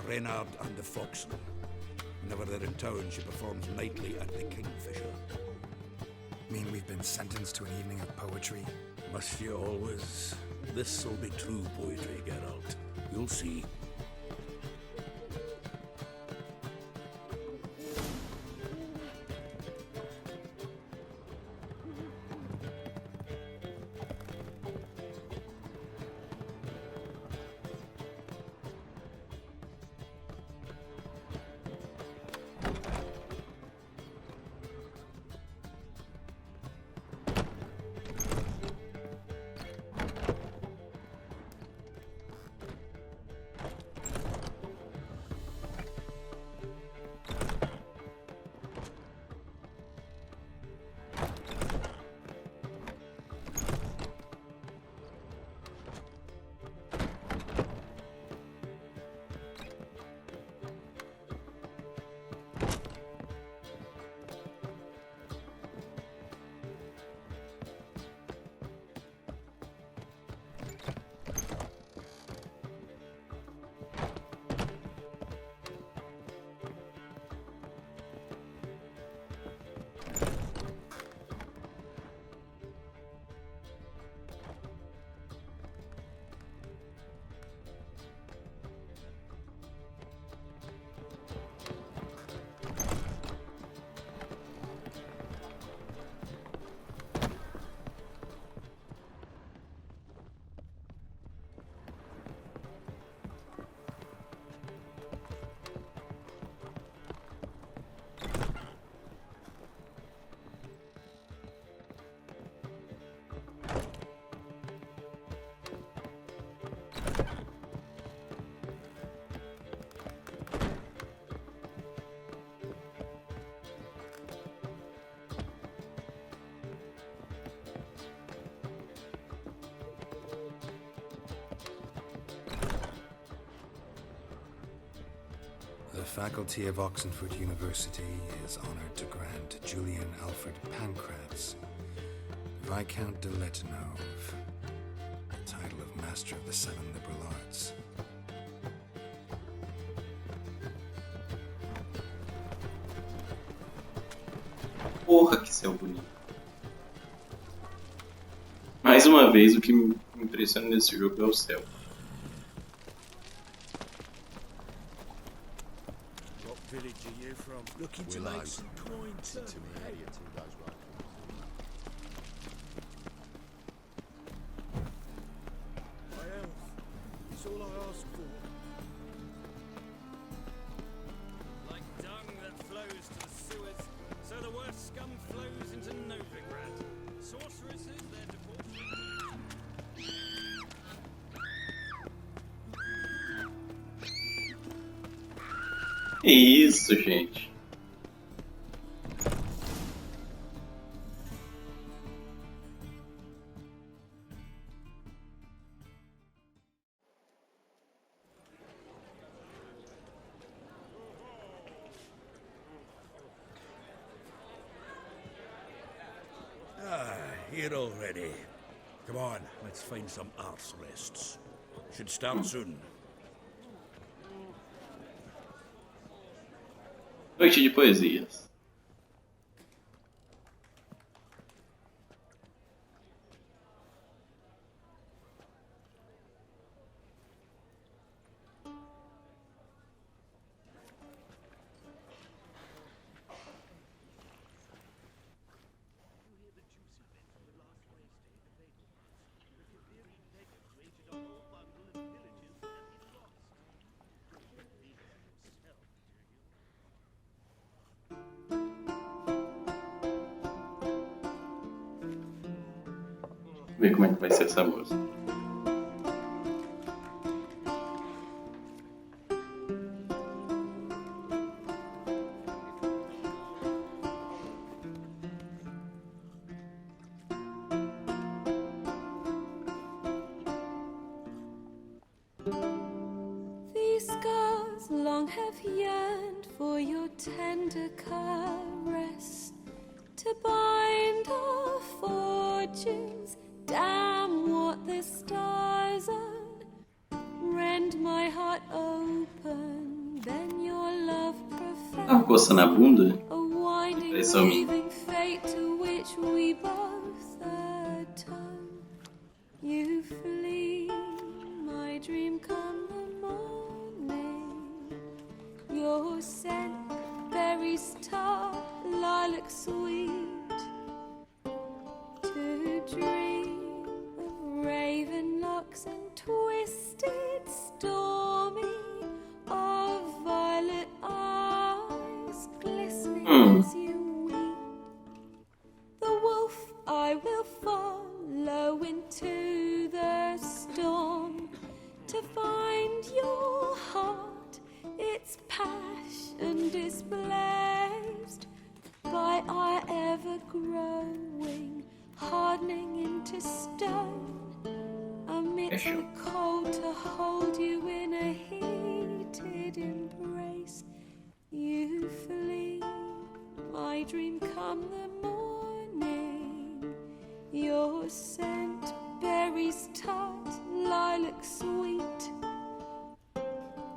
Reynard and the Foxen. Whenever they're in town, she performs nightly at the Kingfisher. Mean we've been sentenced to an evening of poetry? Must you always? This'll be true poetry, Geralt. You'll see. The faculty of Oxenford University is honored to grant Julian Alfred Pancratz, Viscount de Letenove, the title of Master of the Seven Liberal Arts. Porra, que céu bonito. Mais uma vez, o que me impressiona nesse jogo é o céu. What village are you from? Looking to make some coin too. My health. It's all I ask for. Like dung that flows to the sewers, so the worst scum flows into Novigrad. Sorceresses, their devotion. Que isso, gente? Here already. Come on, let's find some arse rests. Should start soon. Noite de poesias. Ver como é que vai ser essa música. These scars long have yearned for your tender caress, to bind our fortunes. Damn what the stars are. Rend my heart open, then your love profess. Tá coçando a bunda? A winding, Impressão minha. weaving fate to which we both atone. You flee, my dream come the morning. Your scent, berries tart, lilac sweet. To dream of raven locks and twisted, stormy, of violet eyes glistening as you weep. The wolf I will follow into the storm, to find your heart, its passion displaced by our ever-growing, hardening into stone. Amidst the cold, to hold you in a heated embrace. You flee, my dream come the morning. Your scent, berries tart, lilac sweet.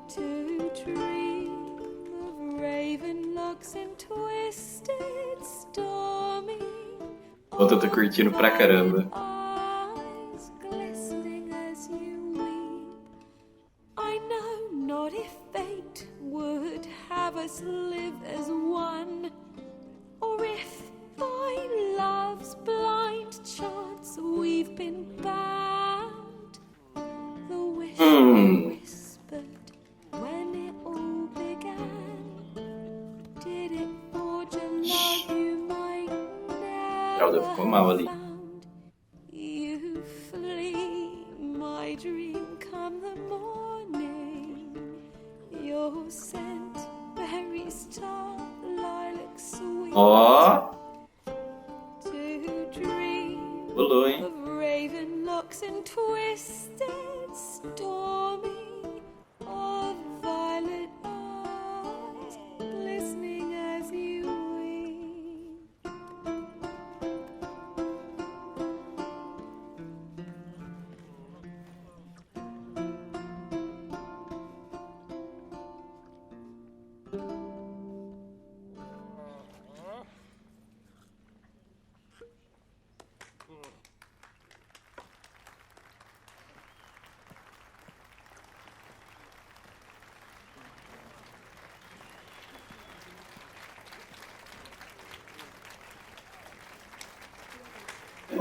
To dream of raven locks and twisted, stormy. Outra tá curtindo pra caramba. Eyes glistening as you weep. I know not if fate would have us live as one, or if by love's blind chance we've been bound. The wish whispered when it all began. Did it forge a love you might Ela ficou mal ali. You flee, my dream come the morning. Your scent, berries tart, lilac sweet. Ó, To dream pulou, hein? of raven locks and twisted, stormy, of violet eyes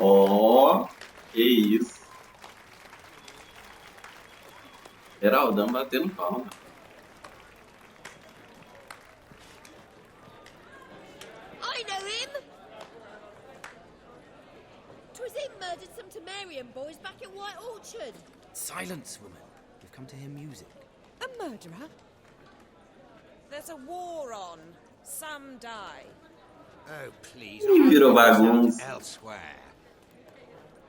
Ó, que isso. Geraldão batendo palma. I know him! 'Twas him murdered some Temerian boys back at White Orchard. Silence, woman. We've come to hear music. A murderer? There's a war on. Some die. Oh, please. Ih, virou bagunça. Elsewhere.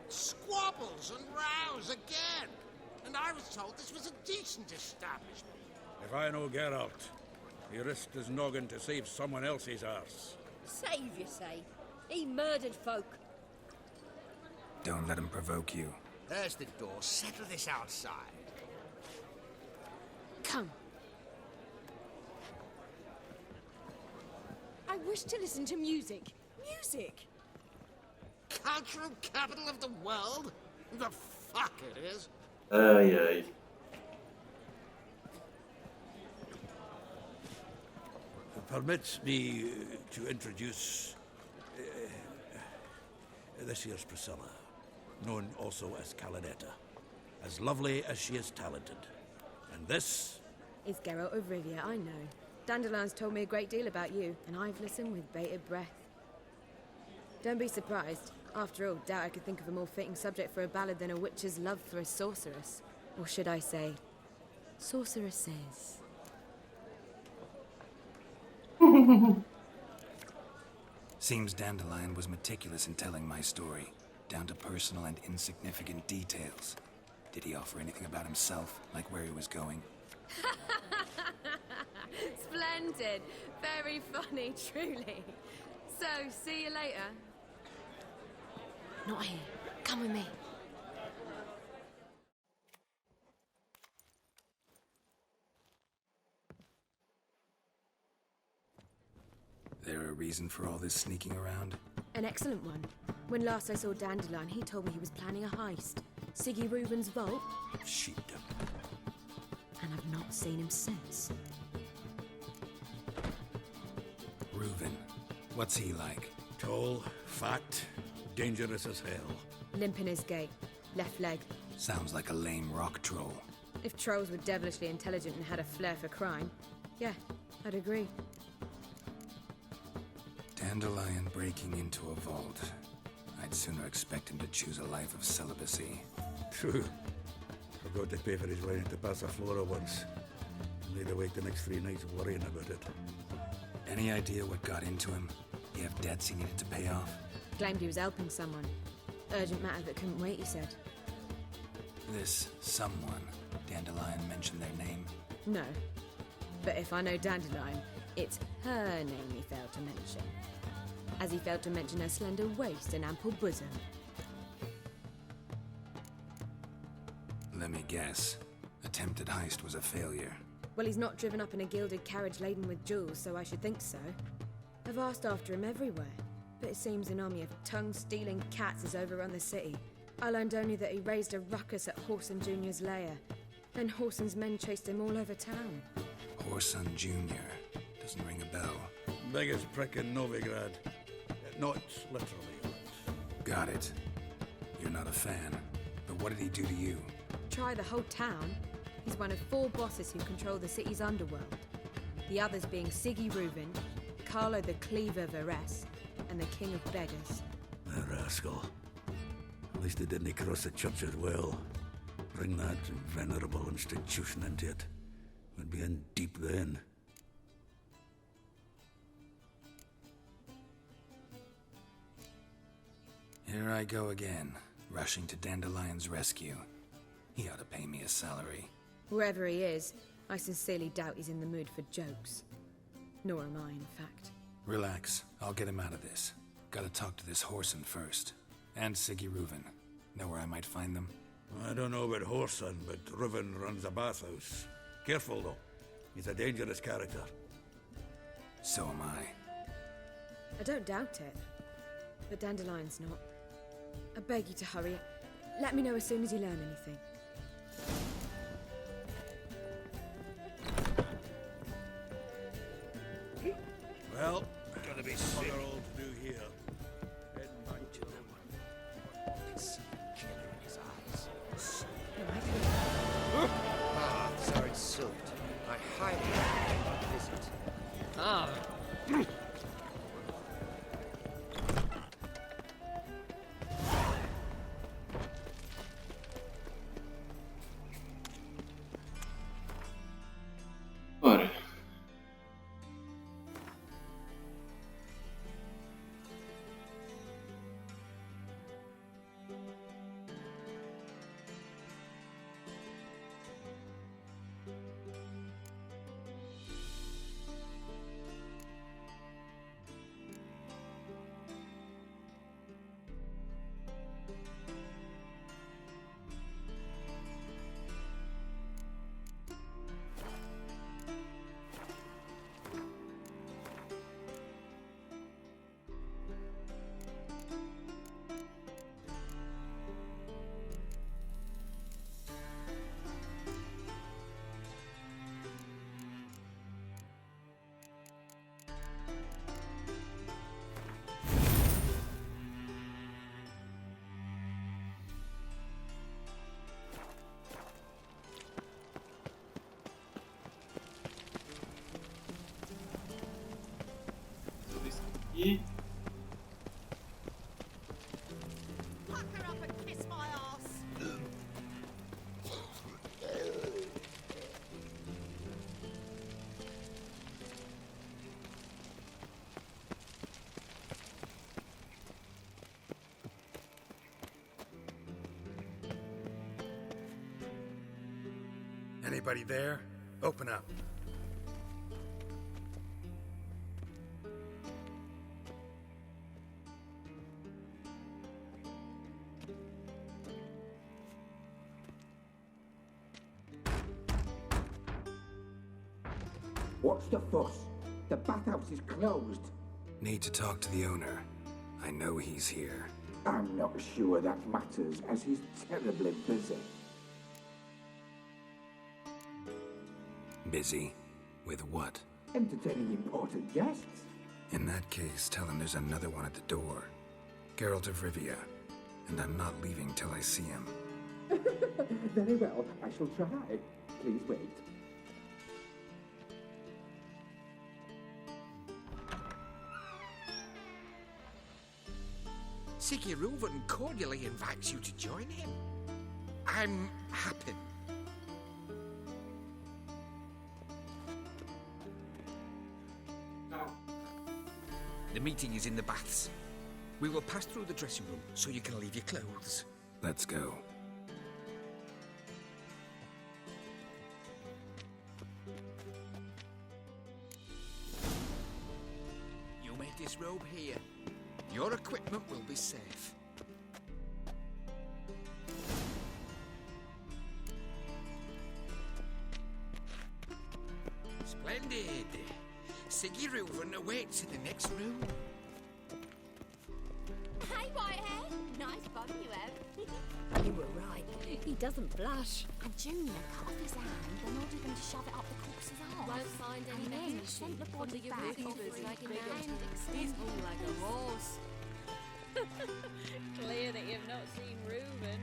Squabbles and rows again. And I was told this was a decent establishment. If I know Geralt, he risked his noggin to save someone else's arse. Save, you say? He murdered folk. Don't let him provoke you. There's the door. Settle this outside. Come. I wish to listen to music. Music! Cultural capital of the world? The fuck it is. Ai, ai. Permit me to introduce this here's Priscilla, known also as Calinetta, as lovely as she is talented. And this is Geralt of Rivia, I know. Dandelion's told me a great deal about you, and I've listened with bated breath. Don't be surprised. After all, doubt I could think of a more fitting subject for a ballad than a witch's love for a sorceress. Or should I say, sorceresses. Seems Dandelion was meticulous in telling my story, down to personal and insignificant details. Did he offer anything about himself, like where he was going? Splendid. Very funny, truly. So, see you later. Not here. Come with me. There a reason for all this sneaking around? An excellent one. When last I saw Dandelion, he told me he was planning a heist. Siggy Reuben's vault. sheepdom. And I've not seen him since. Reuben. What's he like? Tall, fat, dangerous as hell. Limp in his gait. Left leg. Sounds like a lame rock troll. If trolls were devilishly intelligent and had a flair for crime, yeah, I'd agree. Dandelion breaking into a vault. I'd sooner expect him to choose a life of celibacy. True. Forgot to pay for his rent to Passaflora once. Laid awake the next 3 nights worrying about it. Any idea what got into him? He have debts he needed to pay off? Claimed he was helping someone. Urgent matter that couldn't wait, he said. This someone, Dandelion mentioned their name? No. But if I know Dandelion, it's her name he failed to mention. As he failed to mention her slender waist and ample bosom. Let me guess. Attempted heist was a failure. Well, he's not driven up in a gilded carriage laden with jewels, so I should think so. I've asked after him everywhere, but it seems an army of tongue-stealing cats has overrun the city. I learned only that he raised a ruckus at Whoreson Jr.'s lair. Then Whoreson's men chased him all over town. Whoreson Jr. Doesn't ring a bell. Biggest prick in Novigrad. Not literally. Got it. You're not a fan. But what did he do to you? Try the whole town. He's one of 4 bosses who control the city's underworld. The others being Siggy Reuben, Carlo the Cleaver Varese, and the King of Beggars. A rascal. At least he didn't cross the church as well. Bring that venerable institution into it. We'd be in deep then. Here I go again, rushing to Dandelion's rescue. He ought to pay me a salary. Wherever he is, I sincerely doubt he's in the mood for jokes. Nor am I, in fact. Relax, I'll get him out of this. Gotta talk to this Whoreson first. And Siggy Reuben. Know where I might find them? I don't know about Whoreson, but Reuben runs a bathhouse. Careful, though. He's a dangerous character. So am I. I don't doubt it. But Dandelion's not. I beg you to hurry. Let me know as soon as you learn anything. Well, gotta be bugger all to do here. Heading back to them. Anybody there? Open up. What's the fuss? The bathhouse is closed. Need to talk to the owner. I know he's here. I'm not sure that matters, as he's terribly busy. Busy? With what? Entertaining important guests. In that case, tell him there's another one at the door. Geralt of Rivia. And I'm not leaving till I see him. Very well, I shall try. Please wait. Sigurd cordially invites you to join him. I'm happy. The meeting is in the baths. We will pass through the dressing room so you can leave your clothes. Let's go. You may disrobe here. Your equipment will be safe. Splendid. Sigurd awaits in the next room. Hey, Whitehead. Nice bum you have. You were right. He doesn't blush. And Junior cut off his hand and ordered him to shove it up the corpse's arse. Won't find any and then message. sent the body You're back really offering busy, like a big hand He's extended. all like a horse. Clear that you've not seen Reuben.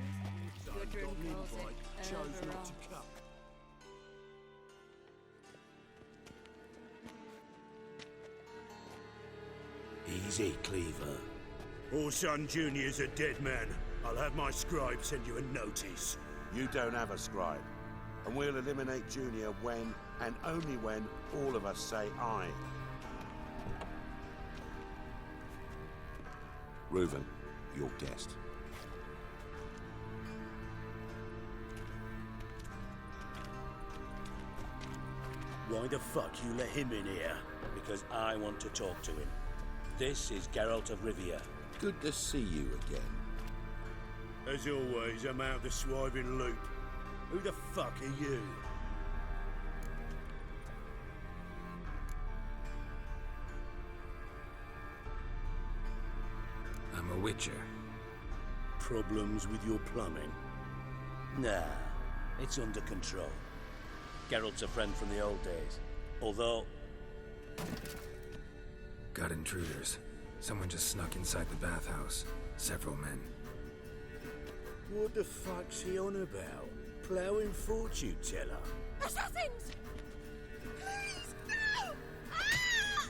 Gudrun calls it chose not overall. to cut. Easy, Cleaver. Orson Jr.'s a dead man. I'll have my scribe send you a notice. You don't have a scribe. And we'll eliminate Junior when, and only when, all of us say aye. Reuven, your guest. Why the fuck you let him in here? Because I want to talk to him. This is Geralt of Rivia. Good to see you again. As always, I'm out the swiving loop. Who the fuck are you? I'm a witcher. Problems with your plumbing? Nah, it's under control. Geralt's a friend from the old days. Although... Got intruders. Someone just snuck inside the bathhouse. Several men. What the fuck's he on about? Ploughing fortune teller? Assassins! Please, no! Ah!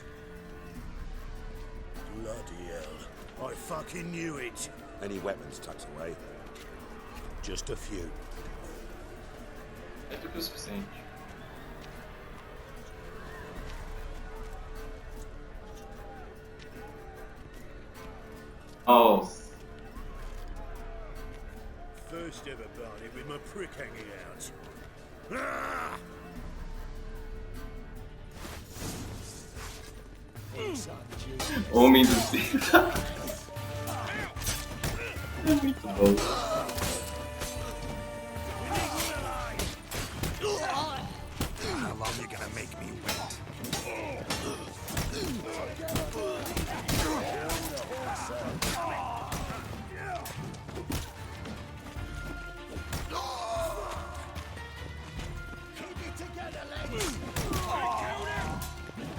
Bloody hell. I fucking knew it. Any weapons tucked away? Just a few. É tudo o suficiente. Oh. First ever party with my prick hanging out. Ah! Homem do Céu. É muito bom. How long you gonna make me wait? Keep it together, lads!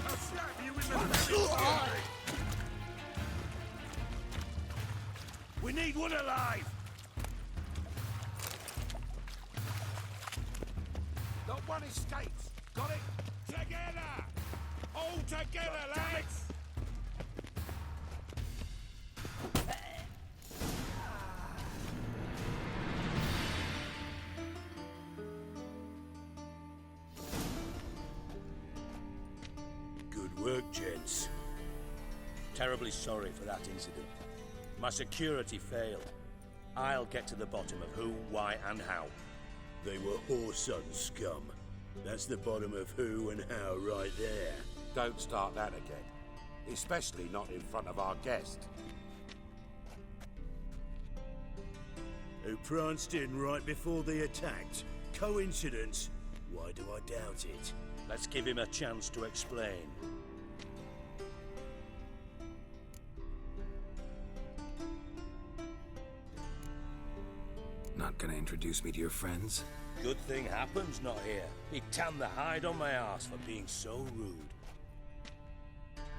I'll slap you in the face! We need one alive! Not one escapes. Got it? Together! All together, lads! Good work, gents. Terribly sorry for that incident. My security failed. I'll get to the bottom of who, why, and how. They were whoreson scum. That's the bottom of who and how right there. Don't start that again. Especially not in front of our guest. Who pranced in right before they attacked. Coincidence? Why do I doubt it? Let's give him a chance to explain. Not gonna introduce me to your friends? Good thing happens not here. He'd tan the hide on my arse for being so rude.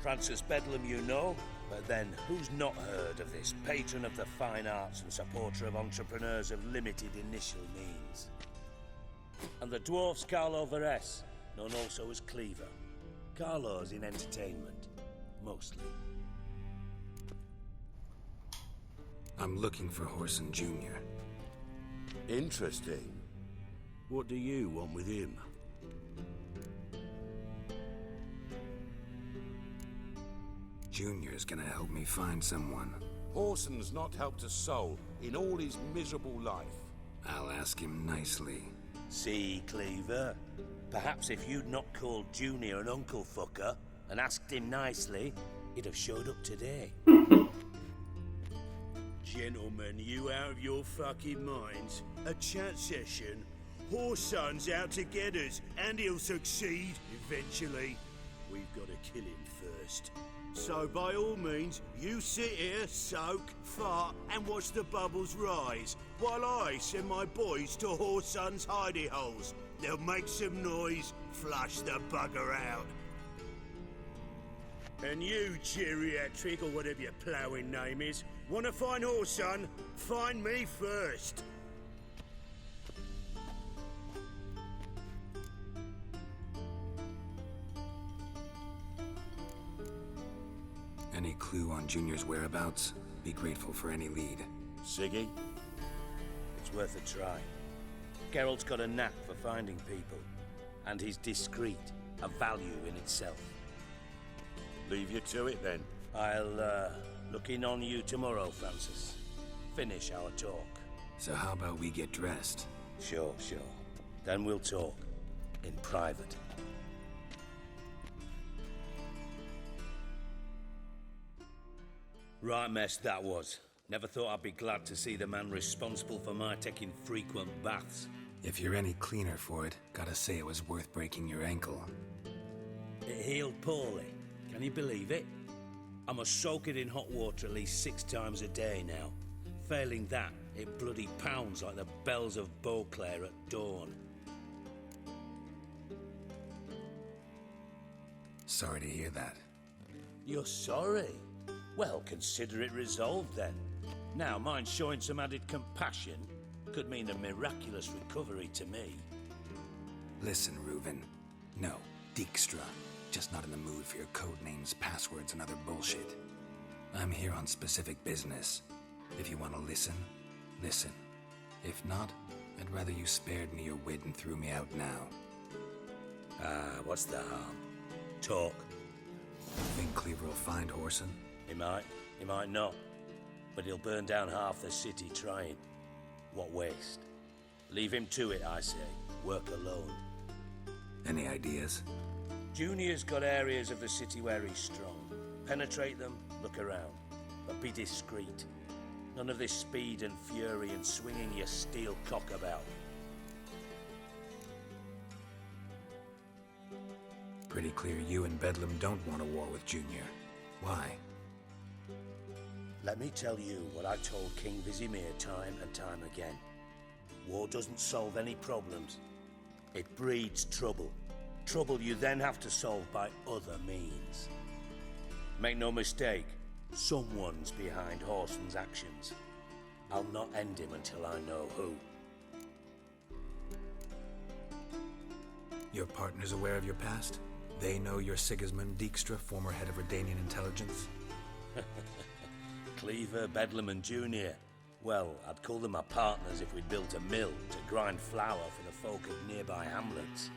Francis Bedlam you know, but then who's not heard of this patron of the fine arts and supporter of entrepreneurs of limited initial means? And the dwarf's Carlo Veres, known also as Cleaver. Carlo's in entertainment, mostly. I'm looking for Horson Jr. Interesting. What do you want with him? Junior's gonna help me find someone. Horson's not helped a soul in all his miserable life. I'll ask him nicely. See, Cleaver? Perhaps if you'd not called Junior an uncle fucker and asked him nicely, he'd have showed up today. Gentlemen, you out of your fucking minds? A chat session? Horson's out to get us, and he'll succeed eventually. We've got to kill him first. So by all means, you sit here, soak, fart, and watch the bubbles rise, while I send my boys to Horson's hidey holes. They'll make some noise, flush the bugger out. And you, geriatric, or whatever your ploughing name is, want to find Horson? Find me first. Any clue on Junior's whereabouts? Be grateful for any lead. Siggy? It's worth a try. Geralt's got a knack for finding people, and he's discreet, a value in itself. Leave you to it then. I'll look in on you tomorrow, Francis. Finish our talk. So how about we get dressed? Sure. Then we'll talk. In private. Right mess that was. Never thought I'd be glad to see the man responsible for my taking frequent baths. If you're any cleaner for it, gotta say it was worth breaking your ankle. It healed poorly. Can you believe it? I must soak it in hot water at least 6 times a day now. Failing that, it bloody pounds like the bells of Beauclair at dawn. Sorry to hear that. You're sorry? Well, consider it resolved then. Now, mind showing some added compassion could mean a miraculous recovery to me. Listen, Reuven. No, Dijkstra. Just not in the mood for your code names, passwords, and other bullshit. I'm here on specific business. If you want to listen, listen. If not, I'd rather you spared me your wit and threw me out now. What's the harm? Talk. Think Cleaver will find Horson? He might not. But he'll burn down half the city trying. What waste. Leave him to it, I say. Work alone. Any ideas? Junior's got areas of the city where he's strong. Penetrate them, look around. But be discreet. None of this speed and fury and swinging your steel cock about. Pretty clear you and Bedlam don't want a war with Junior. Why? Let me tell you what I told King Vizimir time and time again. War doesn't solve any problems. It breeds trouble. Trouble you then have to solve by other means. Make no mistake, someone's behind Horson's actions. I'll not end him until I know who. Your partner's aware of your past? They know you're Sigismund Dijkstra, former head of Redanian intelligence? Cleaver, Bedlam and Junior. Well, I'd call them my partners if we'd built a mill to grind flour for the folk of nearby hamlets.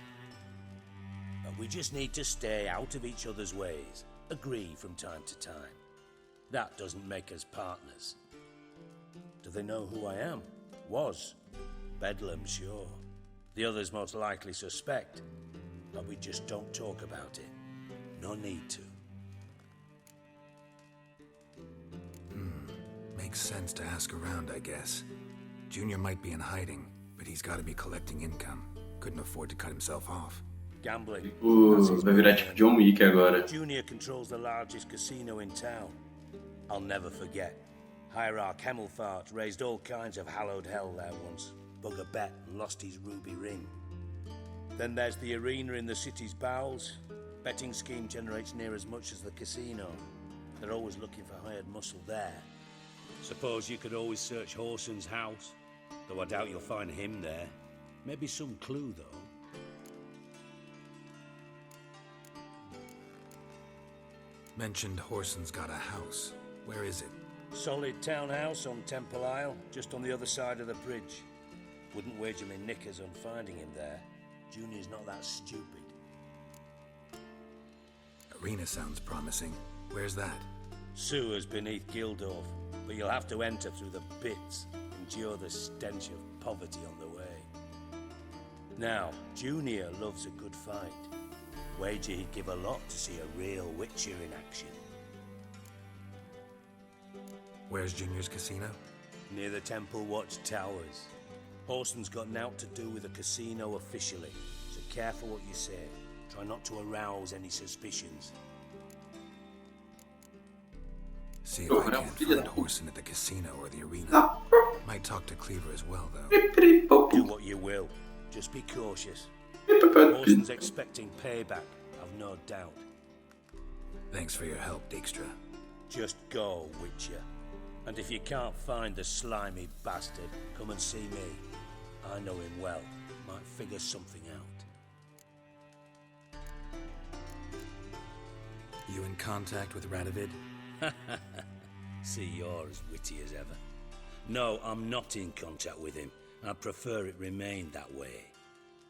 But we just need to stay out of each other's ways, agree from time to time. That doesn't make us partners. Do they know who I am? Was. Bedlam, sure. The others most likely suspect, but we just don't talk about it. No need to. Makes sense to ask around, I guess. Junior might be in hiding, but he's got to be collecting income. Couldn't afford to cut himself off. Gambling. Vai virar tipo John Wick agora. Junior controls the largest casino in town. I'll never forget. Hierarch Hemmelfart raised all kinds of hallowed hell there once. Bug a bet and lost his ruby ring. Then there's the arena in the city's bowels. Betting scheme generates near as much as the casino. They're always looking for hired muscle there. Suppose you could always search Horson's house, though I doubt you'll find him there. Maybe some clue, though. Mentioned Horson's got a house. Where is it? Solid townhouse on Temple Isle, just on the other side of the bridge. Wouldn't wager me knickers on finding him there. Junior's not that stupid. Arena sounds promising. Where's that? Sewers beneath Gildorf, but you'll have to enter through the pits, endure the stench of poverty on the way. Now, Junior loves a good fight. Wager he'd give a lot to see a real Witcher in action. Where's Junior's casino? Near the Temple Watch Towers. Horson's got naught to do with the casino officially, so careful what you say. Try not to arouse any suspicions. See if I can't find Horson at the casino or the arena. Might talk to Cleaver as well, though. Do what you will. Just be cautious. Horson's expecting payback, I've no doubt. Thanks for your help, Dijkstra. Just go, Witcher. And if you can't find the slimy bastard, come and see me. I know him well. Might figure something out. You in contact with Radovid? See, you're as witty as ever. No, I'm not in contact with him. I prefer it remained that way.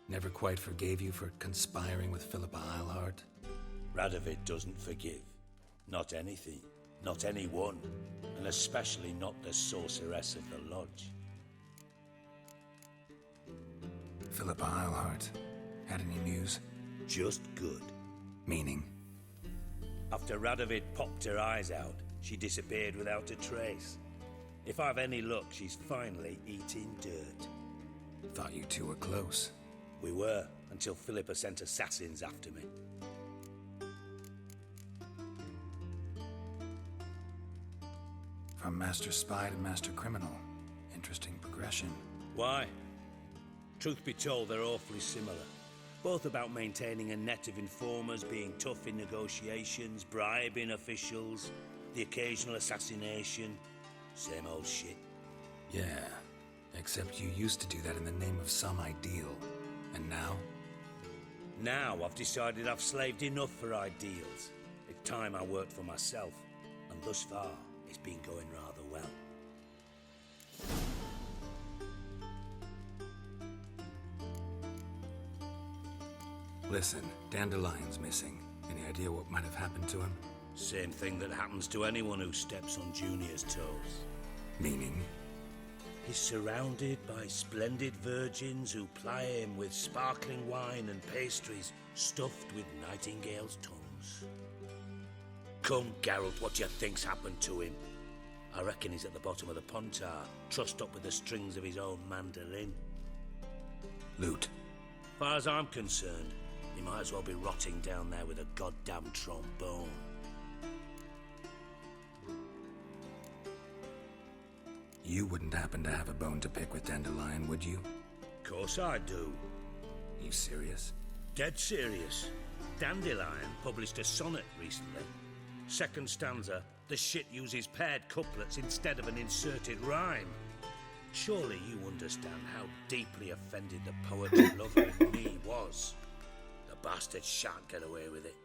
Never quite forgave you for conspiring with Philippa Eilhart? Radovid doesn't forgive. Not anything. Not anyone. And especially not the sorceress of the lodge. Philippa Eilhart. Had any news? Just good. Meaning? After Radovid popped her eyes out, she disappeared without a trace. If I've any luck, she's finally eating dirt. Thought you two were close. We were, until Philippa sent assassins after me. From Master Spy to Master Criminal. Interesting progression. Why? Truth be told, they're awfully similar. Both about maintaining a net of informers, being tough in negotiations, bribing officials, the occasional assassination. Same old shit. Yeah, except you used to do that in the name of some ideal. And now? Now I've decided I've slaved enough for ideals. It's time I worked for myself. And thus far, it's been going rather well. Listen, Dandelion's missing. Any idea what might have happened to him? Same thing that happens to anyone who steps on Junior's toes. Meaning? He's surrounded by splendid virgins who ply him with sparkling wine and pastries stuffed with nightingales' tongues. Come, Geralt, what do you think's happened to him? I reckon he's at the bottom of the Pontar, trussed up with the strings of his own mandolin. Loot. Far as I'm concerned, he might as well be rotting down there with a goddamn trombone. You wouldn't happen to have a bone to pick with Dandelion, would you? Course I do. You serious? Dead serious. Dandelion published a sonnet recently. Second stanza, the shit uses paired couplets instead of an inserted rhyme. Surely you understand how deeply offended the poetry lover in me was. The bastard shan't get away with it.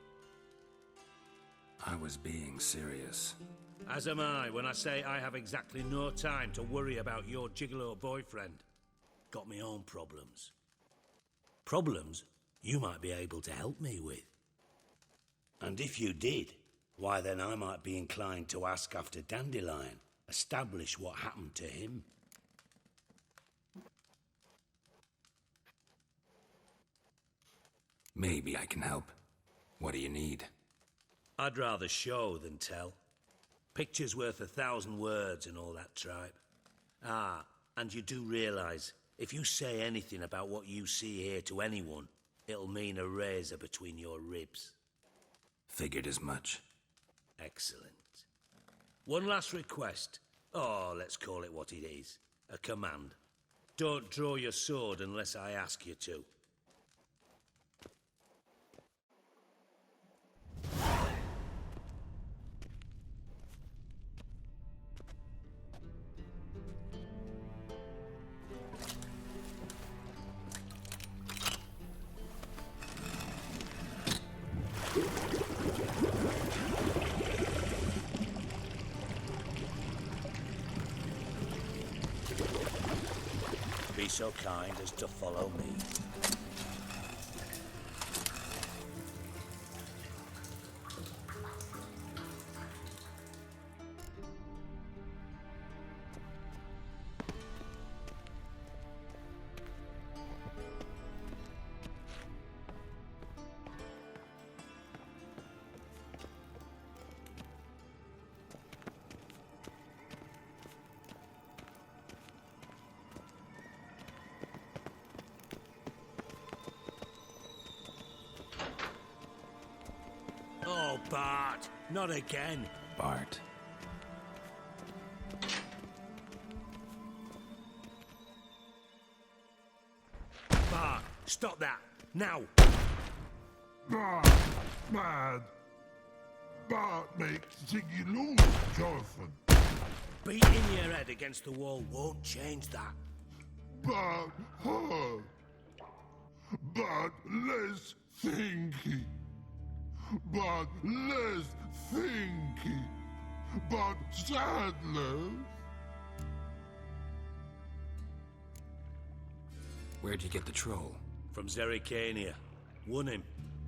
I was being serious. As am I when I say I have exactly no time to worry about your gigolo boyfriend. Got me own problems. Problems you might be able to help me with. And if you did, why then I might be inclined to ask after Dandelion, establish what happened to him. Maybe I can help. What do you need? I'd rather show than tell. Picture's worth 1,000 words and all that tripe. Ah, and you do realise, if you say anything about what you see here to anyone, it'll mean a razor between your ribs. Figured as much. Excellent. One last request. Oh, let's call it what it is. A command. Don't draw your sword unless I ask you to. Be so kind as to follow me. Oh, Bart, not again. Bart. Bart, stop that, now. Bart, mad. Bart makes Ziggy lose, Jonathan. Beating your head against the wall won't change that. Bart hurt. Bart less thinky. But less thinky, but sadness. Where'd you get the troll? From Zerrikania. Won him.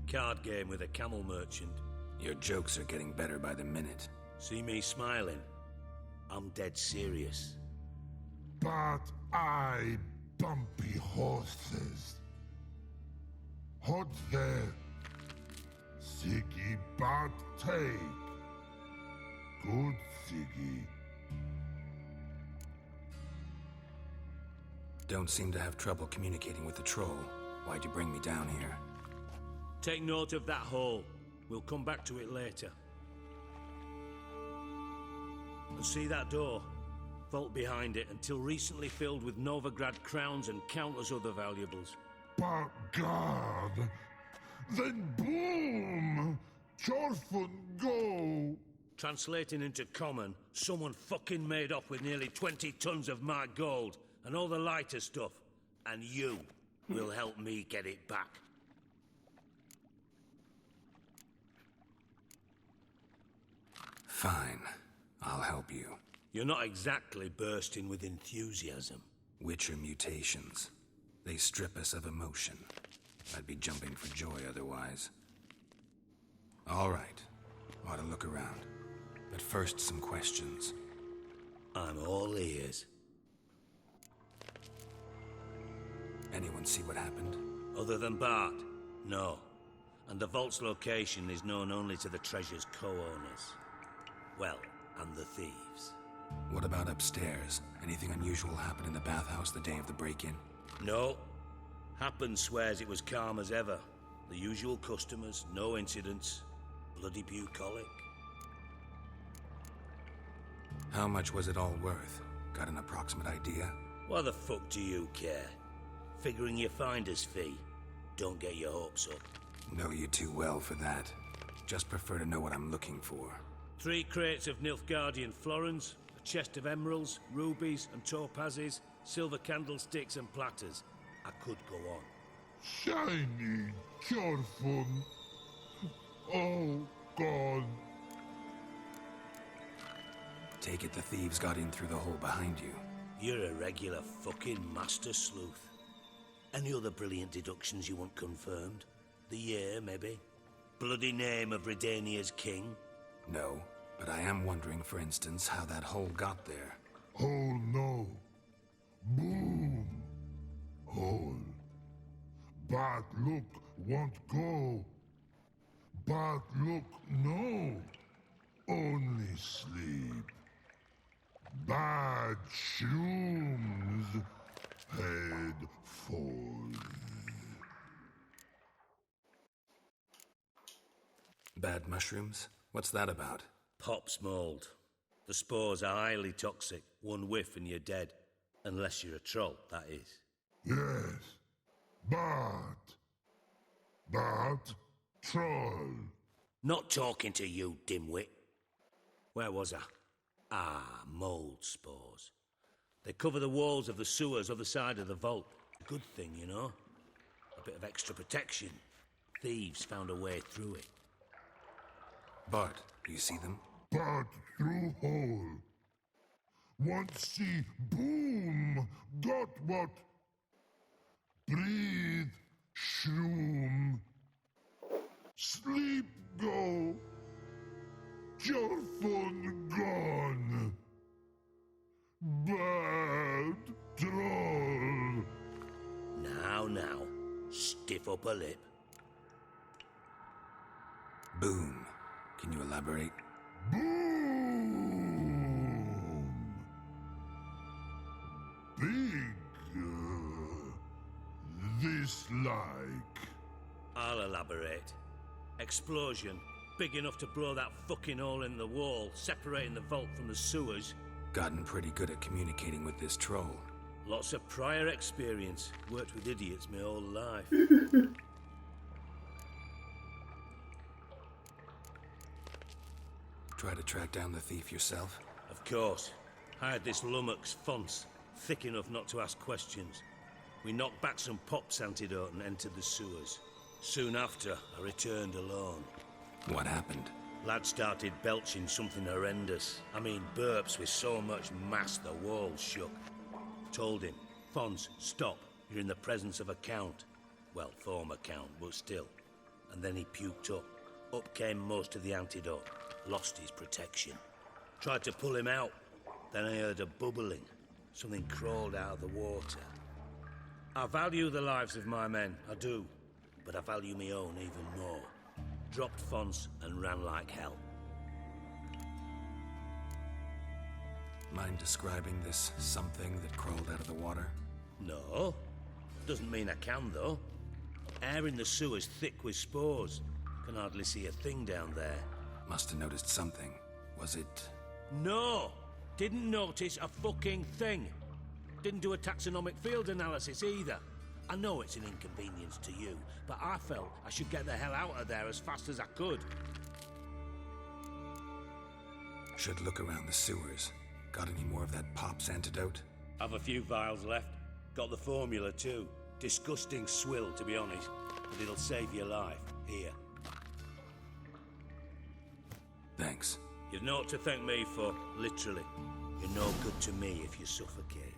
Card game with a camel merchant. Your jokes are getting better by the minute. See me smiling? I'm dead serious. But I bumpy horses. Hot there. Siggy but take. Good Siggy. Don't seem to have trouble communicating with the troll. Why'd you bring me down here? Take note of that hole. We'll come back to it later. And see that door? Vault behind it, until recently filled with Novigrad crowns and countless other valuables. But God, then boom! Chorfun go! Translating into common, someone fucking made off with nearly 20 tons of my gold and all the lighter stuff. And you will help me get it back. Fine. I'll help you. You're not exactly bursting with enthusiasm. Witcher mutations. They strip us of emotion. I'd be jumping for joy otherwise. All right. Ought to look around. But first, some questions. I'm all ears. Anyone see what happened? Other than Bart? No. And the vault's location is known only to the treasure's co-owners. Well, and the thieves. What about upstairs? Anything unusual happen in the bathhouse the day of the break-in? No. Happen swears it was calm as ever. The usual customers, no incidents. Bloody bucolic. How much was it all worth? Got an approximate idea? Why the fuck do you care? Figuring your finder's fee. Don't get your hopes up. Know you too well for that. Just prefer to know what I'm looking for. 3 crates of Nilfgaardian florins, a chest of emeralds, rubies and topazes, silver candlesticks and platters. I could go on. Shiny Chorfun. Oh, God. Take it the thieves got in through the hole behind you. You're a regular fucking master sleuth. Any other brilliant deductions you want confirmed? The year, maybe? Bloody name of Redania's king? No, but I am wondering, for instance, how that hole got there. Hole no. Boom. Hole. Bad look won't go. Bad look no. Only sleep. Bad shrooms. Head falls. Bad mushrooms? What's that about? Pop's mold. The spores are highly toxic. One whiff and you're dead. Unless you're a troll, that is. Yes. Bad troll. Not talking to you, dimwit. Where was I? Ah, mold spores. They cover the walls of the sewers other side of the vault. Good thing, you know. A bit of extra protection. Thieves found a way through it. Bart, do you see them? Bad through hole. Want see boom. Got what? Breathe. Shroom. Sleep go. Your phone gone. Bad troll. Now, stiff up a lip. Boom. Can you elaborate? Boom. Big. This like. I'll elaborate. Explosion. Big enough to blow that fucking hole in the wall, separating the vault from the sewers. Gotten pretty good at communicating with this troll. Lots of prior experience. Worked with idiots my whole life. Try to track down the thief yourself? Of course. Hired this lummox, Fonce, thick enough not to ask questions. We knocked back some Pop's antidote and entered the sewers. Soon after, I returned alone. What happened? Lad started belching something horrendous. I mean, burps with so much mass the walls shook. Told him, Fonce, stop. You're in the presence of a count. Well, former count, but still. And then he puked up. Up came most of the antidote. Lost his protection. Tried to pull him out. Then I heard a bubbling. Something crawled out of the water. I value the lives of my men, I do. But I value my own even more. Dropped Fonce and ran like hell. Mind describing this something that crawled out of the water? No. Doesn't mean I can, though. Air in the sewer's thick with spores. Can hardly see a thing down there. Must have noticed something. Was it... No! Didn't notice a fucking thing. Didn't do a taxonomic field analysis either. I know it's an inconvenience to you, but I felt I should get the hell out of there as fast as I could. Should look around the sewers. Got any more of that Pop's antidote? Have a few vials left. Got the formula too. Disgusting swill, to be honest. But it'll save your life. Here. Thanks. You've naught to thank me for, literally. You're no good to me if you suffocate.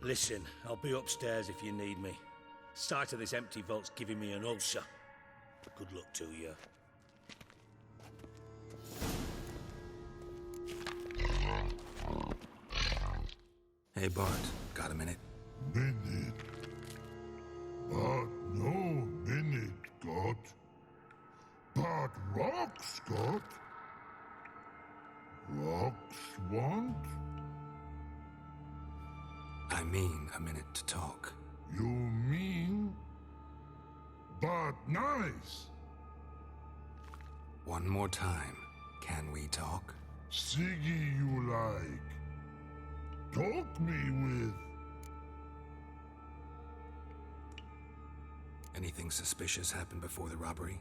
Listen, I'll be upstairs if you need me. Sight of this empty vault's giving me an ulcer. Good luck to you. Hey, Bart. Got a minute? Minute. But no minute got. But rocks got. Rocks want? I mean a minute to talk. You mean? But nice. One more time. Can we talk? Siggy you like. Talk me with. Anything suspicious happened before the robbery?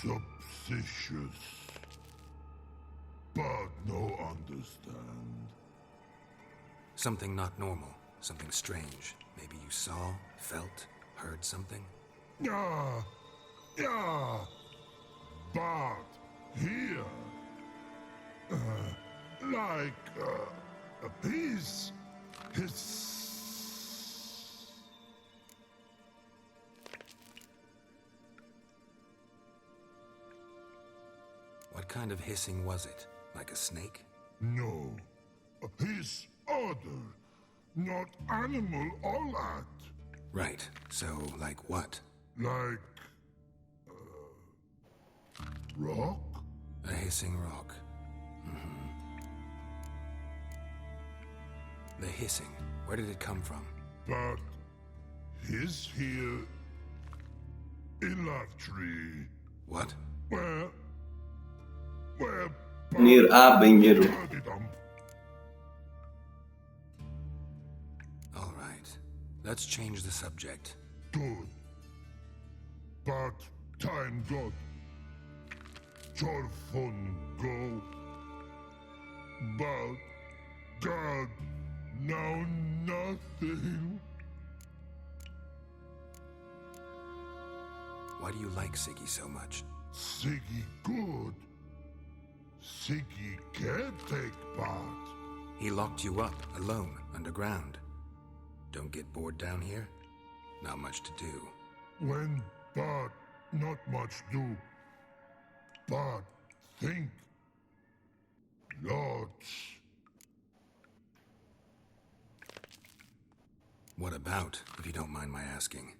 Suspicious. But no understand. Something not normal. Something strange. Maybe you saw, felt, heard something? Yeah. But here. Like a piece. What kind of hissing was it? Like a snake? No. His order. Not animal all at. Right. So, like what? Like... rock? A hissing rock. Mm-hmm. The hissing. Where did it come from? But... he's here... in that tree. What? Where... Banheiro. All right. Let's change the subject. Good. But time got... fun go. But... God... now nothing. Why do you like Siggy so much? Siggy good. Siggy can't take part. He locked you up, alone, underground. Don't get bored down here? Not much to do. When but not much do. But think. Lots. What about, if you don't mind my asking?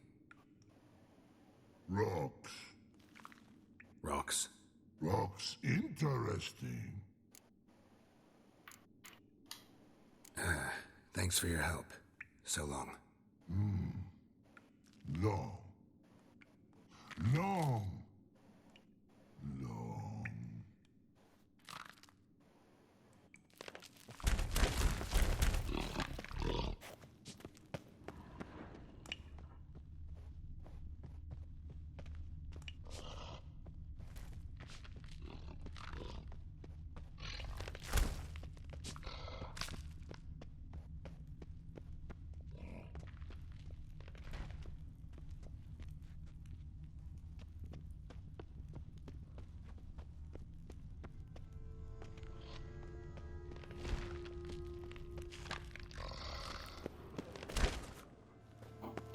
Rocks. Rocks? Rocks interesting. Thanks for your help. So long. Long. Long.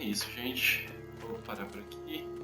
É isso, gente. Vou parar por aqui.